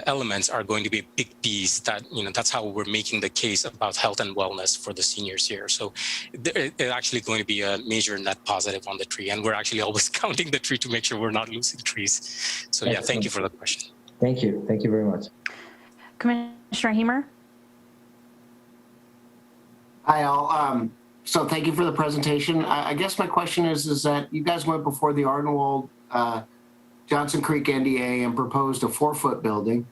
S12: elements are going to be a big piece. That that's how we're making the case about health and wellness for the seniors here. So it's actually going to be a major net positive on the tree, and we're actually always counting the tree to make sure we're not losing trees. So yeah, thank you for the question.
S10: Thank you. Thank you very much.
S1: Commissioner Hemer.
S7: Hi, all. So thank you for the presentation. I guess my question is that you guys went before the Ardenwold Johnson Creek NDA and proposed a 4-foot building.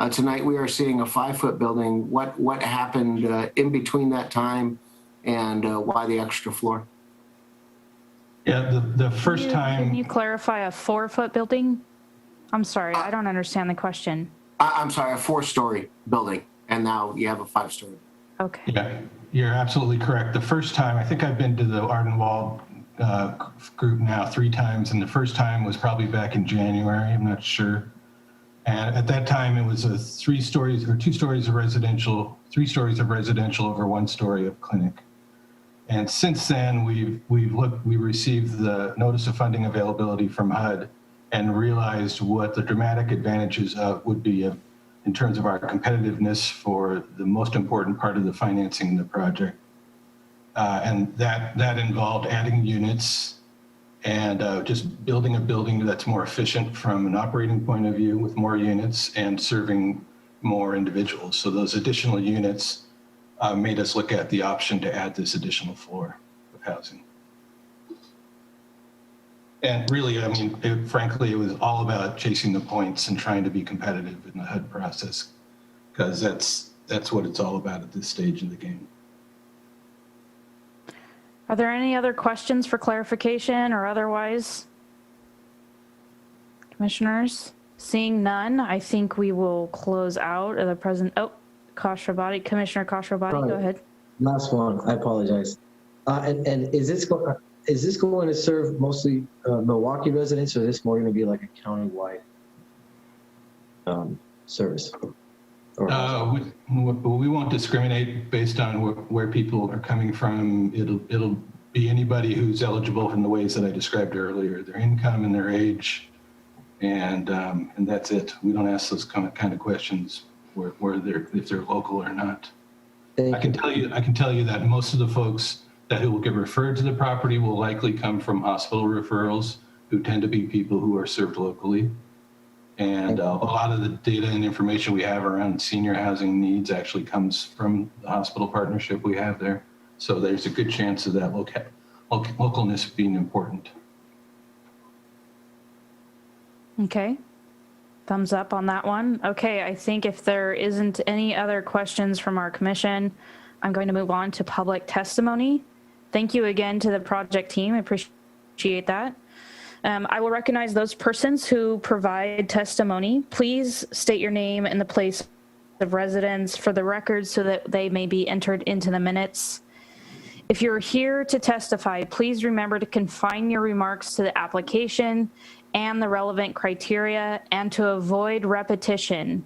S7: Tonight we are seeing a 5-foot building. What happened in between that time, and why the extra floor?
S13: Yeah, the first time.
S1: Can you clarify a 4-foot building? I'm sorry, I don't understand the question.
S7: I'm sorry, a 4-story building, and now you have a 5-story.
S1: Okay.
S13: Yeah, you're absolutely correct. The first time, I think I've been to the Ardenwold group now 3 times, and the first time was probably back in January, I'm not sure. And at that time, it was a 3 stories or 2 stories of residential, 3 stories of residential over 1 story of clinic. And since then, we received the notice of funding availability from HUD and realized what the dramatic advantages would be in terms of our competitiveness for the most important part of the financing in the project. And that involved adding units and just building a building that's more efficient from an operating point of view with more units and serving more individuals. So those additional units made us look at the option to add this additional floor of housing. And really, I mean, frankly, it was all about chasing the points and trying to be competitive in the HUD process, because that's what it's all about at this stage in the game.
S1: Are there any other questions for clarification or otherwise? Commissioners, seeing none, I think we will close out of the present. Oh, Kashrabadi, Commissioner Kashrabadi, go ahead.
S10: Last one, I apologize. And is this going to serve mostly Milwaukie residents, or is this more going to be like a countywide service?
S13: We won't discriminate based on where people are coming from. It'll be anybody who's eligible in the ways that I described earlier, their income and their age, and that's it. We don't ask those kind of questions if they're local or not. I can tell you that most of the folks who will get referred to the property will likely come from hospital referrals, who tend to be people who are served locally. And a lot of the data and information we have around senior housing needs actually comes from the hospital partnership we have there. So there's a good chance of that localness being important.
S1: Okay. Thumbs up on that one. Okay, I think if there isn't any other questions from our commission, I'm going to move on to public testimony. Thank you again to the project team. I appreciate that. I will recognize those persons who provide testimony. Please state your name and the place of residence for the record so that they may be entered into the minutes. If you're here to testify, please remember to confine your remarks to the application and the relevant criteria, and to avoid repetition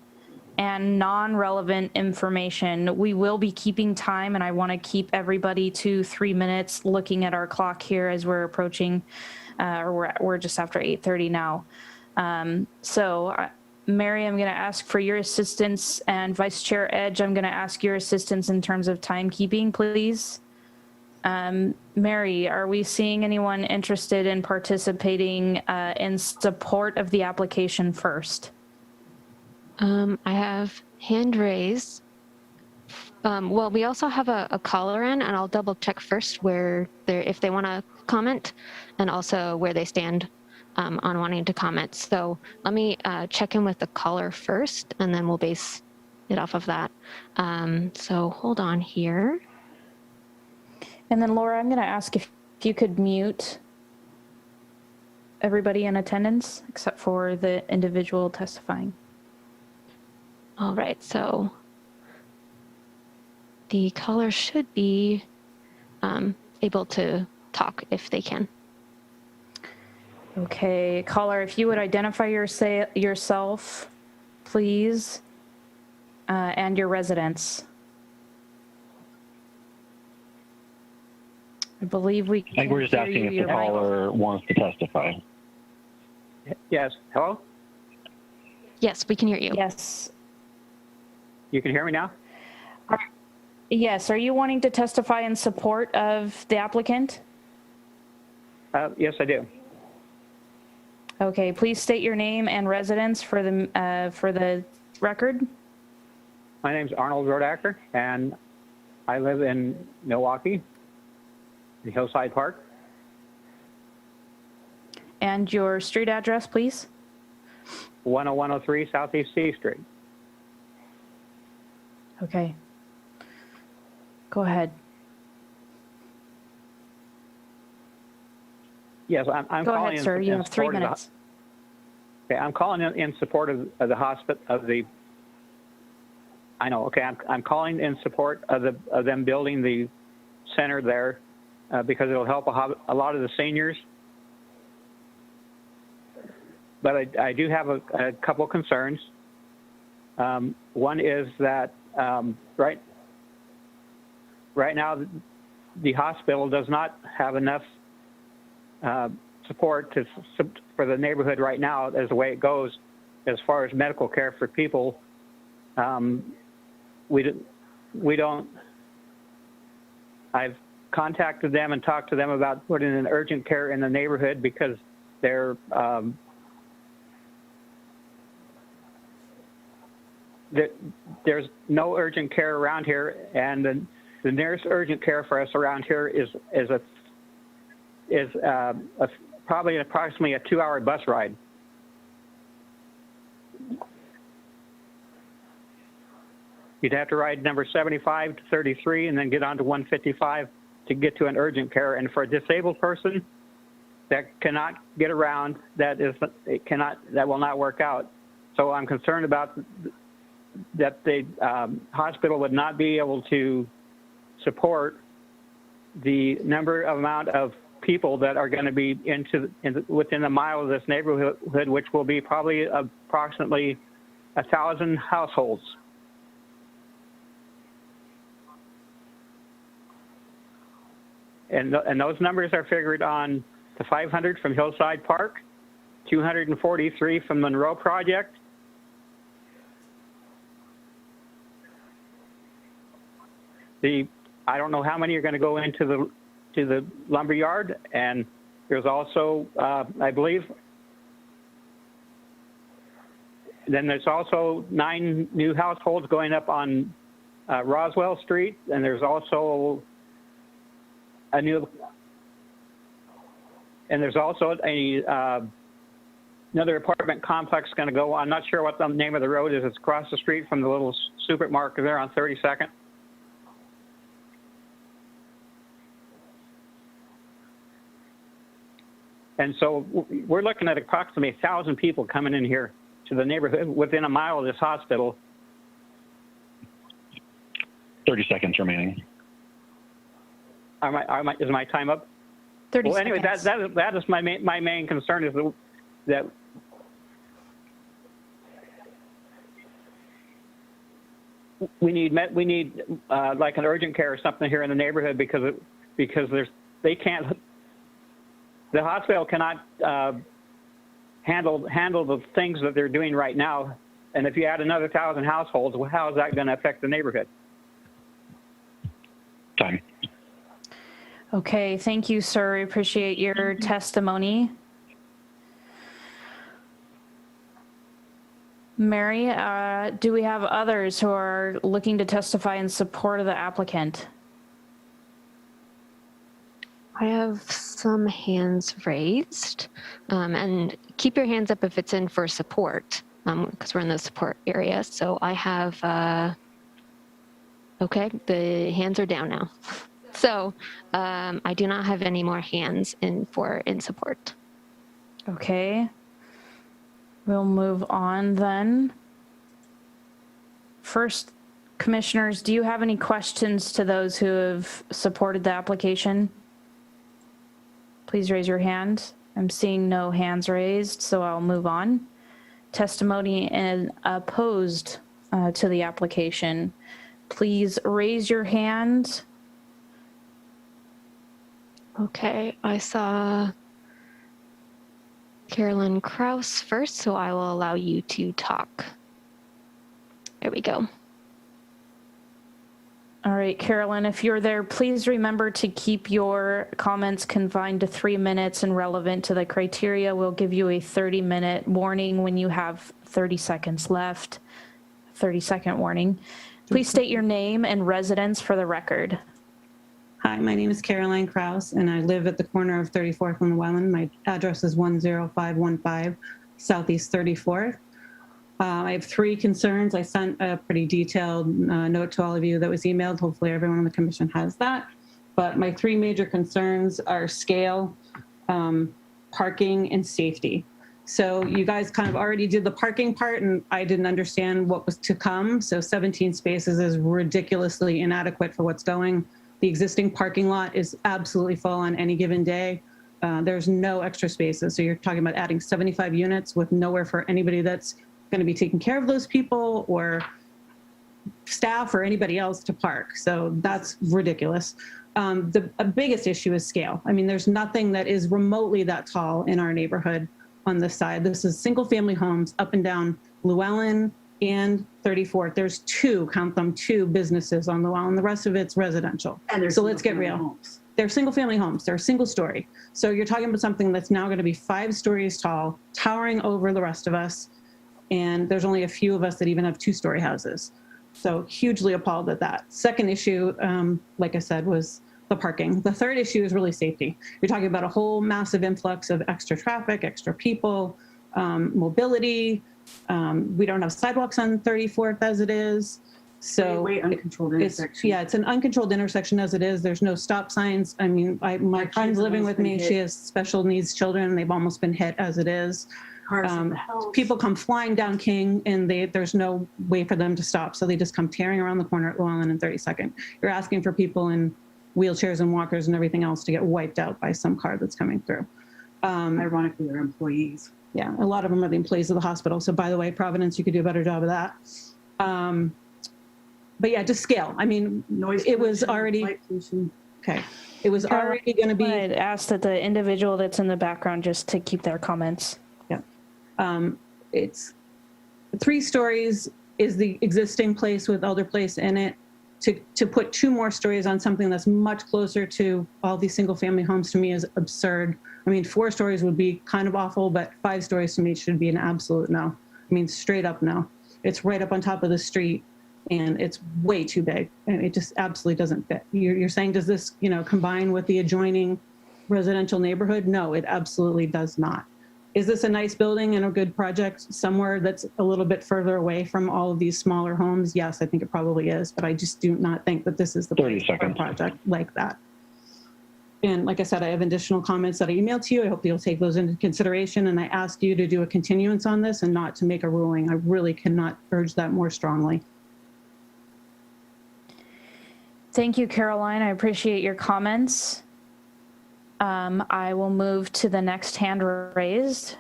S1: and non-relevant information. We will be keeping time, and I want to keep everybody to 3 minutes, looking at our clock here as we're approaching, or we're just after 8:30 now. Mary, I'm going to ask for your assistance, and Vice Chair Edge, I'm going to ask your assistance in terms of timekeeping, please. Mary, are we seeing anyone interested in participating in support of the application first?
S2: I have hand raised. Well, we also have a caller in, and I'll double check first if they want to comment, and also where they stand on wanting to comment. So let me check in with the caller first, and then we'll base it off of that. So hold on here.
S1: And then Laura, I'm going to ask if you could mute everybody in attendance except for the individual testifying.
S2: All right, so the caller should be able to talk if they can.
S1: Okay, caller, if you would identify yourself, please, and your residence. I believe we can.
S3: I think we're just asking if the caller wants to testify.
S14: Yes. Hello?
S2: Yes, we can hear you.
S1: Yes.
S14: You can hear me now?
S1: Yes. Are you wanting to testify in support of the applicant?
S14: Yes, I do.
S1: Okay. Please state your name and residence for the record.
S14: My name's Arnold Rodacker, and I live in Milwaukie, the Hillside Park.
S1: And your street address, please?
S14: 10103 Southeast C Street.
S1: Okay. Go ahead.
S14: Yes, I'm
S1: Go
S14: calling
S1: ahead, sir. You have 3 minutes.
S14: Okay, I'm calling in support of the hospital, of the, I know, okay, I'm calling in support of them building the center there because it'll help a lot of the seniors. But I do have a couple concerns. One is that right now the hospital does not have enough support for the neighborhood right now as the way it goes as far as medical care for people. We don't, I've contacted them and talked to them about putting an urgent care in the neighborhood because they're, there's no urgent care around here, and the nearest urgent care for us around here is probably approximately a 2-hour bus ride. You'd have to ride number 75 to 33 and then get on to 155 to get to an urgent care. And for a disabled person that cannot get around, that will not work out. So I'm concerned about that the hospital would not be able to support the amount of people that are going to be within a mile of this neighborhood, which will be probably approximately 1,000 households. And those numbers are figured on the 500 from Hillside Park, 243 from Monroe Project, I don't know how many are going to go into the lumber yard, and there's also, I believe, then there's also 9 new households going up on Roswell Street, and there's also another apartment complex going to go. I'm not sure what the name of the road is. It's across the street from the little supermarket there on 32nd. And so we're looking at approximately 1,000 people coming in here to the neighborhood within a mile of this hospital.
S3: 30 seconds remaining.
S14: Is my time up?
S1: 30
S14: well, anyway,
S1: seconds.
S14: that is my main concern is that we need like an urgent care or something here in the neighborhood because the hospital cannot handle the things that they're doing right now. And if you add another 1,000 households, well, how is that going to affect the neighborhood?
S3: Time.
S1: Okay, thank you, sir. I appreciate your testimony. Mary, do we have others who are looking to testify in support of the applicant?
S2: I have some hands raised, and keep your hands up if it's in for support, because we're in the support area. So I have, okay, the hands are down now. So I do not have any more hands in support.
S1: Okay. We'll move on then. First, commissioners, do you have any questions to those who have supported the application? Please raise your hand. I'm seeing no hands raised, so I'll move on. Testimony and opposed to the application. Please raise your hand.
S2: Okay, I saw Carolyn Kraus first, so I will allow you to talk. There we go.
S1: All right, Carolyn, if you're there, please remember to keep your comments confined to 3 minutes and relevant to the criteria. We'll give you a 30-minute warning when you have 30 seconds left. 30-second warning. Please state your name and residence for the record.
S15: Hi, my name is Caroline Kraus, and I live at the corner of 34th and Llewellyn. My address is 10515 Southeast 34th. I have 3 concerns. I sent a pretty detailed note to all of you that was emailed. Hopefully everyone on the commission has that. But my 3 major concerns are scale, parking, and safety. So you guys kind of already did the parking part, and I didn't understand what was to come. So 17 spaces is ridiculously inadequate for what's going. The existing parking lot is absolutely full on any given day. There's no extra spaces. So you're talking about adding 75 units with nowhere for anybody that's going to be taking care of those people or staff or anybody else to park. So that's ridiculous. The biggest issue is scale. I mean, there's nothing that is remotely that tall in our neighborhood on this side. This is single family homes up and down Llewellyn and 34th. There's 2, count them, 2 businesses on Llewellyn. The rest of it's residential. So let's get real. Homes. They're single family homes. They're single story. So you're talking about something that's now going to be 5 stories tall, towering over the rest of us. And there's only a few of us that even have 2-story houses. So hugely appalled at that. Second issue, like I said, was the parking. The third issue is really safety. You're talking about a whole massive influx of extra traffic, extra people, mobility. We don't have sidewalks on 34th as it is. So
S16: Uncontrolled intersection.
S15: yeah, it's an uncontrolled intersection as it is. There's no stop signs. I mean, my friend's living with me. She has special needs children. They've almost been hit as it is. People come flying down King and there's no way for them to stop. So they just come tearing around the corner at Llewellyn in 32nd. You're asking for people in wheelchairs and walkers and everything else to get wiped out by some car that's coming through.
S16: Ironically, they're employees.
S15: Yeah, a lot of them are the employees of the hospital. So by the way, Providence, you could do a better job of that. But yeah, to scale. I mean,
S16: Noise
S15: it was
S16: pollution,
S15: already,
S16: light pollution.
S15: okay. It was already going to be.
S1: I'd ask that the individual that's in the background just to keep their comments.
S15: Yeah. It's 3 stories is the existing place with Elder Place in it. To put 2 more stories on something that's much closer to all these single family homes to me is absurd. I mean, 4 stories would be kind of awful, but 5 stories to me should be an absolute no. I mean, straight up no. It's right up on top of the street and it's way too big and it just absolutely doesn't fit. You're saying, does this, combine with the adjoining residential neighborhood? No, it absolutely does not. Is this a nice building and a good project somewhere that's a little bit further away from all of these smaller homes? Yes, I think it probably is, but I just do not think that this is the place for a project like that. And like I said, I have additional comments that I emailed to you. I hope you'll take those into consideration. And I ask you to do a continuance on this and not to make a ruling. I really cannot urge that more strongly.
S1: Thank you, Caroline. I appreciate your comments. I will move to the next hand raised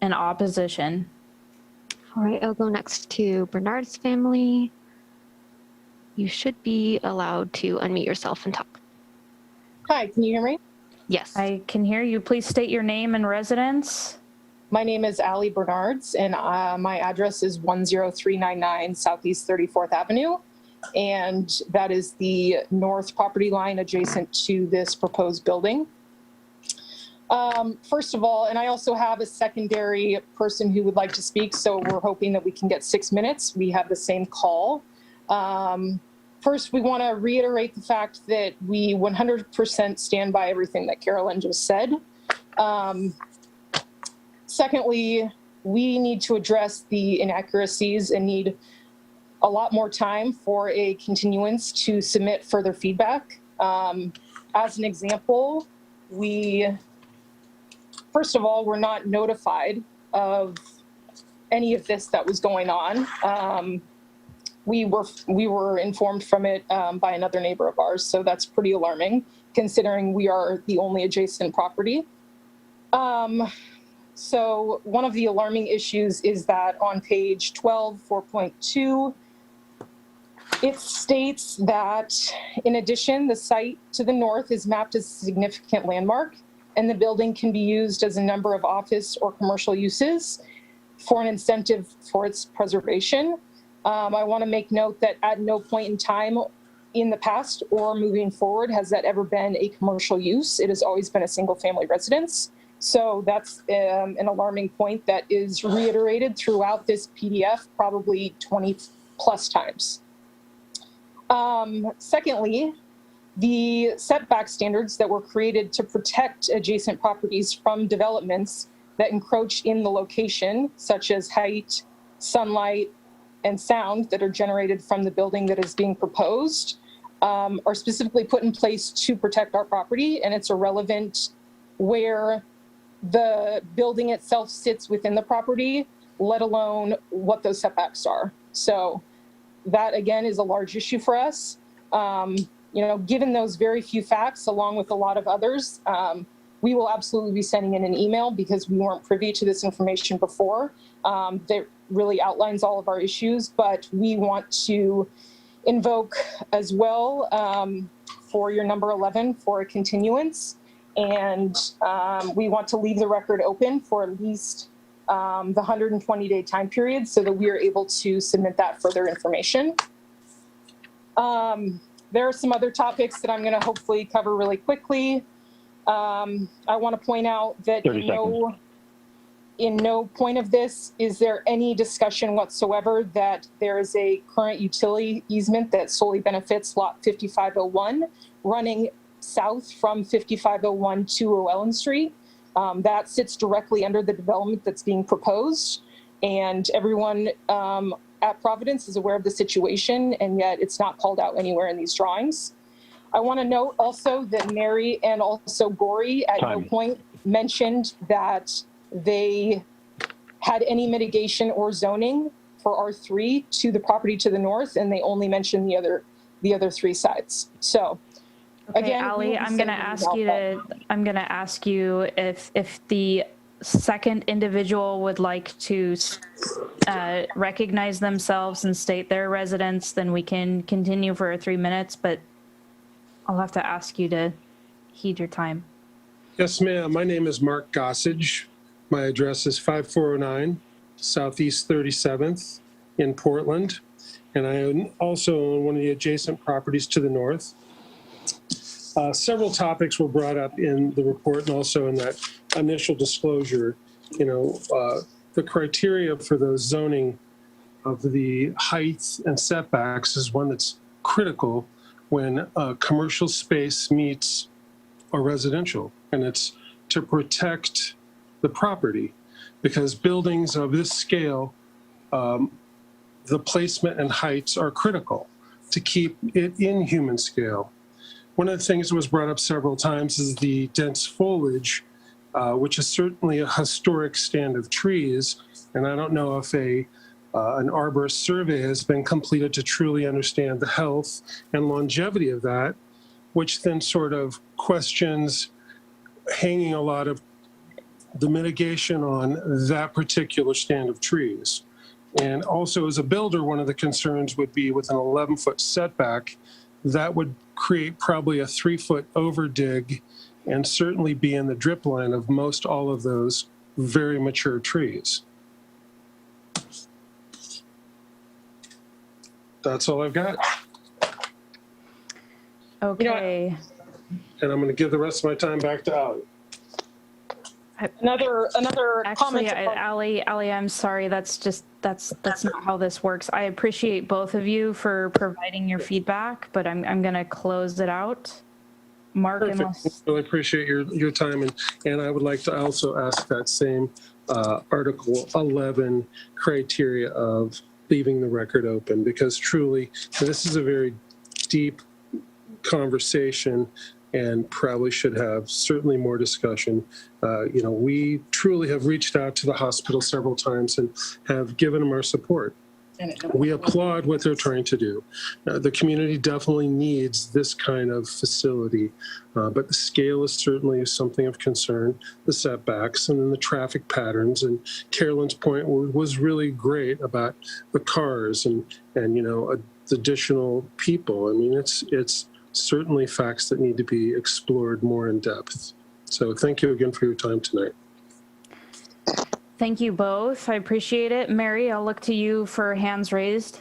S1: in opposition.
S2: All right, I'll go next to Bernard's family. You should be allowed to unmute yourself and talk.
S17: Hi, can you hear me?
S2: Yes.
S1: I can hear you. Please state your name and residence.
S17: My name is Allie Bernards, and my address is 10399 Southeast 34th Avenue. And that is the north property line adjacent to this proposed building. First of all, and I also have a secondary person who would like to speak, so we're hoping that we can get 6 minutes. We have the same call. First, we want to reiterate the fact that we 100% stand by everything that Carolyn just said. Secondly, we need to address the inaccuracies and need a lot more time for a continuance to submit further feedback. As an example, first of all, we're not notified of any of this that was going on. We were informed from it by another neighbor of ours, so that's pretty alarming, considering we are the only adjacent property. So one of the alarming issues is that on page 12, 4.2, it states that, in addition, the site to the north is mapped as a significant landmark, and the building can be used as a number of office or commercial uses for an incentive for its preservation. I want to make note that at no point in time in the past or moving forward has that ever been a commercial use. It has always been a single family residence. So that's an alarming point that is reiterated throughout this PDF probably 20 plus times. Secondly, the setback standards that were created to protect adjacent properties from developments that encroach in the location, such as height, sunlight, and sound that are generated from the building that is being proposed, are specifically put in place to protect our property, and it's irrelevant where the building itself sits within the property, let alone what those setbacks are. So that, again, is a large issue for us. Given those very few facts, along with a lot of others, we will absolutely be sending in an email because we weren't privy to this information before. That really outlines all of our issues, but we want to invoke as well for your number 11 for a continuance. And we want to leave the record open for at least the 120-day time period so that we are able to submit that further information. There are some other topics that I'm going to hopefully cover really quickly. I want to point out that in no point of this is there any discussion whatsoever that there is a current utility easement that solely benefits lot 5501 running south from 5501 to Llewellyn Street. That sits directly under the development that's being proposed. And everyone at Providence is aware of the situation, and yet it's not called out anywhere in these drawings. I want to note also that Mary and also Gory at no point mentioned that they had any mitigation or zoning for R3 to the property to the north, and they only mentioned the other three sides. So
S1: okay,
S17: again,
S1: Ali, I'm going to ask you if the second individual would like to recognize themselves and state their residence, then we can continue for 3 minutes, but I'll have to ask you to heed your time.
S18: Yes, ma'am. My name is Mark Gossage. My address is 5409 Southeast 37th in Portland. And I also own one of the adjacent properties to the north. Several topics were brought up in the report and also in that initial disclosure. The criteria for the zoning of the height and setbacks is one that's critical when a commercial space meets a residential, and it's to protect the property, because buildings of this scale, the placement and heights are critical to keep it in human scale. One of the things that was brought up several times is the dense foliage, which is certainly a historic stand of trees, and I don't know if an arborist survey has been completed to truly understand the health and longevity of that, which then sort of questions hanging a lot of the mitigation on that particular stand of trees. And also as a builder, one of the concerns would be with an 11-foot setback, that would create probably a 3-foot overdig and certainly be in the drip line of most all of those very mature trees. That's all I've got.
S1: Okay.
S18: And I'm going to give the rest of my time back to Ali.
S17: Another
S1: Actually,
S17: comment.
S1: Ali, I'm sorry. That's not how this works. I appreciate both of you for providing your feedback, but I'm going to close it out. Mark,
S18: Perfect. Really appreciate your time, and I would like to also ask that same Article 11 criteria of leaving the record open, because truly this is a very deep conversation and probably should have certainly more discussion. We truly have reached out to the hospital several times and have given them our support. We applaud what they're trying to do. The community definitely needs this kind of facility, but the scale is certainly something of concern, the setbacks, and then the traffic patterns. And Carolyn's point was really great about the cars and additional people. I mean, it's certainly facts that need to be explored more in depth. So thank you again for your time tonight.
S1: Thank you both. I appreciate it. Mary, I'll look to you for hands raised.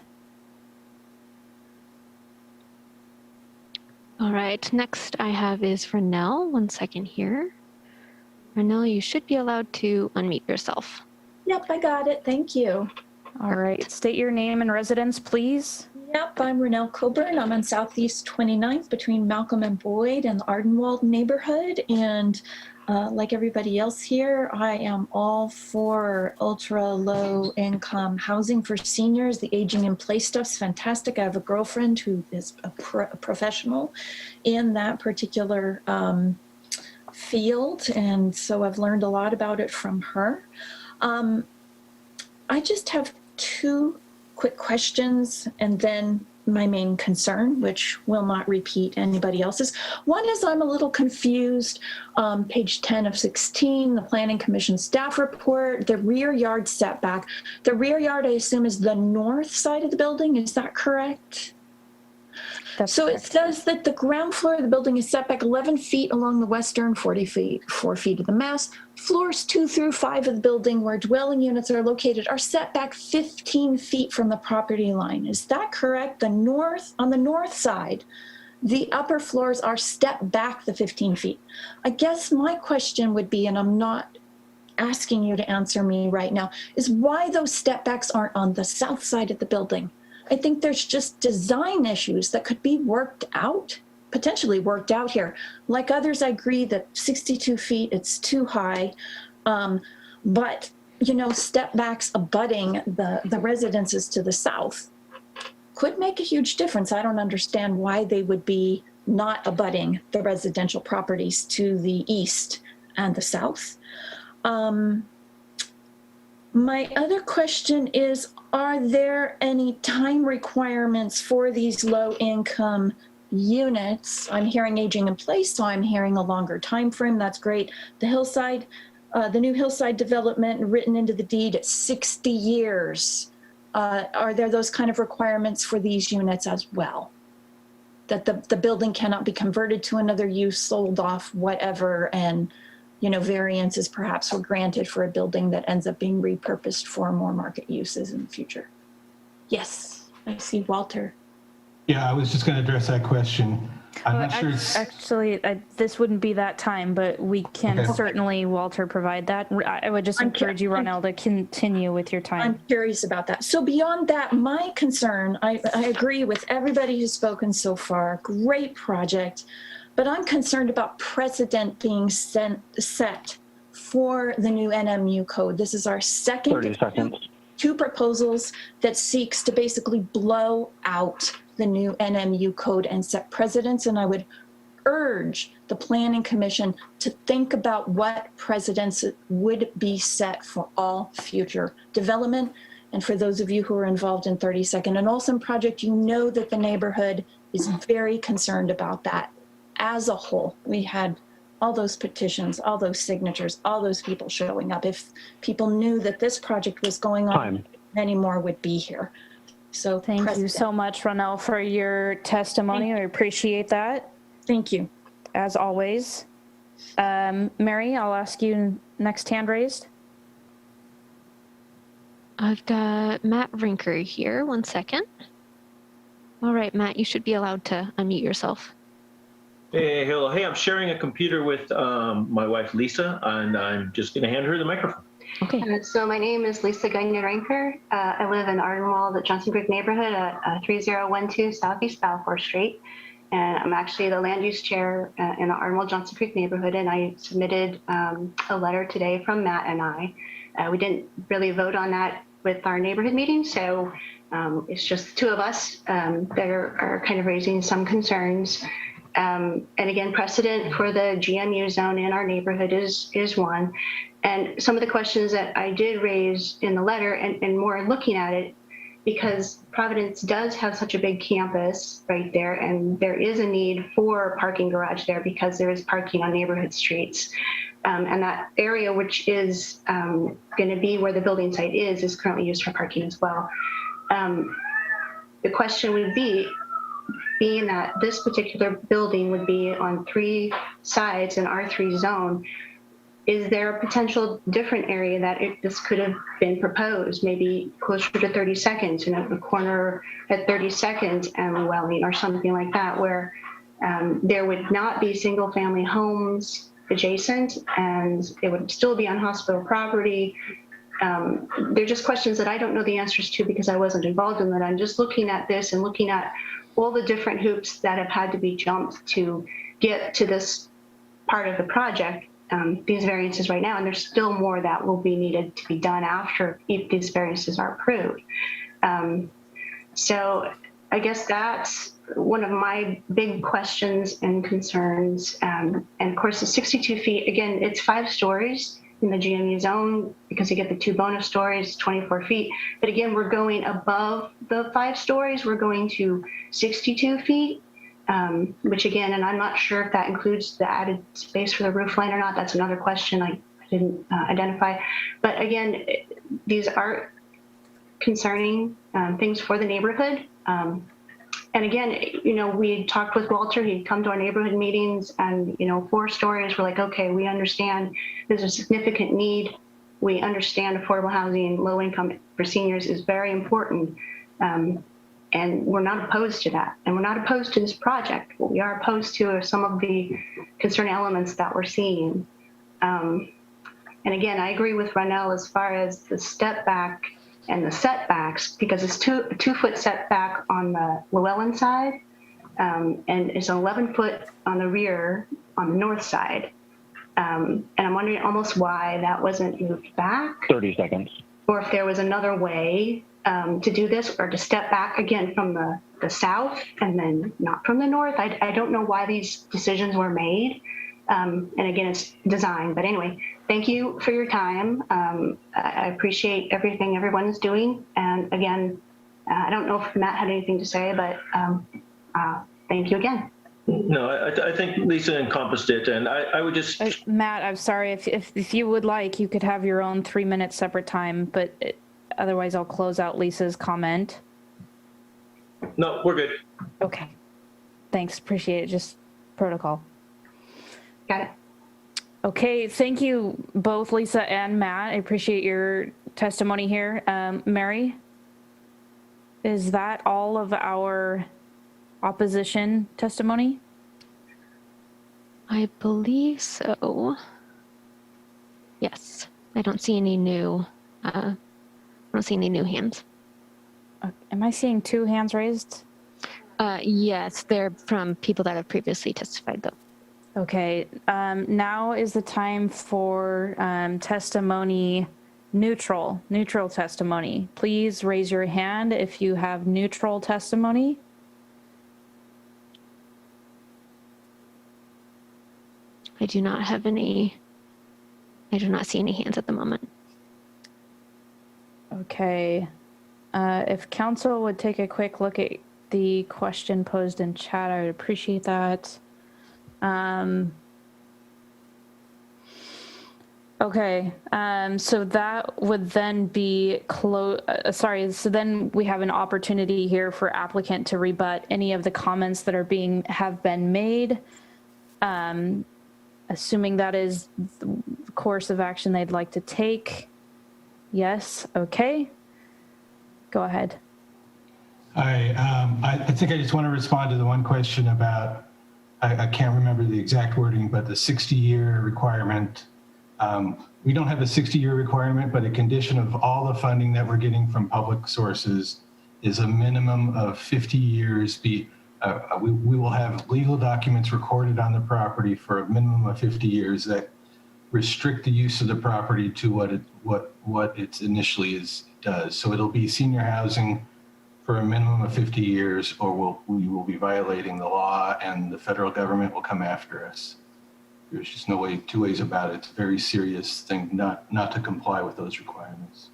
S2: All right, next I have is Renelle. 1 second here. Renelle, you should be allowed to unmute yourself.
S19: Yep, I got it. Thank you.
S1: All right, state your name and residence, please.
S19: Yep, I'm Renelle Coburn. I'm on Southeast 29th between Malcolm and Boyd and the Ardenwald neighborhood. And like everybody else here, I am all for ultra low income housing for seniors. The aging in place stuff's fantastic. I have a girlfriend who is a professional in that particular field. And so I've learned a lot about it from her. I just have 2 quick questions and then my main concern, which will not repeat anybody else's. One is I'm a little confused. Page 10 of 16, the Planning Commission staff report, the rear yard setback. The rear yard, I assume, is the north side of the building. Is that correct?
S1: That's
S19: correct. It says that the ground floor of the building is set back 11 feet along the western 4 feet of the mass. Floors 2 through 5 of the building where dwelling units are located are set back 15 feet from the property line. Is that correct? On the north side, the upper floors are stepped back the 15 feet. I guess my question would be, and I'm not asking you to answer me right now, is why those step backs aren't on the south side of the building? I think there's just design issues that could be worked out potentially worked out here. Like others, I agree that 62 feet, it's too high. But, you know, step backs abutting the residences to the south could make a huge difference. I don't understand why they would be not abutting the residential properties to the east and the south. My other question is, are there any time requirements for these low-income units? I'm hearing aging in place, so I'm hearing a longer time frame. That's great. The hillside, the new hillside development written into the deed at 60 years. Are there those kind of requirements for these units as well? That the building cannot be converted to another use, sold off, whatever, and you know, variances perhaps were granted for a building that ends up being repurposed for more market uses in the future. Yes, I see Walter.
S13: Yeah, I was just going to address that question. I'm not sure.
S1: Actually, this wouldn't be that time, but we can certainly, Walter, provide that. I would just encourage you, Ronell, to continue with your time.
S19: I'm curious about that. So beyond that, my concern, I agree with everybody who's spoken so far. Great project. But I'm concerned about precedent being set for the new NMU code. This is our second
S3: 30 seconds.
S19: Two proposals that seeks to basically blow out the new NMU code and set precedents. And I would urge the Planning Commission to think about what precedents would be set for all future development. And for those of you who are involved in 32nd and Olson project, you know that the neighborhood is very concerned about that. As a whole, we had all those petitions, all those signatures, all those people showing up. If people knew that this project was going on, many more would be here. So
S1: thank you so much, Ronell, for your testimony. I appreciate that.
S19: Thank you.
S1: As always. Mary, I'll ask you next hand raised.
S2: I've got Matt Rinker here. 1 second. All right, Matt, you should be allowed to unmute yourself.
S20: Hey, hello. Hey, I'm sharing a computer with my wife, Lisa, and I'm just going to hand her the microphone.
S1: Okay.
S21: So my name is Lisa Gagnon-Ranker. I live in Ardenwall, the Johnson Creek neighborhood at 3012 Southeast Balfour Street. And I'm actually the land use chair in the Ardenwall Johnson Creek neighborhood. And I submitted a letter today from Matt and I. We didn't really vote on that with our neighborhood meeting. So it's just the two of us that are kind of raising some concerns. And again, precedent for the GMU zone in our neighborhood is one. And some of the questions that I did raise in the letter and more looking at it, because Providence does have such a big campus right there, and there is a need for a parking garage there because there is parking on neighborhood streets. And that area, which is going to be where the building site is currently used for parking as well. The question would be, being that this particular building would be on 3 sides in R3 zone, is there a potential different area that this could have been proposed, maybe closer to 32nd, in a corner at 32nd and Llewellyn or something like that, where there would not be single family homes adjacent and it would still be on hospital property. They're just questions that I don't know the answers to because I wasn't involved in that. I'm just looking at this and looking at all the different hoops that have had to be jumped to get to this part of the project, these variances right now, and there's still more that will be needed to be done after if these variances are approved. So I guess that's one of my big questions and concerns. And of course, the 62 feet, again, it's 5 stories in the GMU zone because you get the 2 bonus stories, 24 feet. But again, we're going above the 5 stories. We're going to 62 feet, which again, and I'm not sure if that includes the added space for the roof line or not. That's another question I didn't identify. But again, these are concerning things for the neighborhood. And again, you know, we talked with Walter, he'd come to our neighborhood meetings and, you know, 4 stories, we're like, okay, we understand there's a significant need. We understand affordable housing, low income for seniors is very important. And we're not opposed to that. And we're not opposed to this project. What we are opposed to are some of the concerning elements that we're seeing. And again, I agree with Ronell as far as the step back and the setbacks, because it's a 2-foot setback on the Llewellyn side and it's 11 foot on the rear on the north side. And I'm wondering almost why that wasn't moved back,
S3: 30 seconds.
S21: or if there was another way to do this, or to step back again from the south and then not from the north. I don't know why these decisions were made. And again, it's design. But anyway, thank you for your time. I appreciate everything everyone is doing. And again, I don't know if Matt had anything to say, but thank you again.
S20: No, I think Lisa encompassed it, and I would just...
S1: Matt, I'm sorry, if you would like, you could have your own 3-minute separate time, but otherwise I'll close out Lisa's comment.
S20: No, we're good.
S1: Okay. Thanks, appreciate it, just protocol.
S21: Got it.
S1: Okay, thank you both, Lisa and Matt. I appreciate your testimony here. Mary, is that all of our opposition testimony?
S2: I believe so. Yes, I don't see any new. I don't see any new hands.
S1: Am I seeing 2 hands raised?
S2: Yes, they're from people that have previously testified, though.
S1: Okay, now is the time for testimony neutral testimony. Please raise your hand if you have neutral testimony.
S2: I do not have any. I do not see any hands at the moment.
S1: Okay. If council would take a quick look at the question posed in chat, I would appreciate that. Okay, so that would then be so then we have an opportunity here for applicant to rebut any of the comments that have been made. Assuming that is the course of action they'd like to take. Yes, okay. Go ahead.
S13: I think I just want to respond to the one question about, I can't remember the exact wording, but the 60-year requirement. We don't have a 60-year requirement, but a condition of all the funding that we're getting from public sources is a minimum of 50 years. We will have legal documents recorded on the property for a minimum of 50 years that restrict the use of the property to what it initially does. So it'll be senior housing for a minimum of 50 years, or we will be violating the law and the federal government will come after us. There's just no two ways about it. It's a very serious thing not to comply with those requirements.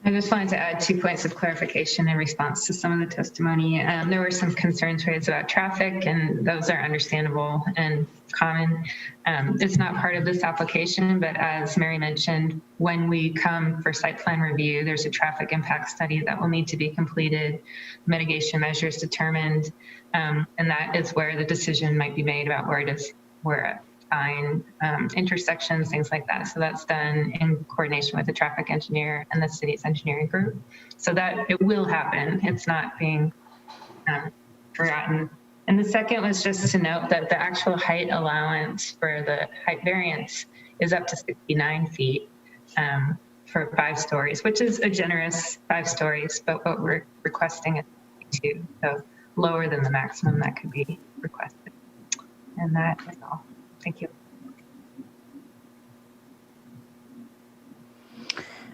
S11: I just wanted to add 2 points of clarification in response to some of the testimony. There were some concerns raised about traffic, and those are understandable and common. It's not part of this application, but as Mary mentioned, when we come for site plan review, there's a traffic impact study that will need to be completed, mitigation measures determined, and that is where the decision might be made about where to find intersections, things like that. So that's done in coordination with the traffic engineer and the city's engineering group. So that it will happen. It's not being forgotten. And the second was just to note that the actual height allowance for the height variance is up to 69 feet for 5 stories, which is a generous 5 stories, but what we're requesting is 2, so lower than the maximum that could be requested. And that is all. Thank you.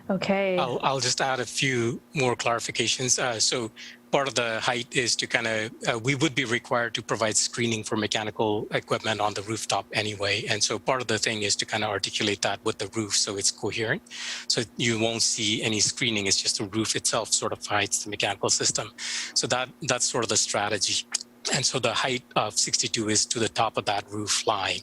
S1: Okay.
S12: I'll just add a few more clarifications. So part of the height is to we would be required to provide screening for mechanical equipment on the rooftop anyway. And so part of the thing is to articulate that with the roof so it's coherent. So you won't see any screening. It's just the roof itself sort of hides the mechanical system. So that's sort of the strategy. And so the height of 62 is to the top of that roof line.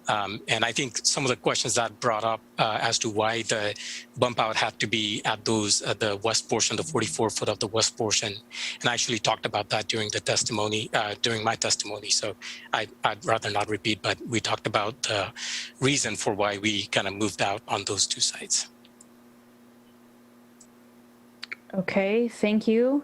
S12: And I think some of the questions that brought up as to why the bump out had to be at the west portion, the 44 foot of the west portion. And I actually talked about that during the testimony, during my testimony. So I'd rather not repeat, but we talked about the reason for why we moved out on those 2 sites.
S1: Okay, thank you.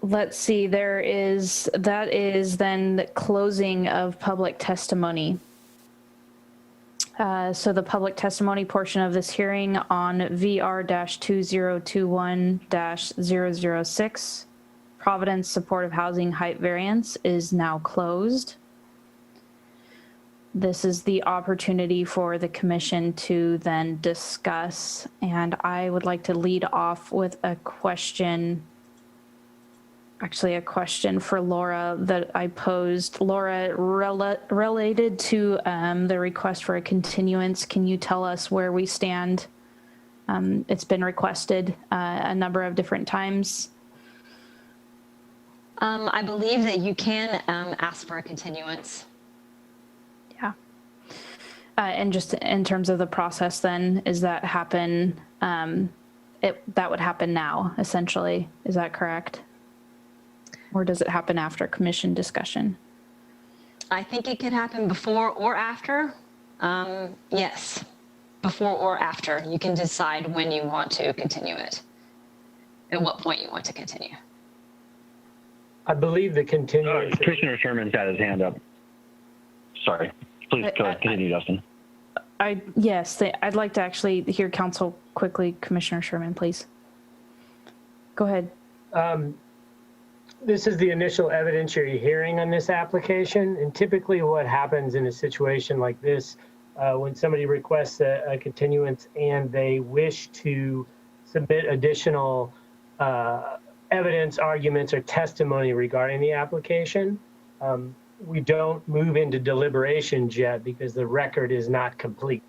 S1: Let's see, that is then the closing of public testimony. So the public testimony portion of this hearing on VR-2021-006, Providence Supportive Housing Height Variance, is now closed. This is the opportunity for the commission to then discuss, and I would like to lead off with a question. Actually, a question for Laura that I posed. Laura, related to the request for a continuance, can you tell us where we stand? It's been requested a number of different times.
S8: I believe that you can ask for a continuance.
S1: Yeah. And just in terms of the process then, is that happen, that would happen now, essentially. Is that correct? Or does it happen after commission discussion?
S8: I think it could happen before or after. Yes, before or after. You can decide when you want to continue it, at what point you want to continue.
S9: I believe the continuance.
S3: Commissioner Sherman's got his hand up. Sorry. Please go ahead. Continue, Justin.
S1: Yes, I'd like to actually hear counsel quickly. Commissioner Sherman, please. Go ahead.
S9: This is the initial evidentiary hearing on this application, and typically what happens in a situation like this, when somebody requests a continuance and they wish to submit additional evidence, arguments, or testimony regarding the application, we don't move into deliberations yet because the record is not complete.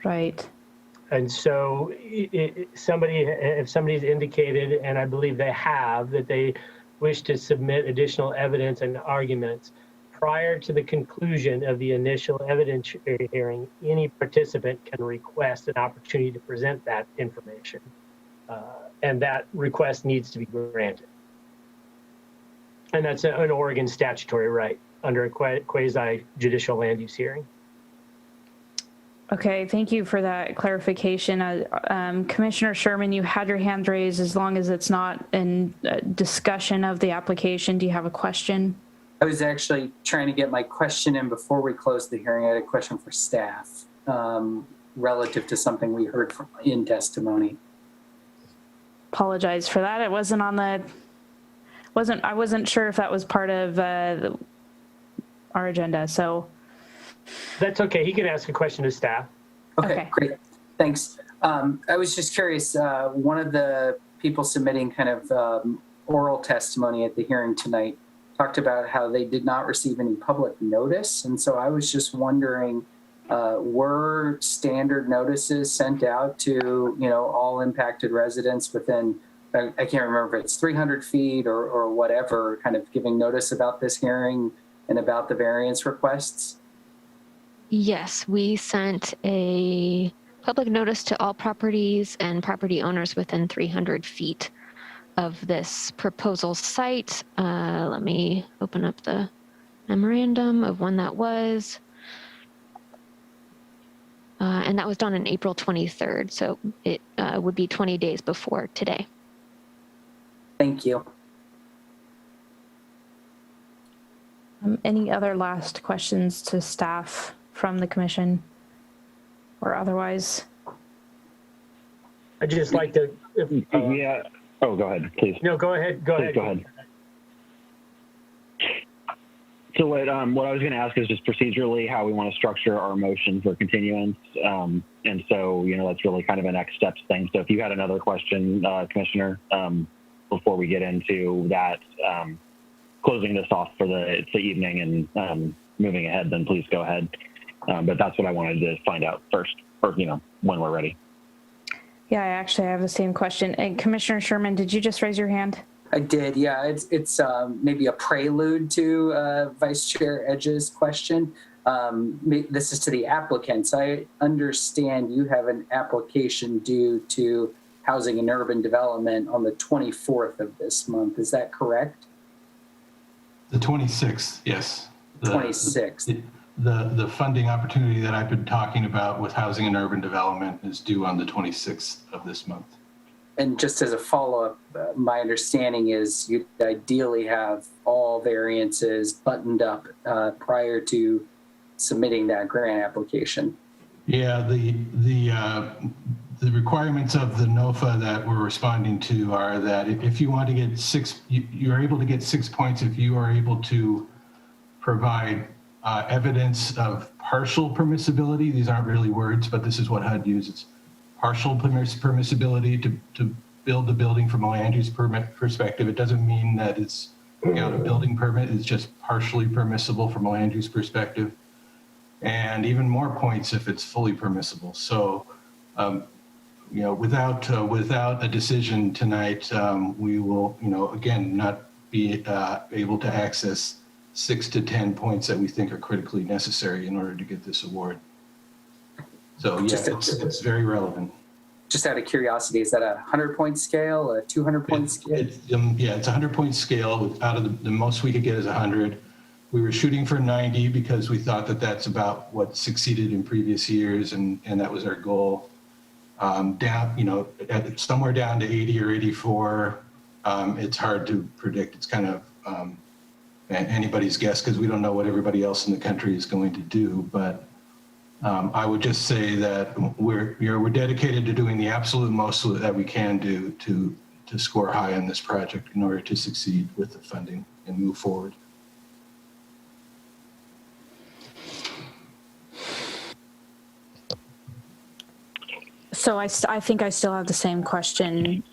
S1: Right.
S9: And so if somebody's indicated, and I believe they have, that they wish to submit additional evidence and arguments prior to the conclusion of the initial evidentiary hearing, any participant can request an opportunity to present that information. And that request needs to be granted. And that's an Oregon statutory right under a quasi-judicial land use hearing.
S1: Okay, thank you for that clarification. Commissioner Sherman, you had your hand raised. As long as it's not in discussion of the application, do you have a question?
S4: I was actually trying to get my question in before we closed the hearing. I had a question for staff relative to something we heard in testimony.
S1: Apologize for that. It wasn't on the, I wasn't sure if that was part of our agenda, so.
S9: That's okay. He can ask a question to staff.
S4: Okay. Great. Thanks. I was just curious, one of the people submitting kind of oral testimony at the hearing tonight talked about how they did not receive any public notice. And so I was just wondering, were standard notices sent out to, all impacted residents within, I can't remember if it's 300 feet or whatever, kind of giving notice about this hearing and about the variance requests?
S2: Yes, we sent a public notice to all properties and property owners within 300 feet of this proposal site. Let me open up the memorandum of when that was. And that was done on April 23rd, so it would be 20 days before today.
S4: Thank you.
S1: Any other last questions to staff from the commission or otherwise?
S9: I'd just like to.
S3: Yeah. Oh, go ahead, please.
S9: No, go ahead. Go ahead.
S3: Go ahead. So what I was going to ask is just procedurally how we want to structure our motion for continuance. And so, that's really kind of a next steps thing. So if you had another question, Commissioner, before we get into that, closing this off for the evening and moving ahead, then please go ahead. But that's what I wanted to find out first, or, when we're ready.
S1: Yeah, I actually have the same question. And Commissioner Sherman, did you just raise your hand?
S4: I did, yeah. It's maybe a prelude to Vice Chair Edge's question. This is to the applicants. I understand you have an application due to Housing and Urban Development on the 24th of this month. Is that correct?
S13: The 26th, yes.
S4: 26th.
S13: The funding opportunity that I've been talking about with Housing and Urban Development is due on the 26th of this month.
S4: And just as a follow-up, my understanding is you'd ideally have all variances buttoned up prior to submitting that grant application.
S13: Yeah, the requirements of the NOFA that we're responding to are that if you want to get you're able to get 6 points if you are able to provide evidence of partial permissibility. These aren't really words, but this is what HUD uses. Partial permissibility to build the building from a land use permit perspective. It doesn't mean that it's without a building permit. It's just partially permissible from a land use perspective. And even more points if it's fully permissible. So, without a decision tonight, we will, again, not be able to access 6 to 10 points that we think are critically necessary in order to get this award. So yeah, it's very relevant.
S4: Just out of curiosity, is that a 100-point scale, a 200-point scale?
S13: It's a 100-point scale. Out of the most we could get is 100. We were shooting for 90 because we thought that that's about what succeeded in previous years, and that was our goal. Down, somewhere down to 80 or 84, it's hard to predict. It's kind of anybody's guess because we don't know what everybody else in the country is going to do. But I would just say that we're dedicated to doing the absolute most that we can do to score high on this project in order to succeed with the funding and move forward.
S1: So I think I still have the same question,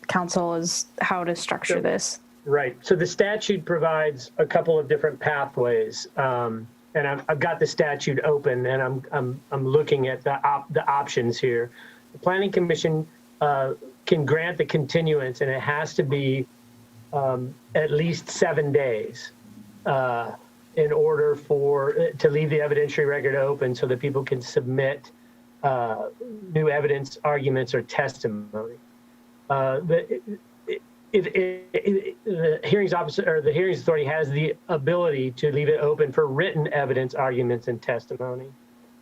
S1: Council, as how to structure this.
S9: Right. So the statute provides a couple of different pathways, and I've got the statute open, and I'm looking at the options here. The Planning Commission can grant the continuance, and it has to be at least 7 days in order to leave the evidentiary record open so that people can submit new evidence, arguments, or testimony. The hearings officer or the hearings authority has the ability to leave it open for written evidence, arguments, and testimony.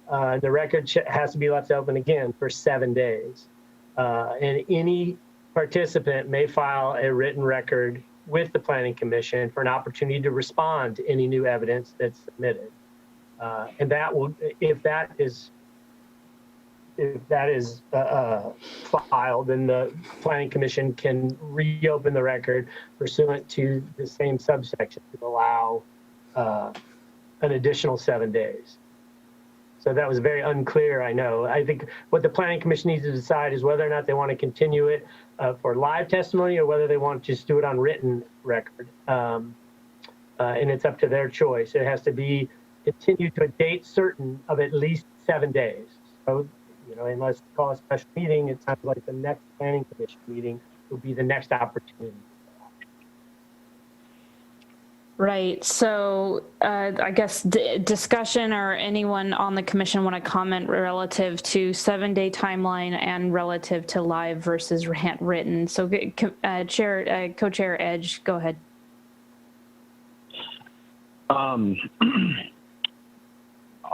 S9: The record has to be left open again for 7 days. And any participant may file a written record with the Planning Commission for an opportunity to respond to any new evidence that's submitted. And that will, if that is filed, then the Planning Commission can reopen the record pursuant to the same subsection to allow an additional 7 days. So that was very unclear, I know. I think what the Planning Commission needs to decide is whether or not they want to continue it for live testimony or whether they want to just do it on written record. And it's up to their choice. It has to be continued to a date certain of at least 7 days. So, unless you call a special meeting, it sounds like the next Planning Commission meeting will be the next opportunity.
S1: Right. So I guess discussion or anyone on the commission want to comment relative to 7-day timeline and relative to live versus written. So Co-Chair Edge, go ahead.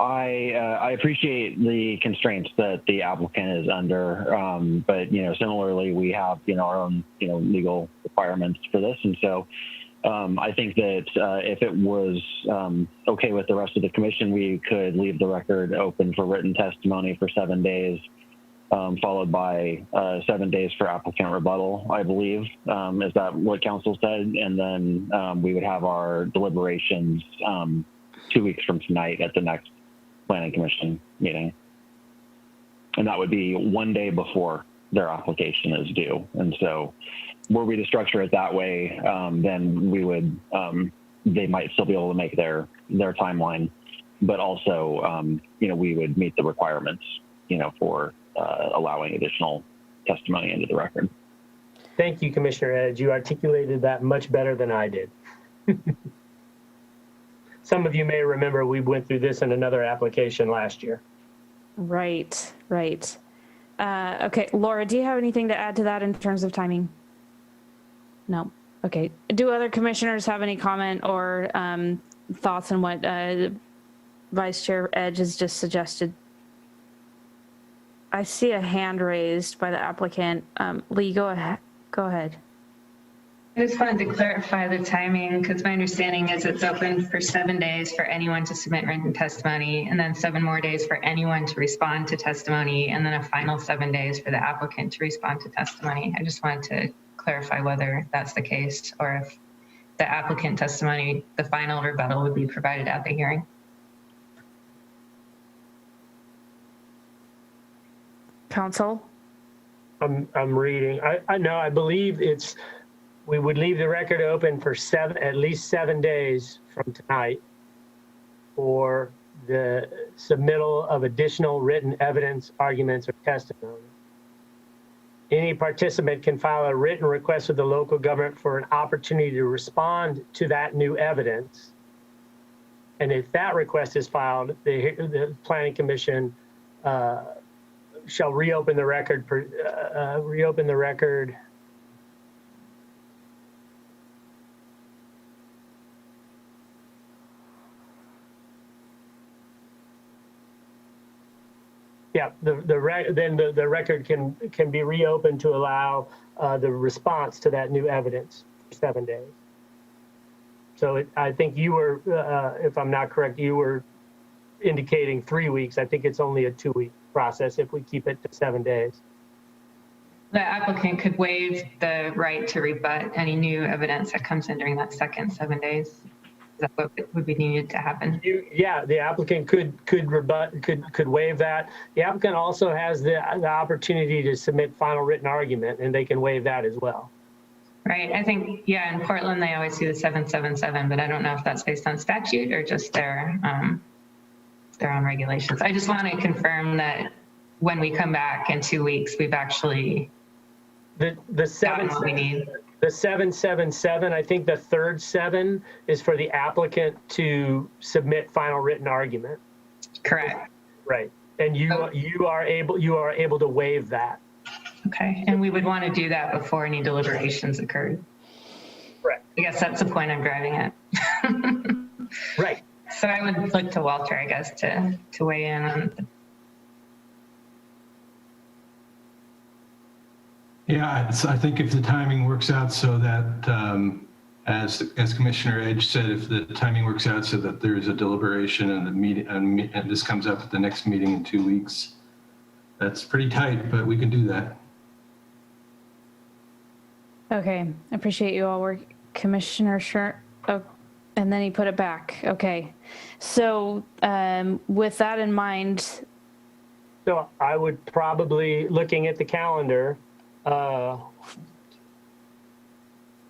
S3: I appreciate the constraints that the applicant is under, but similarly we have our own legal requirements for this, and so I think that if it was okay with the rest of the commission, we could leave the record open for written testimony for 7 days, followed by 7 days for applicant rebuttal, I believe. Is that what council said? And then we would have our deliberations 2 weeks from tonight at the next Planning Commission meeting. And that would be 1 day before their application is due. And so were we to structure it that way, then we would, they might still be able to make their timeline, but also, we would meet the requirements, for allowing additional testimony into the record.
S9: Thank you, Commissioner Edge. You articulated that much better than I did. Some of you may remember we went through this in another application last year.
S1: Right. Okay, Laura, do you have anything to add to that in terms of timing? No. Okay. Do other commissioners have any comment or thoughts on what Vice Chair Edge has just suggested? I see a hand raised by the applicant. Lee, go ahead.
S11: I just wanted to clarify the timing because my understanding is it's open for 7 days for anyone to submit written testimony and then 7 more days for anyone to respond to testimony and then a final 7 days for the applicant to respond to testimony. I just wanted to clarify whether that's the case or if the applicant testimony, the final rebuttal would be provided at the hearing.
S1: Counsel?
S9: I'm reading. I know, I believe we would leave the record open for at least 7 days from tonight for the submittal of additional written evidence, arguments, or testimony. Any participant can file a written request with the local government for an opportunity to respond to that new evidence. And if that request is filed, the Planning Commission shall reopen the record. Yeah, then the record can be reopened to allow the response to that new evidence for 7 days. So I think you were, if I'm not correct, you were indicating 3 weeks. I think it's only a 2-week process if we keep it to 7 days.
S11: The applicant could waive the right to rebut any new evidence that comes in during that second 7 days. Is that what would be needed to happen?
S9: Yeah, the applicant could waive that. The applicant also has the opportunity to submit final written argument, and they can waive that as well.
S11: Right. I think, yeah, in Portland, they always do the 777, but I don't know if that's based on statute or just their own regulations. I just want to confirm that when we come back in 2 weeks, we've actually gotten what we need.
S9: The 777, I think the third 7 is for the applicant to submit final written argument.
S11: Correct.
S9: Right. And you are able to waive that.
S11: Okay. And we would want to do that before any deliberations occurred.
S9: Correct.
S11: I guess that's the point I'm driving at.
S9: Right.
S11: So I would look to Walter, I guess, to weigh in on.
S13: Yeah, I think if the timing works out so that, as Commissioner Edge said, if the timing works out so that there is a deliberation and the meeting, and this comes up at the next meeting in 2 weeks, that's pretty tight, but we can do that.
S1: Okay, I appreciate you all work. Commissioner Sher, oh, and then he put it back. Okay, so with that in mind.
S9: So I would probably, looking at the calendar,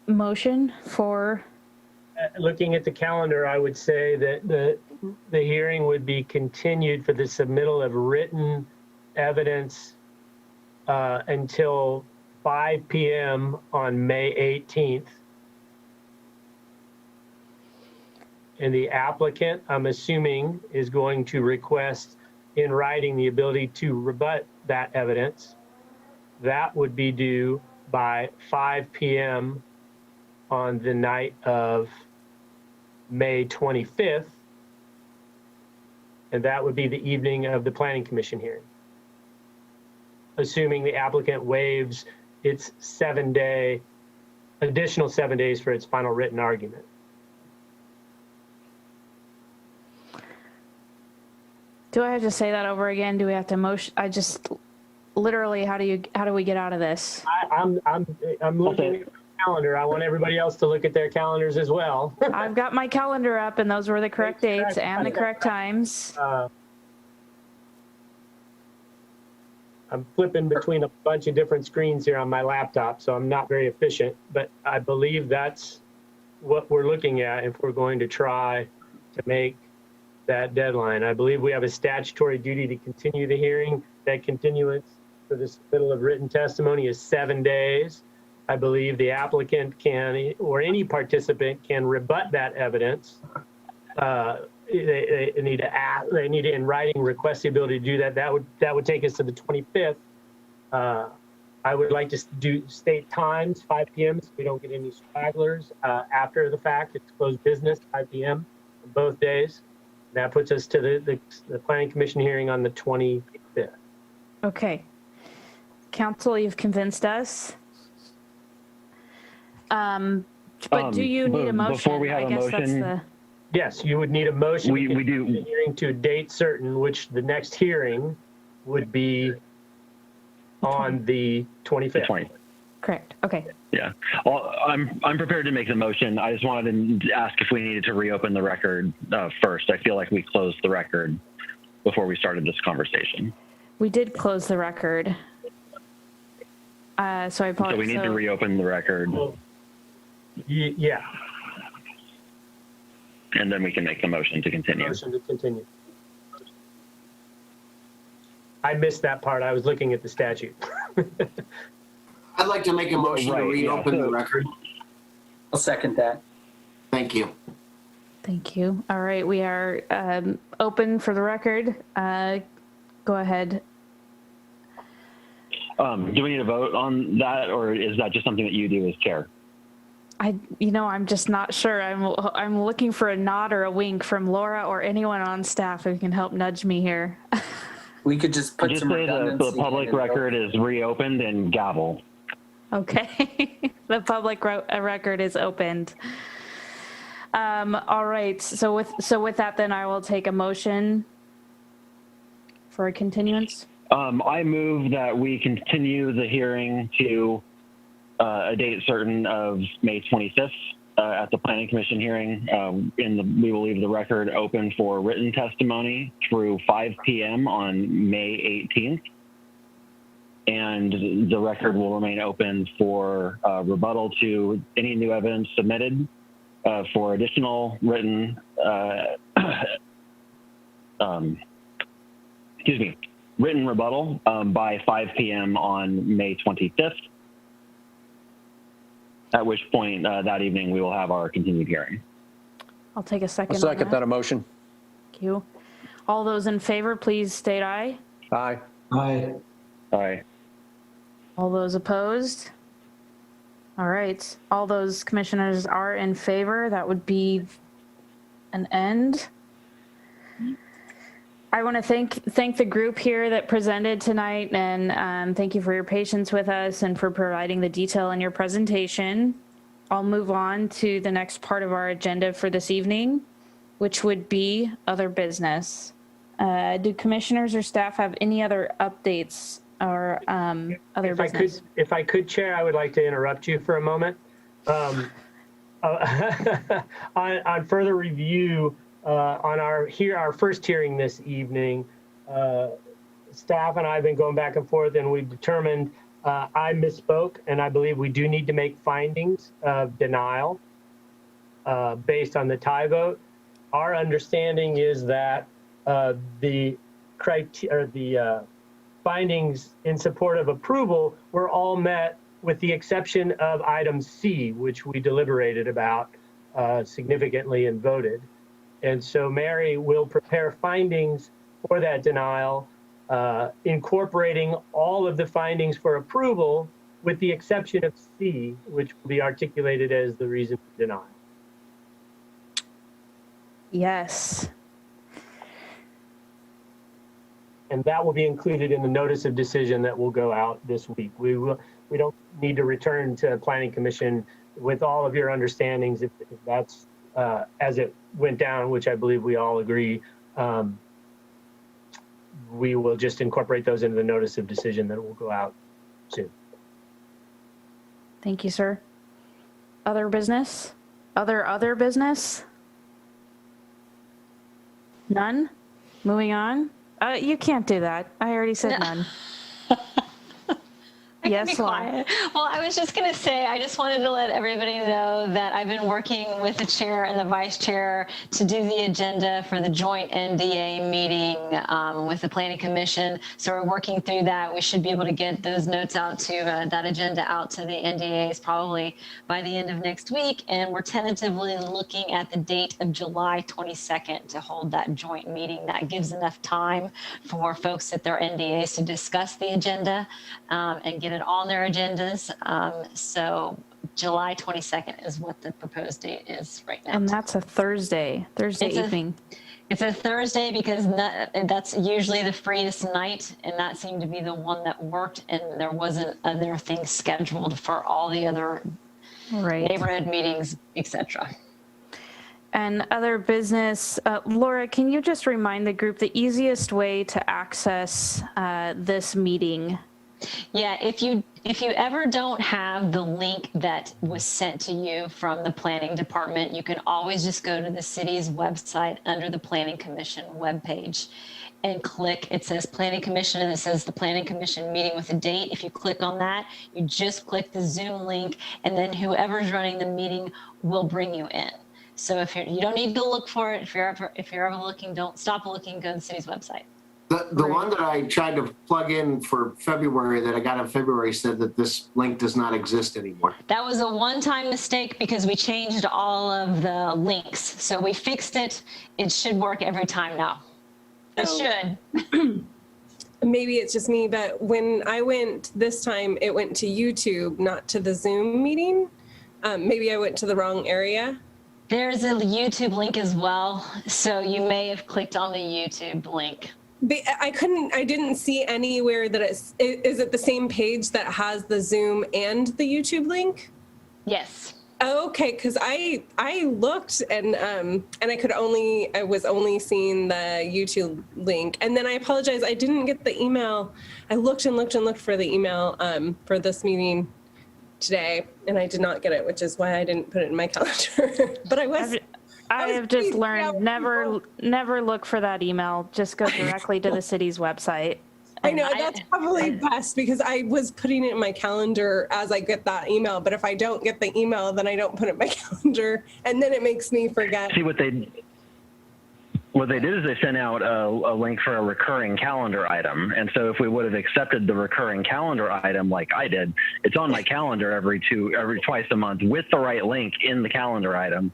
S1: motion for?
S9: Looking at the calendar, I would say that the hearing would be continued for the submittal of written evidence until 5 p.m. on May 18th. And the applicant, I'm assuming, is going to request in writing the ability to rebut that evidence. That would be due by 5 p.m. on the night of May 25th. And that would be the evening of the Planning Commission hearing. Assuming the applicant waives its additional 7 days for its final written argument.
S1: Do I have to say that over again? Do we have to motion? I just literally, how do we get out of this?
S9: I'm looking at the calendar. I want everybody else to look at their calendars as well.
S1: I've got my calendar up, and those were the correct dates and the correct times.
S9: I'm flipping between a bunch of different screens here on my laptop, so I'm not very efficient, but I believe that's what we're looking at if we're going to try to make that deadline. I believe we have a statutory duty to continue the hearing. That continuance for the submittal of written testimony is 7 days. I believe the applicant can, or any participant can rebut that evidence. They need to in writing request the ability to do that. That would take us to the 25th. I would like to state times, 5 p.m. so we don't get any stragglers after the fact. It's closed business, 5 p.m. both days. That puts us to the Planning Commission hearing on the 25th.
S1: Okay. Council, you've convinced us. But do you need a motion?
S3: Before we have a motion,
S9: Yes, you would need a motion.
S3: we do.
S9: The hearing to a date certain, which the next hearing would be on the 25th.
S3: The 20th.
S1: Correct. Okay.
S3: Yeah. Well, I'm prepared to make the motion. I just wanted to ask if we needed to reopen the record first. I feel like we closed the record before we started this conversation.
S1: We did close the record. So I apologize.
S3: So we need to reopen the record.
S9: Yeah.
S3: And then we can make the motion to continue.
S9: Motion to continue. I missed that part. I was looking at the statute.
S7: I'd like to make a motion to reopen the record.
S4: I'll second that.
S7: Thank you.
S1: Thank you. All right, we are open for the record. Go ahead.
S3: Do we need to vote on that, or is that just something that you do as chair?
S1: I'm just not sure. I'm looking for a nod or a wink from Laura or anyone on staff who can help nudge me here.
S4: We could just put some redundancy.
S3: The public record is reopened and gavel.
S1: Okay, the public record is opened. All right. So with that, then I will take a motion for a continuance.
S3: I move that we continue the hearing to a date certain of May 25th at the Planning Commission hearing. We will leave the record open for written testimony through 5 p.m. on May 18th. And the record will remain open for rebuttal to any new evidence submitted for additional written, written rebuttal by 5 p.m. on May 25th, at which point that evening we will have our continued hearing.
S1: I'll take a second.
S5: I'll second that motion.
S1: Thank you. All those in favor, please state aye.
S5: Aye.
S10: Aye.
S3: Aye.
S1: All those opposed? All right. All those commissioners are in favor. That would be an end. I want to thank the group here that presented tonight, and thank you for your patience with us and for providing the detail in your presentation. I'll move on to the next part of our agenda for this evening, which would be other business. Do commissioners or staff have any other updates or other business?
S9: If I could, Chair, I would like to interrupt you for a moment. On further review, on our first hearing this evening, staff and I have been going back and forth, and we've determined I misspoke, and I believe we do need to make findings of denial based on the tie vote. Our understanding is that the findings in support of approval were all met with the exception of item C, which we deliberated about significantly and voted. And so Mary will prepare findings for that denial, incorporating all of the findings for approval with the exception of C, which will be articulated as the reason for denial.
S1: Yes.
S9: And that will be included in the notice of decision that will go out this week. We don't need to return to Planning Commission with all of your understandings if that's as it went down, which I believe we all agree. We will just incorporate those into the notice of decision that will go out soon.
S1: Thank you, sir. Other business? Other business? None? Moving on? You can't do that. I already said none. Yes,
S8: quiet. Well, I was just going to say, I just wanted to let everybody know that I've been working with the chair and the vice chair to do the agenda for the joint NDA meeting with the Planning Commission. So we're working through that. We should be able to get those notes out to that agenda out to the NDAs probably by the end of next week. And we're tentatively looking at the date of July 22nd to hold that joint meeting. That gives enough time for folks at their NDAs to discuss the agenda and get it on their agendas. So July 22nd is what the proposed date is right now.
S1: And that's a Thursday evening.
S8: It's a Thursday because that's usually the freest night, and that seemed to be the one that worked, and there wasn't other things scheduled for all the other
S1: Right.
S8: neighborhood meetings, etc.
S1: And other business, Laura, can you just remind the group the easiest way to access this meeting?
S8: Yeah, if you ever don't have the link that was sent to you from the planning department, you can always just go to the city's website under the Planning Commission webpage and click. It says Planning Commission and it says the Planning Commission meeting with a date. If you click on that, you just click the Zoom link, and then whoever's running the meeting will bring you in. So if you don't need to look for it. If you're ever looking, don't stop looking. Go to the city's website.
S7: The one that I tried to plug in for February that I got in February said that this link does not exist anymore.
S8: That was a one-time mistake because we changed all of the links. So we fixed it. It should work every time now. It should.
S6: Maybe it's just me, but when I went this time, it went to YouTube, not to the Zoom meeting. Maybe I went to the wrong area.
S8: There's a YouTube link as well. So you may have clicked on the YouTube link.
S6: I didn't see anywhere that is it the same page that has the Zoom and the YouTube link?
S8: Yes.
S6: Okay, because I looked and I was only seeing the YouTube link, and then I apologize, I didn't get the email. I looked and looked for the email for this meeting today, and I did not get it, which is why I didn't put it in my calendar. But
S1: I have just learned never look for that email. Just go directly to the city's website.
S6: I know that's probably best because I was putting it in my calendar as I get that email. But if I don't get the email, then I don't put it in my calendar, and then it makes me forget.
S3: See what they did is they sent out a link for a recurring calendar item, and so if we would have accepted the recurring calendar item like I did, it's on my calendar every twice a month with the right link in the calendar item.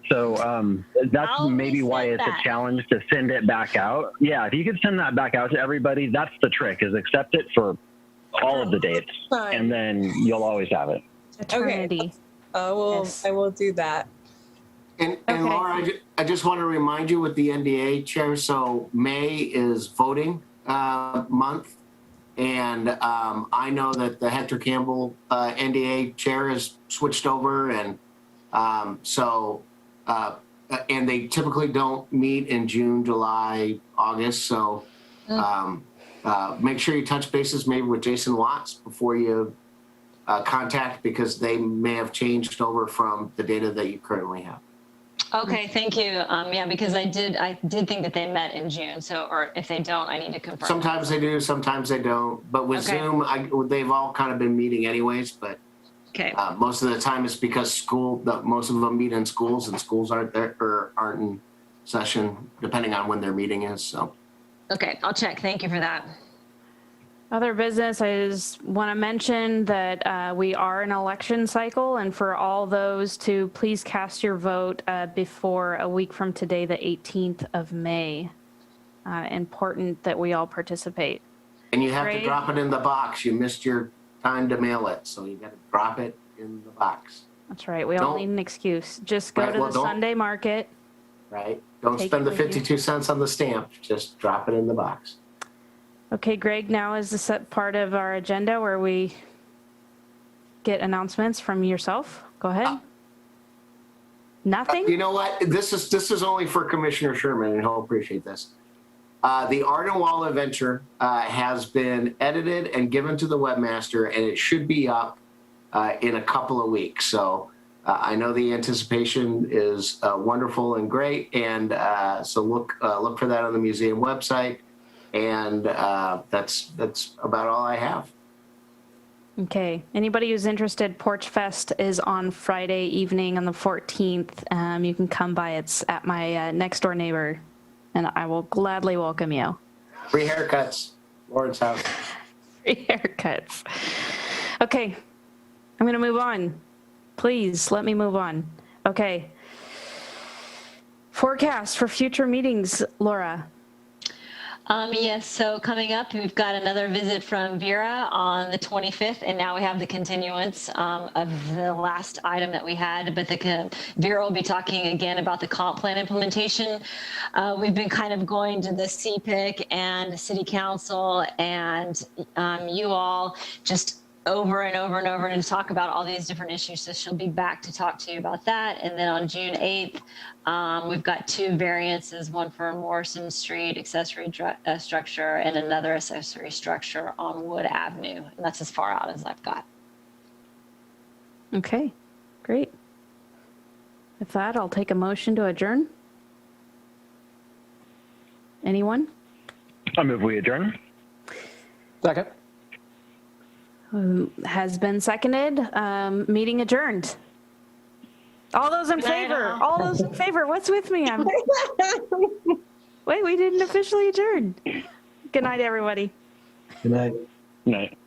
S3: So that's maybe why it's a challenge to send it back out. Yeah, if you could send that back out to everybody, that's the trick, is accept it for all of the dates, and then you'll always have it.
S6: Okay. I will do that.
S7: And Laura, I just want to remind you with the NDA chair, so May is voting month. And I know that the Hector Campbell NDA chair has switched over, and and they typically don't meet in June, July, August. So make sure you touch bases maybe with Jason Watts before you contact, because they may have changed over from the data that you currently have.
S8: Okay, thank you. Yeah, because I did think that they met in June. So, or if they don't, I need to confirm.
S7: Sometimes they do, sometimes they don't. But with Zoom, they've all kind of been meeting anyways. But most of the time it's because most of them meet in schools, and schools aren't there or aren't in session, depending on when their meeting is. So.
S8: Okay, I'll check. Thank you for that.
S1: Other business, I just want to mention that we are in an election cycle, and for all those to please cast your vote before a week from today, the 18th of May. Important that we all participate.
S7: And you have to drop it in the box. You missed your time to mail it, so you got to drop it in the box.
S1: That's right. We all need an excuse. Just go to the Sunday market.
S7: Right. Don't spend the 52 cents on the stamp. Just drop it in the box.
S1: Okay, Greg, now is the set part of our agenda where we get announcements from yourself. Go ahead. Nothing?
S7: You know what? This is only for Commissioner Sherman, and he'll appreciate this. The Art and Wall Adventure has been edited and given to the webmaster, and it should be up in a couple of weeks. So I know the anticipation is wonderful and great, and so look for that on the museum website. And that's about all I have.
S1: Okay. Anybody who's interested, Porch Fest is on Friday evening on the 14th. You can come by. It's at my next door neighbor, and I will gladly welcome you.
S7: Free haircuts, Lauren's house.
S1: Free haircuts. Okay. I'm going to move on. Please let me move on. Okay. Forecast for future meetings, Laura.
S8: Yes, so coming up, we've got another visit from Vera on the 25th, and now we have the continuance of the last item that we had, but Vera will be talking again about the comp plan implementation. We've been kind of going to the CPIC and the City Council and you all just over and over and over and talk about all these different issues. So she'll be back to talk to you about that. And then on June 8th, we've got 2 variances, one for Morrison Street accessory structure and another accessory structure on Wood Avenue. And that's as far out as I've got.
S1: Okay, great. With that, I'll take a motion to adjourn. Anyone?
S3: I move we adjourn.
S5: Second.
S1: Has been seconded. Meeting adjourned. All those in favor? All those in favor? What's with me? Wait, we didn't officially adjourn. Good night, everybody.
S10: Good night.
S3: Night.